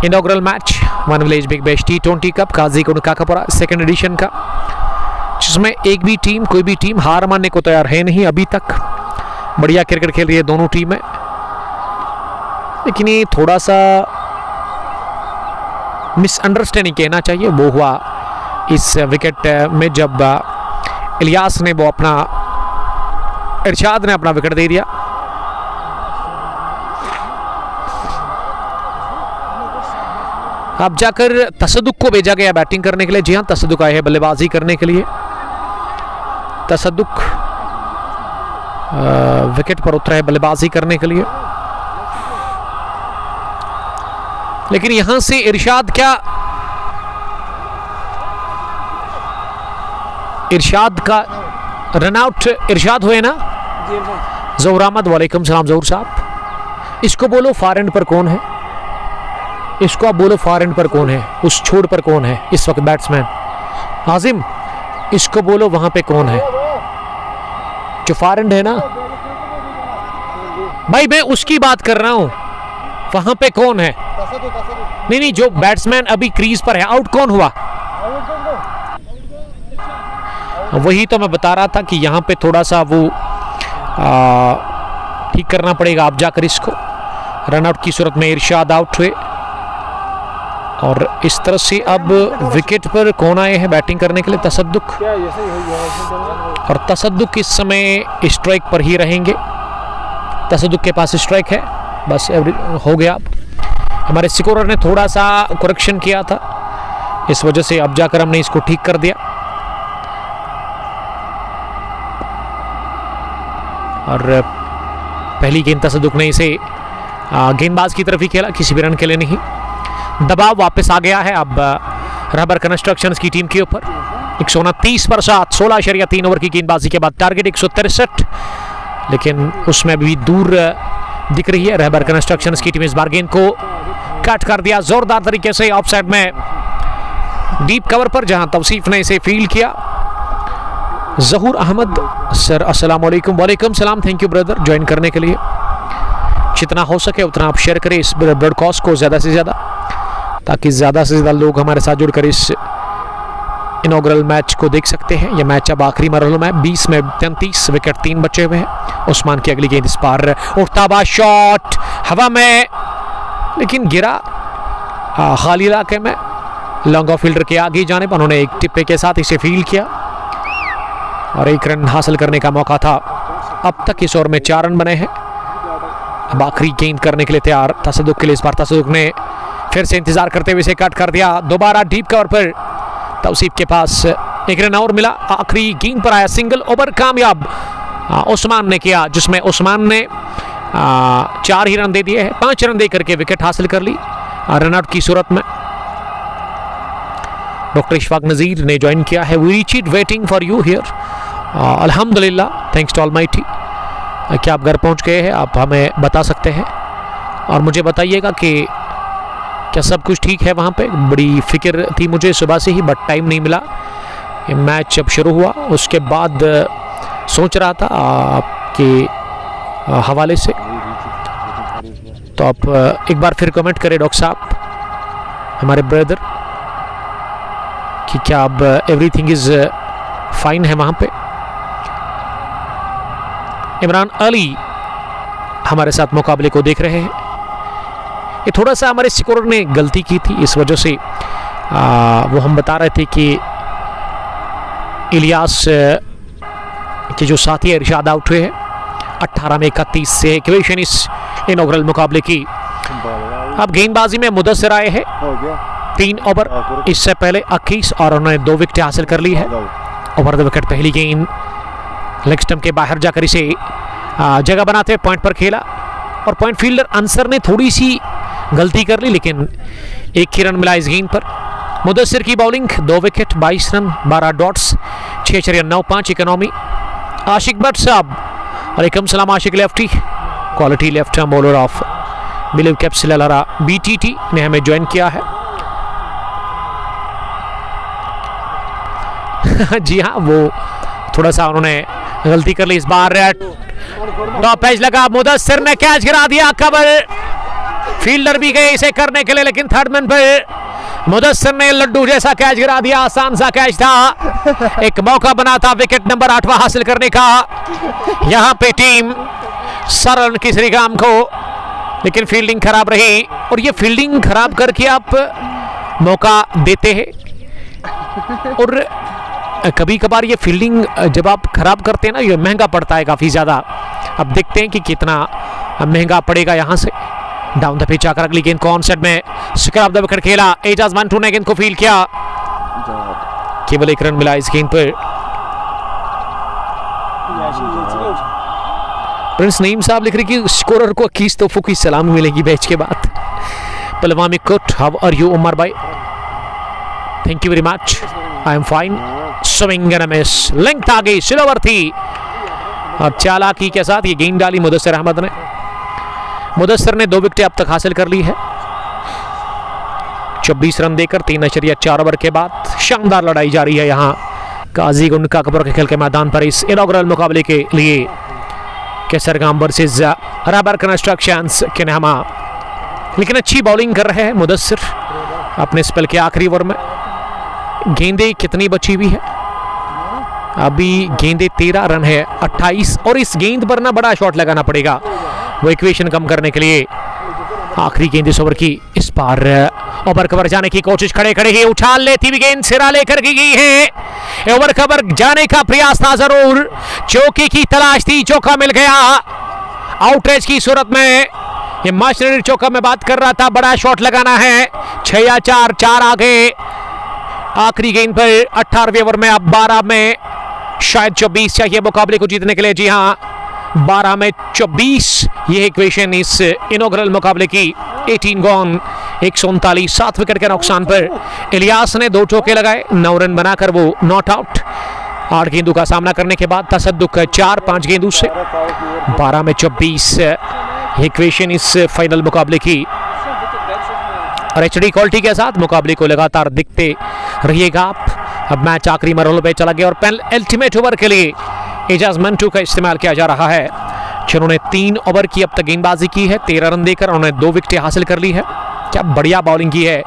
Inaugural match one village big bash T20 cup Qazigund Kakapora second edition का, जिसमें एक भी टीम, कोई भी टीम हार मानने को तैयार है नहीं अभी तक। बढ़िया क्रिकेट खेल रही है दोनों टीमें, लेकिन ये थोड़ा सा मिसअंडरस्टैंडिंग कहना चाहिए वो हुआ इस विकेट में, जब इलियास ने वो अपना, इरशाद ने अपना विकेट दे दिया। अब जाकर तसद्दुक को भेजा गया बैटिंग करने के लिए। जी हाँ, तसद्दुक आए हैं बल्लेबाजी करने के लिए। तसद्दुक विकेट पर उतरा है बल्लेबाजी करने के लिए, लेकिन यहां से इरशाद क्या, इरशाद का रनआउट, इरशाद हुए ना जहूर अहमद। वालेकुम सलाम जहूर साहब। इसको बोलो फार एंड पर कौन है, इसको आप बोलो फार एंड पर कौन है, उस छोड़ पर कौन है इस वक्त बैट्समैन। आजिम, इसको बोलो वहां पे कौन है जो फार एंड है ना भाई, मैं उसकी बात कर रहा हूं, वहां पे कौन है। नहीं नहीं, जो बैट्समैन अभी क्रीज पर है, आउट कौन हुआ, वही तो मैं बता रहा था कि यहां पे थोड़ा सा वो ठीक करना पड़ेगा आप जाकर इसको। रनआउट की सूरत में इरशाद आउट हुए, और इस तरह से अब विकेट पर कौन आए हैं बैटिंग करने के लिए, तसद्दुक। और तसद्दुक इस समय स्ट्राइक पर ही रहेंगे, तसद्दुक के पास स्ट्राइक है, बस हो गया। हमारे स्कोरर ने थोड़ा सा करेक्शन किया था, इस वजह से अब जाकर हमने इसको ठीक कर दिया। और पहली गेंद तसद्दुक ने इसे गेंदबाज की तरफ ही खेला, किसी भी रन के लिए नहीं। दबाव वापस आ गया है अब रहबर कंस्ट्रक्शंस की टीम के ऊपर। 129 पर 7, 16.3 ओवर की गेंदबाजी के बाद टारगेट 163, लेकिन उसमें भी दूर दिख रही है रहबर कंस्ट्रक्शंस की टीम। इस बार गेंद को कट कर दिया जोरदार तरीके से ऑफ साइड में, डीप कवर पर, जहां तौसीफ ने इसे फील्ड किया। जहूर अहमद सर, अस्सलाम वालेकुम। वालेकुम सलाम, थैंक यू ब्रदर ज्वाइन करने के लिए। जितना हो सके उतना आप शेयर करें इस ब्रॉडकास्ट को ज़्यादा से ज़्यादा, ताकि ज़्यादा से ज़्यादा लोग हमारे साथ जुड़कर इस इनॉग्रल मैच को देख सकते हैं। यह मैच अब आखिरी मरहलों में 20 में 33 विकेट 3 बचे हुए हैं। उस्मान की अगली गेंद, इस पार उठता हुआ शॉट हवा में, लेकिन गिरा खाली इलाके में, लॉन्ग ऑफ फील्डर के आगे जाने पर उन्होंने एक टिप्पे के साथ इसे फील्ड किया और 1 रन हासिल करने का मौका था। अब तक इस ओवर में 4 रन बने हैं। अब आखिरी गेंद करने के लिए तैयार तसद्दुक के लिए। इस बार तसद्दुक ने फिर से इंतजार करते हुए इसे कट कर दिया, दोबारा डीप कवर पर तौसीफ के पास 1 रन और मिला। आखिरी गेंद पर आया सिंगल, ओवर कामयाब उस्मान ने किया, जिसमें उस्मान ने 4 ही रन दे दिए हैं, 5 रन दे करके विकेट हासिल कर ली रनआउट की सूरत में। डॉक्टर इशफाक नज़ीर ने ज्वाइन किया है। We reach waiting for you here, अल्हम्दुलिल्लाह, थैंक्स टू ऑलमाइटी। क्या आप घर पहुंच गए हैं, आप हमें बता सकते हैं और मुझे बताइएगा कि क्या सब कुछ ठीक है वहाँ पे। बड़ी फिक्र थी मुझे सुबह से ही, बट टाइम नहीं मिला। ये मैच जब शुरू हुआ उसके बाद सोच रहा था आपके हवाले से, तो आप एक बार फिर कमेंट करें डॉक्टर साहब, हमारे ब्रदर, कि क्या अब एवरीथिंग इज फाइन है वहाँ पे। इमरान अली हमारे साथ मुकाबले को देख रहे हैं। ये थोड़ा सा हमारे स्कोरर ने गलती की थी, इस वजह से वो हम बता रहे थे कि इलियास के जो साथी है इरशाद आउट हुए हैं। 18 में 31 से इक्वेशन इस इनॉग्रल मुकाबले की। अब गेंदबाजी में मुदस्सिर आए हैं, हो गया 3 ओवर, इससे पहले 21 और उन्होंने 2 विकेट हासिल कर ली है। ओवर द विकेट पहली गेंद लेग स्टंप के बाहर जाकर इसे जगह बनाते हुए पॉइंट पर खेला और पॉइंट फील्डर अंसर ने थोड़ी सी गलती कर ली, लेकिन 1 ही रन मिला इस गेंद पर। मुदस्सिर की bowling, 2 wicket 22 run 12 dots 6.95 economy. Ashiq Bhat साहब, वालेकुम सलाम Ashiq lefty, quality left arm bowler of बिलीव कैप्सिल लरा BTT ने हमें ज्वाइन किया है। जी हाँ, वो थोड़ा सा उन्होंने गलती कर ली इस बार। टॉप एज लगा, मुदस्सिर ने कैच गिरा दिया, कवर फील्डर भी गए इसे करने के लिए, लेकिन थर्ड मैन पर मुदस्सिर ने लड्डू जैसा कैच गिरा दिया। आसान सा कैच था, एक मौका बना था विकेट नंबर 8वां हासिल करने का। यहां पे टीम सरल किसी काम को, लेकिन फील्डिंग खराब रही और ये फील्डिंग खराब करके आप मौका देते हैं और कभी कभार ये फील्डिंग जब आप खराब करते हैं ना, ये महंगा पड़ता है काफ़ी ज़्यादा। अब देखते हैं कि कितना महंगा पड़ेगा यहाँ से। डाउन द पिच आकर अगली गेंद को ऑन साइड में स्क्वायर ऑफ द विकेट खेला। एजाज मंटू ने गेंद को फील्ड किया, केवल 1 रन मिला इस गेंद पर। प्रिंस नईम साहब लिख रहे कि स्कोरर को 21 तोहफों की सलामी मिलेगी मैच के बाद। पलवामी कोट, हाउ आर यू उमर भाई? Thank you very much, I am fine. Swing and miss, length आ गई, स्लोवर थी और चालाकी के साथ ये गेंद डाली मुदस्सिर अहमद ने। मुदस्सिर ने 2 विकेट अब तक हासिल कर ली है, 24 रन देकर 3.4 ओवर के बाद। शानदार लड़ाई जारी है यहाँ काजी गुंड काकपुर के खेल के मैदान पर इस इनॉग्रल मुकाबले के लिए। केसरगाम वर्सेस रबर कंस्ट्रक्शंस के नामा, लेकिन अच्छी बॉलिंग कर रहे हैं मुदस्सिर अपने स्पेल के आखिरी ओवर में। गेंदें कितनी बची हुई है? अभी गेंदें 13 रन है, 28, और इस गेंद पर ना बड़ा शॉट लगाना पड़ेगा वो इक्वेशन कम करने के लिए। आखिरी गेंद इस ओवर की, इस बार ओवर कवर जाने की कोशिश खड़े खड़े ही उछाल लेती हुई गेंद सिरा लेकर की गई है। ओवर कवर जाने का प्रयास था जरूर, चौके की तलाश थी, चौका मिल गया। आउटरेज की सूरत में ये मशीनरी चौका में बात कर रहा था, बड़ा शॉट लगाना है। 6 या 4 आगे। आखिरी गेंद पर 18वें ओवर में, अब 12 में शायद 24 चाहिए मुकाबले को जीतने के लिए। जी हाँ, 12 में 24 ये इक्वेशन इस इनॉग्रल मुकाबले की। 18 गॉन, 139, 7 विकेट के नुकसान पर इलियास ने 2 चौके लगाए, 9 रन बनाकर वो नॉट आउट। 8 गेंदों का सामना करने के बाद तसद्दुक 4-5 गेंदों से 12 में 24 इक्वेशन इस फाइनल मुकाबले की। और HD क्वालिटी के साथ मुकाबले को लगातार दिखते रहिएगा आप। अब मैच आखिरी मरहले पे चला गया और अल्टीमेट ओवर के लिए एजाज मंटू का इस्तेमाल किया जा रहा है, जिन्होंने 3 ओवर की अब तक गेंदबाजी की है। 13 रन देकर उन्होंने 2 विकेटें हासिल कर ली है। क्या बढ़िया बॉलिंग की है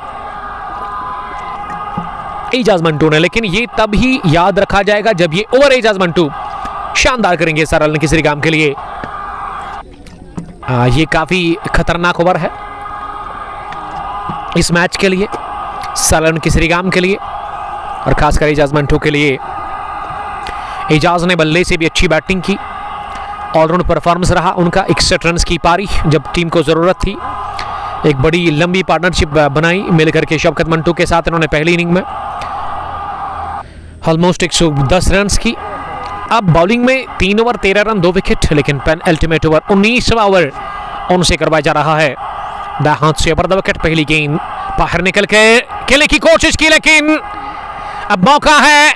एजाज मंटू ने, लेकिन ये तब ही याद रखा जाएगा जब ये ओवर एजाज मंटू शानदार करेंगे सरल किसी काम के लिए। ये काफी खतरनाक ओवर है इस मैच के लिए, सरल किसी काम के लिए और खासकर एजाज मंटू के लिए। एजाज ने बल्ले से भी अच्छी बैटिंग की, ऑलराउंड परफॉर्मेंस रहा उनका। 61 रन की पारी जब टीम को जरूरत थी। एक बड़ी लंबी पार्टनरशिप बनाई मिलकर के शौकत मंटू के साथ इन्होंने पहली इनिंग में ऑलमोस्ट 110 रन की। अब बॉलिंग में 3 ओवर 13 रन 2 विकेट, लेकिन अल्टीमेट ओवर 19वां ओवर उनसे करवाया जा रहा है। दाएं हाथ से ओवर द विकेट, पहली गेंद बाहर निकल के खेलने की कोशिश की, लेकिन अब मौका है,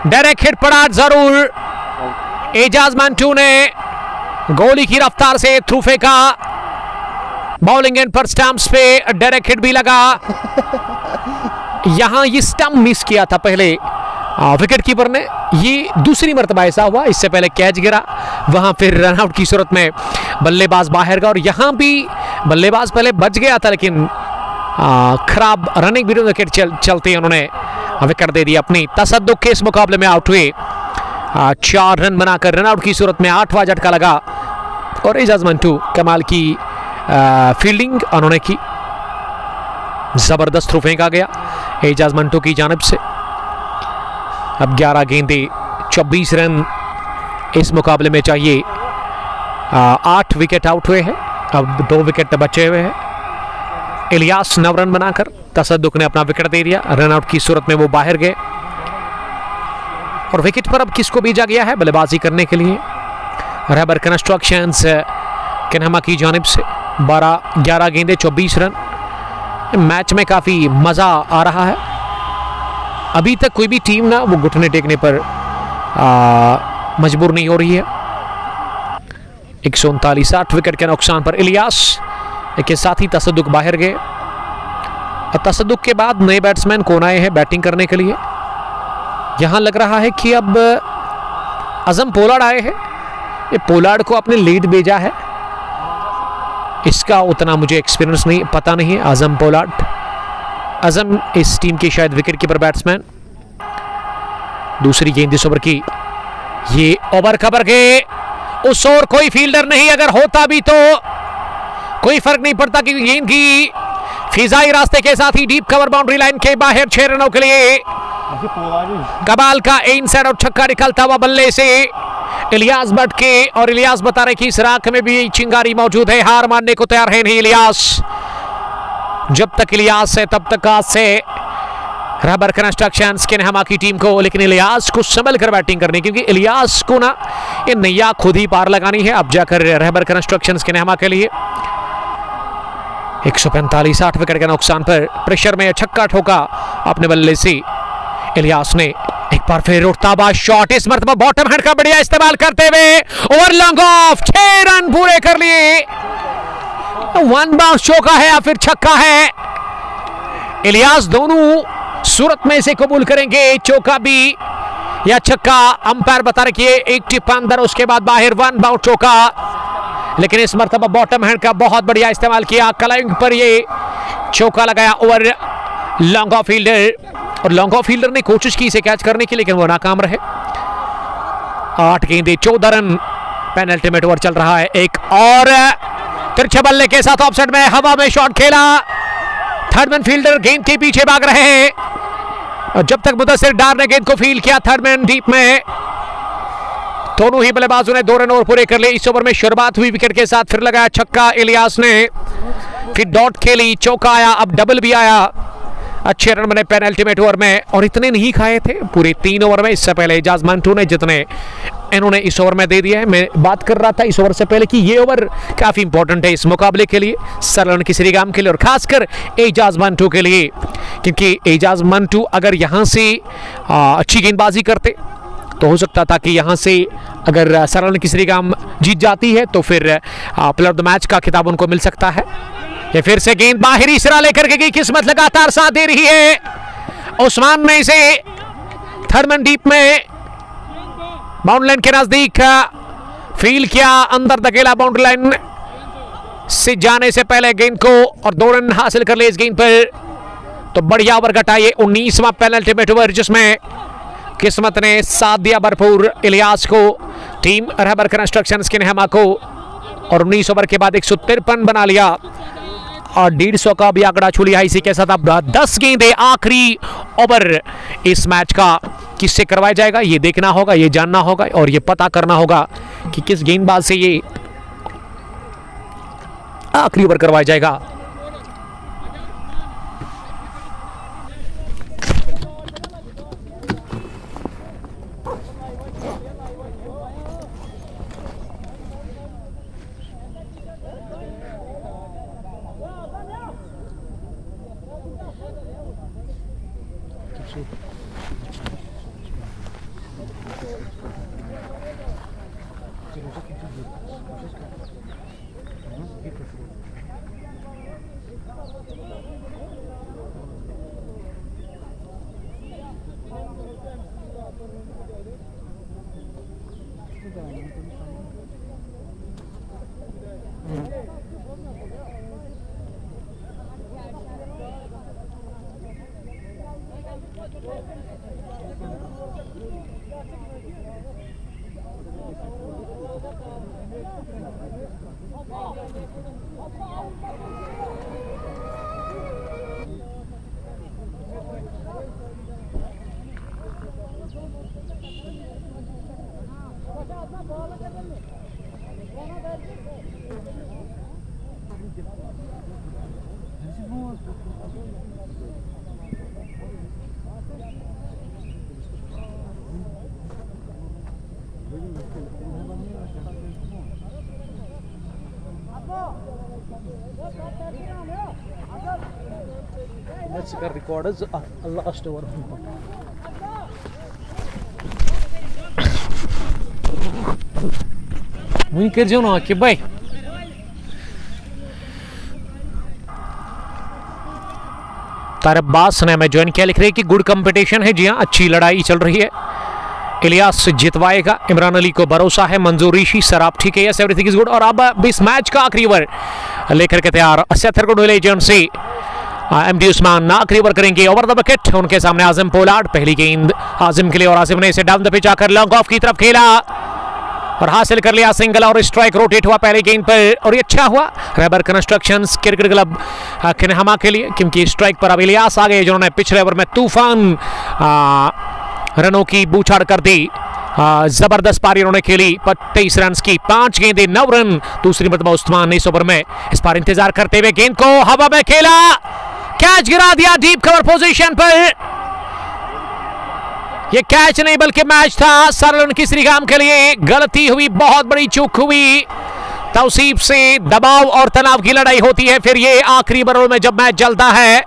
डायरेक्ट हिट पड़ा जरूर। एजाज मंटू ने गोली की रफ्तार से थ्रू फेंका, बॉलिंग एंड पर स्टंप्स पे डायरेक्ट हिट भी लगा। यहां ये स्टंप मिस किया था पहले विकेट कीपर ने, ये दूसरी मर्तबा ऐसा हुआ। इससे पहले कैच गिरा, वहां फिर रनआउट की सूरत में बल्लेबाज बाहर गया और यहां भी बल्लेबाज पहले बच गया था, लेकिन खराब रनिंग विकेट चलते उन्होंने विकेट दे दी अपनी। तसद्दुक के इस मुकाबले में आउट हुए, 4 रन बनाकर रनआउट की सूरत में 8वां झटका लगा और एजाज मंटू कमाल की फील्डिंग उन्होंने की, जबरदस्त थ्रो फेंका गया एजाज मंटो की जानिब से। अब 11 गेंदे 24 रन इस मुकाबले में चाहिए। 8 विकेट आउट हुए हैं, अब 2 विकेट बचे हुए हैं। इलियास 9 रन बनाकर, तसद्दुक ने अपना विकेट दे दिया, रन आउट की सूरत में वो बाहर गए। और विकेट पर अब किसको भेजा गया है बल्लेबाजी करने के लिए? रहबर कंस्ट्रक्शंस किन्हमा की जानिब से। 11 गेंदे 24 रन। मैच में काफ़ी मज़ा आ रहा है। अभी तक कोई भी टीम ना वो घुटने टेकने पर मजबूर नहीं हो रही है। 139 8 विकेट के नुकसान पर इलियास के साथ ही तसद्दुक बाहर गए। और तसद्दुक के बाद नए बैट्समैन कौन आए हैं बैटिंग करने के लिए? यहां लग रहा है कि अब अजम पोलार्ड आए हैं। ये पोलार्ड को अपने लीड भेजा है, इसका उतना मुझे एक्सपीरियंस नहीं पता नहीं है। आजम पोलार्ड, अजम इस टीम के शायद विकेट कीपर बैट्समैन। दूसरी गेंद इस ओवर की, ये ओवर कवर के उस ओर कोई फील्डर नहीं, अगर होता भी तो कोई फर्क नहीं पड़ता कि गेंद की फिजाई रास्ते के साथ ही डीप कवर बाउंड्री लाइन के बाहर 6 रनों के लिए कबाल का इनसाइड आउट छक्का निकलता हुआ बल्ले से इलियास भट्ट के। और इलियास बता रहे कि इस राख में भी चिंगारी मौजूद है, हार मानने को तैयार है नहीं इलियास। जब तक इलियास है तब तक आज से रहबर कंस्ट्रक्शंस किन्हमा की टीम को, लेकिन इलियास को संभल कर बैटिंग करनी, क्योंकि इलियास को ना ये नैया खुद ही पार लगानी है अब जाकर रहबर कंस्ट्रक्शंस किन्हमा के लिए। 145 8 विकेट के नुकसान पर प्रेशर में छक्का ठोका अपने बल्ले से इलियास ने। एक बार फिर उठता हुआ शॉट, इस मर्तबा बॉटम हैंड का बढ़िया इस्तेमाल करते हुए ओवर लॉन्ग ऑफ, 6 रन पूरे कर लिए। 1 बाउंस चौका है या फिर छक्का है, इलियास दोनों सूरत में से कबूल करेंगे, चौका भी या छक्का। अंपायर बता रहे कि एक टिप अंदर, उसके बाद बाहर 1 बाउंस चौका। लेकिन इस मर्तबा बॉटम हैंड का बहुत बढ़िया इस्तेमाल किया, कलाइंग पर ये चौका लगाया ओवर लॉन्ग ऑफ फील्डर। और लॉन्ग ऑफ फील्डर ने कोशिश की इसे कैच करने की, लेकिन वो नाकाम रहे। 8 गेंदे 14 रन, पेनल्टी में ओवर चल रहा है। एक और तिरछे बल्ले के साथ ऑफसाइड में हवा में शॉट खेला, थर्डमैन फील्डर गेंद के पीछे भाग रहे हैं। और जब तक मुदस्सिर डार ने गेंद को फील्ड किया थर्डमैन डीप में, दोनों ही बल्लेबाजों ने 2 रन और पूरे कर लिए। इस ओवर में शुरुआत हुई विकेट के साथ, फिर लगाया छक्का इलियास ने, फिर डॉट खेली, चौका आया, अब डबल भी आया। अच्छे रन बने पेनल्टी ओवर में, और इतने नहीं खाए थे पूरे 3 ओवर में। इससे पहले एजाज मंटू ने जितने इन्होंने इस ओवर में दे दिया है। मैं बात कर रहा था इस ओवर से पहले कि ये ओवर काफी इंपॉर्टेंट है इस मुकाबले के लिए, सरलन किसरीगाम के लिए, और खासकर एजाज मंटू के लिए, क्योंकि एजाज मंटू अगर यहां से अच्छी गेंदबाजी करते तो हो सकता था कि यहां से अगर सरलन किसरीगाम जीत जाती है तो फिर प्लेयर ऑफ द मैच का खिताब उनको मिल सकता है। ये फिर से गेंद बाहरी सिरा लेकर के गई, किस्मत लगातार साथ दे रही है। उस्मान ने इसे थर्डमैन डीप में बाउंड्री लाइन के नजदीक फील किया, अंदर धकेला बाउंड्री लाइन से जाने से पहले गेंद को, और 2 रन हासिल कर लिए इस गेंद पर। तो बढ़िया ओवर घटाइए 19वां पेनल्टी ओवर, जिसमें किस्मत ने साथ दिया भरपूर इलियास को, टीम रहबर कंस्ट्रक्शंस किन्हमा को। और 19 ओवर के बाद 153 बना लिया और 150 का भी आंकड़ा छू लिया। इसी के साथ अब 10 गेंदे आखिरी ओवर इस मैच का किससे करवाया जाएगा ये देखना होगा, ये जानना होगा और ये पता करना होगा कि किस गेंदबाज से ये आखिरी ओवर करवाया जाएगा। Let's record as last over. वहीं कर जाओ ना कि भाई तारब बास ने हमें ज्वाइन किया, लिख रहे हैं कि गुड कंपटीशन है। जी हाँ, अच्छी लड़ाई चल रही है। इलियास जितवाएगा, इमरान अली को भरोसा है, मंजूर ऋषि सर आप ठीक है, यस एवरीथिंग इज गुड। और अब इस मैच का आखिरी ओवर लेकर के तैयार सेथर को ढोले एजेंसी एमडी उस्मान आखिरी ओवर करेंगे ओवर द विकेट। उनके सामने आजिम पोलार्ड, पहली गेंद आजिम के लिए और आजिम ने इसे डाउन द पिच आकर लॉन्ग ऑफ की तरफ खेला और हासिल कर लिया सिंगल और स्ट्राइक रोटेट हुआ पहली गेंद पर और ये अच्छा हुआ रहबर कंस्ट्रक्शंस क्रिकेट क्लब खिनहमा के लिए, क्योंकि स्ट्राइक पर अब इलियास आ गए जिन्होंने पिछले ओवर में तूफान रनों की बूछाड़ कर दी। जबरदस्त पारी उन्होंने खेली, 23 रन की 5 गेंदें 9 रन। दूसरी मरतबा उस्मान इस ओवर में इस बार इंतजार करते हुए गेंद को हवा में खेला, कैच गिरा दिया डीप कवर पोजीशन पर। ये कैच नहीं बल्कि मैच था। सरलन की श्रीगाम के लिए गलती हुई, बहुत बड़ी चूक हुई। तौसीफ से दबाव और तनाव की लड़ाई होती है फिर ये आखिरी ओवरों में जब मैच चलता है,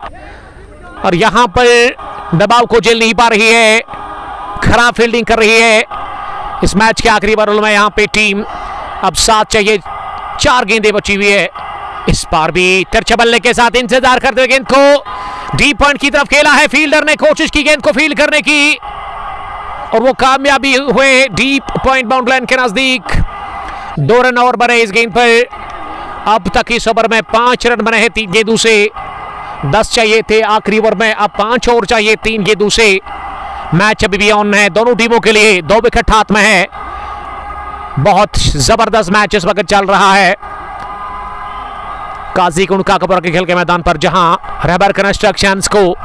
और यहां पर दबाव को झेल नहीं पा रही है, खराब फील्डिंग कर रही है। इस मैच के आखिरी ओवरों में यहां पे टीम अब 7 चाहिए, 4 गेंदें बची हुई है। इस बार भी तिरछे बल्ले के साथ इंतजार करते हुए गेंद को डीप पॉइंट की तरफ खेला है। फील्डर ने कोशिश की गेंद को फील्ड करने की और वो कामयाबी हुए डीप पॉइंट बाउंड्री लाइन के नजदीक। 2 रन और बने इस गेंद पर। अब तक इस ओवर में 5 रन बने हैं 3 गेंदों से, 10 चाहिए थे आखिरी ओवर में, अब 5 और चाहिए 3 गेंदों से। मैच अभी भी ऑन है दोनों टीमों के लिए, 2 विकेट हाथ में है। बहुत जबरदस्त मैच इस वक्त चल रहा है काजी कुंडका कपूर के खेल के मैदान पर, जहां रहबर कंस्ट्रक्शंस को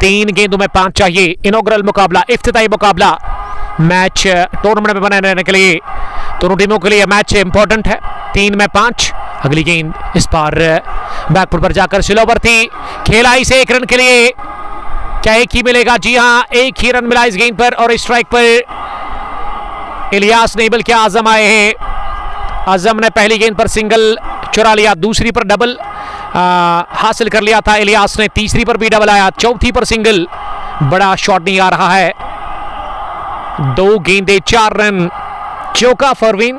3 गेंदों में 5 चाहिए। इनॉग्रल मुकाबला, इफ्तिताई मुकाबला, मैच टूर्नामेंट में बने रहने के लिए दोनों टीमों के लिए मैच इंपॉर्टेंट है। 3 में 5। अगली गेंद इस बार बैकफुट पर जाकर स्लोवर थी, खेला इसे 1 रन के लिए। क्या एक ही मिलेगा? जी हां, 1 ही रन मिला इस गेंद पर और स्ट्राइक पर इलियास नहीं बल्कि आजम आए हैं। आजम ने पहली गेंद पर सिंगल चुरा लिया, दूसरी पर डबल हासिल कर लिया था इलियास ने, तीसरी पर भी डबल आया, चौथी पर सिंगल। बड़ा शॉट नहीं आ रहा है। 2 गेंदें 4 रन, चौका फॉरविन।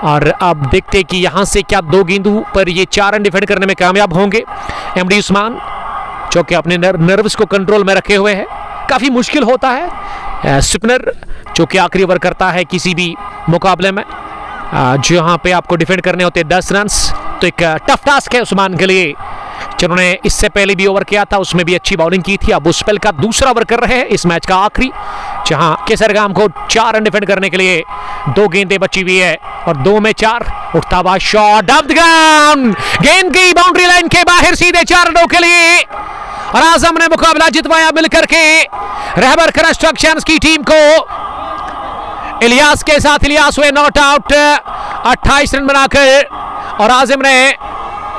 और अब देखते कि यहां से क्या 2 गेंदों पर ये 4 रन डिफेंड करने में कामयाब होंगे एमडी उस्मान, जो कि अपने नर्व्स को कंट्रोल में रखे हुए हैं। काफी मुश्किल होता है स्पिनर जो कि आखिरी ओवर करता है किसी भी मुकाबले में, जहां पे आपको डिफेंड करने होते 10 रन, तो एक टफ टास्क है उस्मान के लिए, जिन्होंने इससे पहले भी ओवर किया था, उसमें भी अच्छी बॉलिंग की थी। अब उस स्पेल का दूसरा ओवर कर रहे हैं इस मैच का आखिरी, जहां केसरगाम को 4 रन डिफेंड करने के लिए 2 गेंदें बची हुई है और 2 में 4। उठता हुआ शॉट ऑफ द ग्राउंड, गेंद की बाउंड्री लाइन के बाहर सीधे 4 रनों के लिए, और आजम ने मुकाबला जितवाया मिलकर के रहबर कंस्ट्रक्शंस की टीम को। इलियास के साथ इलियास हुए नॉट आउट 28 रन बनाकर, और आजिम ने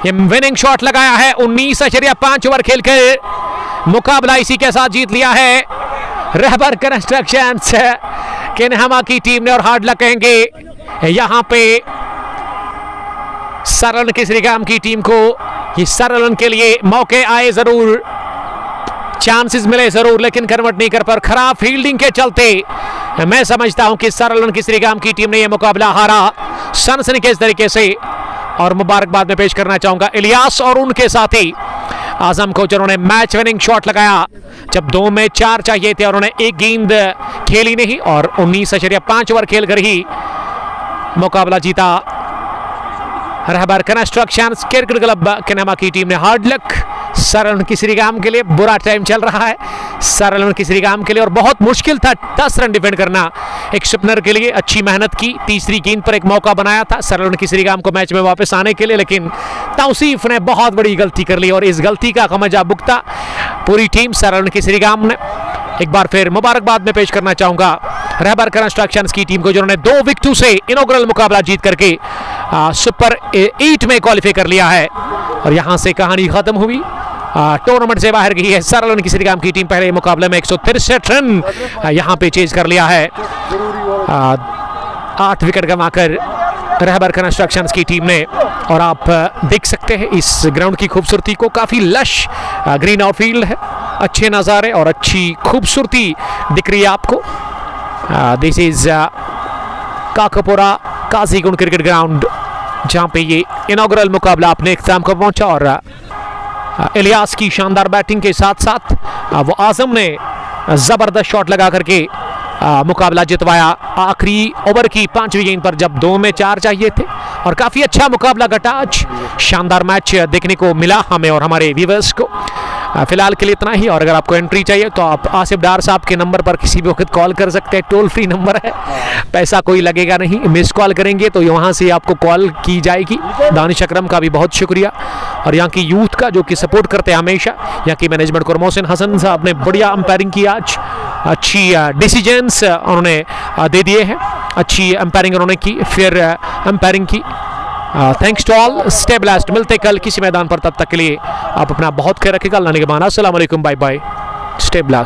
ये विनिंग शॉट लगाया है। 19.5 ओवर खेलकर मुकाबला इसी के साथ जीत लिया है रहबर कंस्ट्रक्शंस खिनहमा की टीम ने, और हार्ड लक कहेंगे यहां पे सरलन की श्रीगाम की टीम को। ये सरलन के लिए मौके आए जरूर, चांसेस मिले जरूर, लेकिन कन्वर्ट नहीं कर पर खराब फील्डिंग के चलते मैं समझता हूं कि सरलन की श्रीगाम की टीम ने यह मुकाबला हारा सनसनीखेज तरीके से। और मुबारकबाद में पेश करना चाहूंगा इलियास और उनके साथी आजम को, जिन्होंने मैच विनिंग शॉट लगाया जब 2 में 4 चाहिए थे और उन्होंने 1 गेंद खेली नहीं, और 19.5 ओवर खेलकर ही मुकाबला जीता रहबर कंस्ट्रक्शंस क्रिकेट क्लब खिनहमा की टीम ने। हार्ड लक सरलन की श्रीगाम के लिए, बुरा टाइम चल रहा है सारा 11 किसी काम के लिए, और बहुत मुश्किल था 10 रन डिफेंड करना एक स्पिनर के लिए। अच्छी मेहनत की, तीसरी गेंद पर एक मौका बनाया था सारा 11 किसी काम को मैच में वापस आने के लिए, लेकिन तौसीफ ने बहुत बड़ी गलती कर ली और इस गलती का खमियाजा भुगता पूरी टीम सारा 11 किसी काम ने। एक बार फिर मुबारकबाद में पेश करना चाहूंगा रहबर कंस्ट्रक्शंस की टीम को, जिन्होंने 2 विकेटों से इनॉग्रल मुकाबला जीत करके सुपर 8 में क्वालिफाई कर लिया है। और यहां से कहानी खत्म हुई, टूर्नामेंट से बाहर गई है सारा 11 किसी काम की टीम। पहले मुकाबले में 163 रन यहां पे चेज कर लिया है, 8 विकेट गंवाकर रहबर कंस्ट्रक्शंस की टीम ने। और आप देख सकते हैं इस ग्राउंड की खूबसूरती को, काफी लश ग्रीन आउटफील्ड है, अच्छे नज़ारे और अच्छी खूबसूरती दिख रही है आपको। This is Kakapora Kazigund cricket ground, जहां पे ये इनॉग्रल मुकाबला अपने इख्तिताम को पहुंचा। और इलियास की शानदार बैटिंग के साथ साथ वो आजम ने जबरदस्त शॉट लगा करके मुकाबला जितवाया आखिरी ओवर की 5वीं गेंद पर, जब 2 में 4 चाहिए थे। और काफी अच्छा मुकाबला घटा आज, शानदार मैच देखने को मिला हमें और हमारे व्यूअर्स को। फिलहाल के लिए इतना ही, और अगर आपको एंट्री चाहिए तो आप आसिफ डार साहब के नंबर पर किसी भी वक्त कॉल कर सकते हैं, टोल फ्री नंबर है, पैसा कोई लगेगा नहीं। मिस कॉल करेंगे तो वहाँ से आपको कॉल की जाएगी। दानिश अकरम का भी बहुत शुक्रिया, और यहाँ की यूथ का जो कि सपोर्ट करते हैं हमेशा। यहाँ की मैनेजमेंट को मोहसिन हसन साहब ने बढ़िया अंपायरिंग की आज, अच्छी डिसीजंस उन्होंने दे दिए हैं, अच्छी अंपायरिंग उन्होंने की, फिर अंपायरिंग की। Thanks to all, stay blessed. मिलते कल किसी मैदान पर, तब तक के लिए आप अपना बहुत ख्याल रखिएगा। अल्लाह ने के माना, अस्सलाम वालेकुम, बाय बाय, स्टे ब्लेस्ड।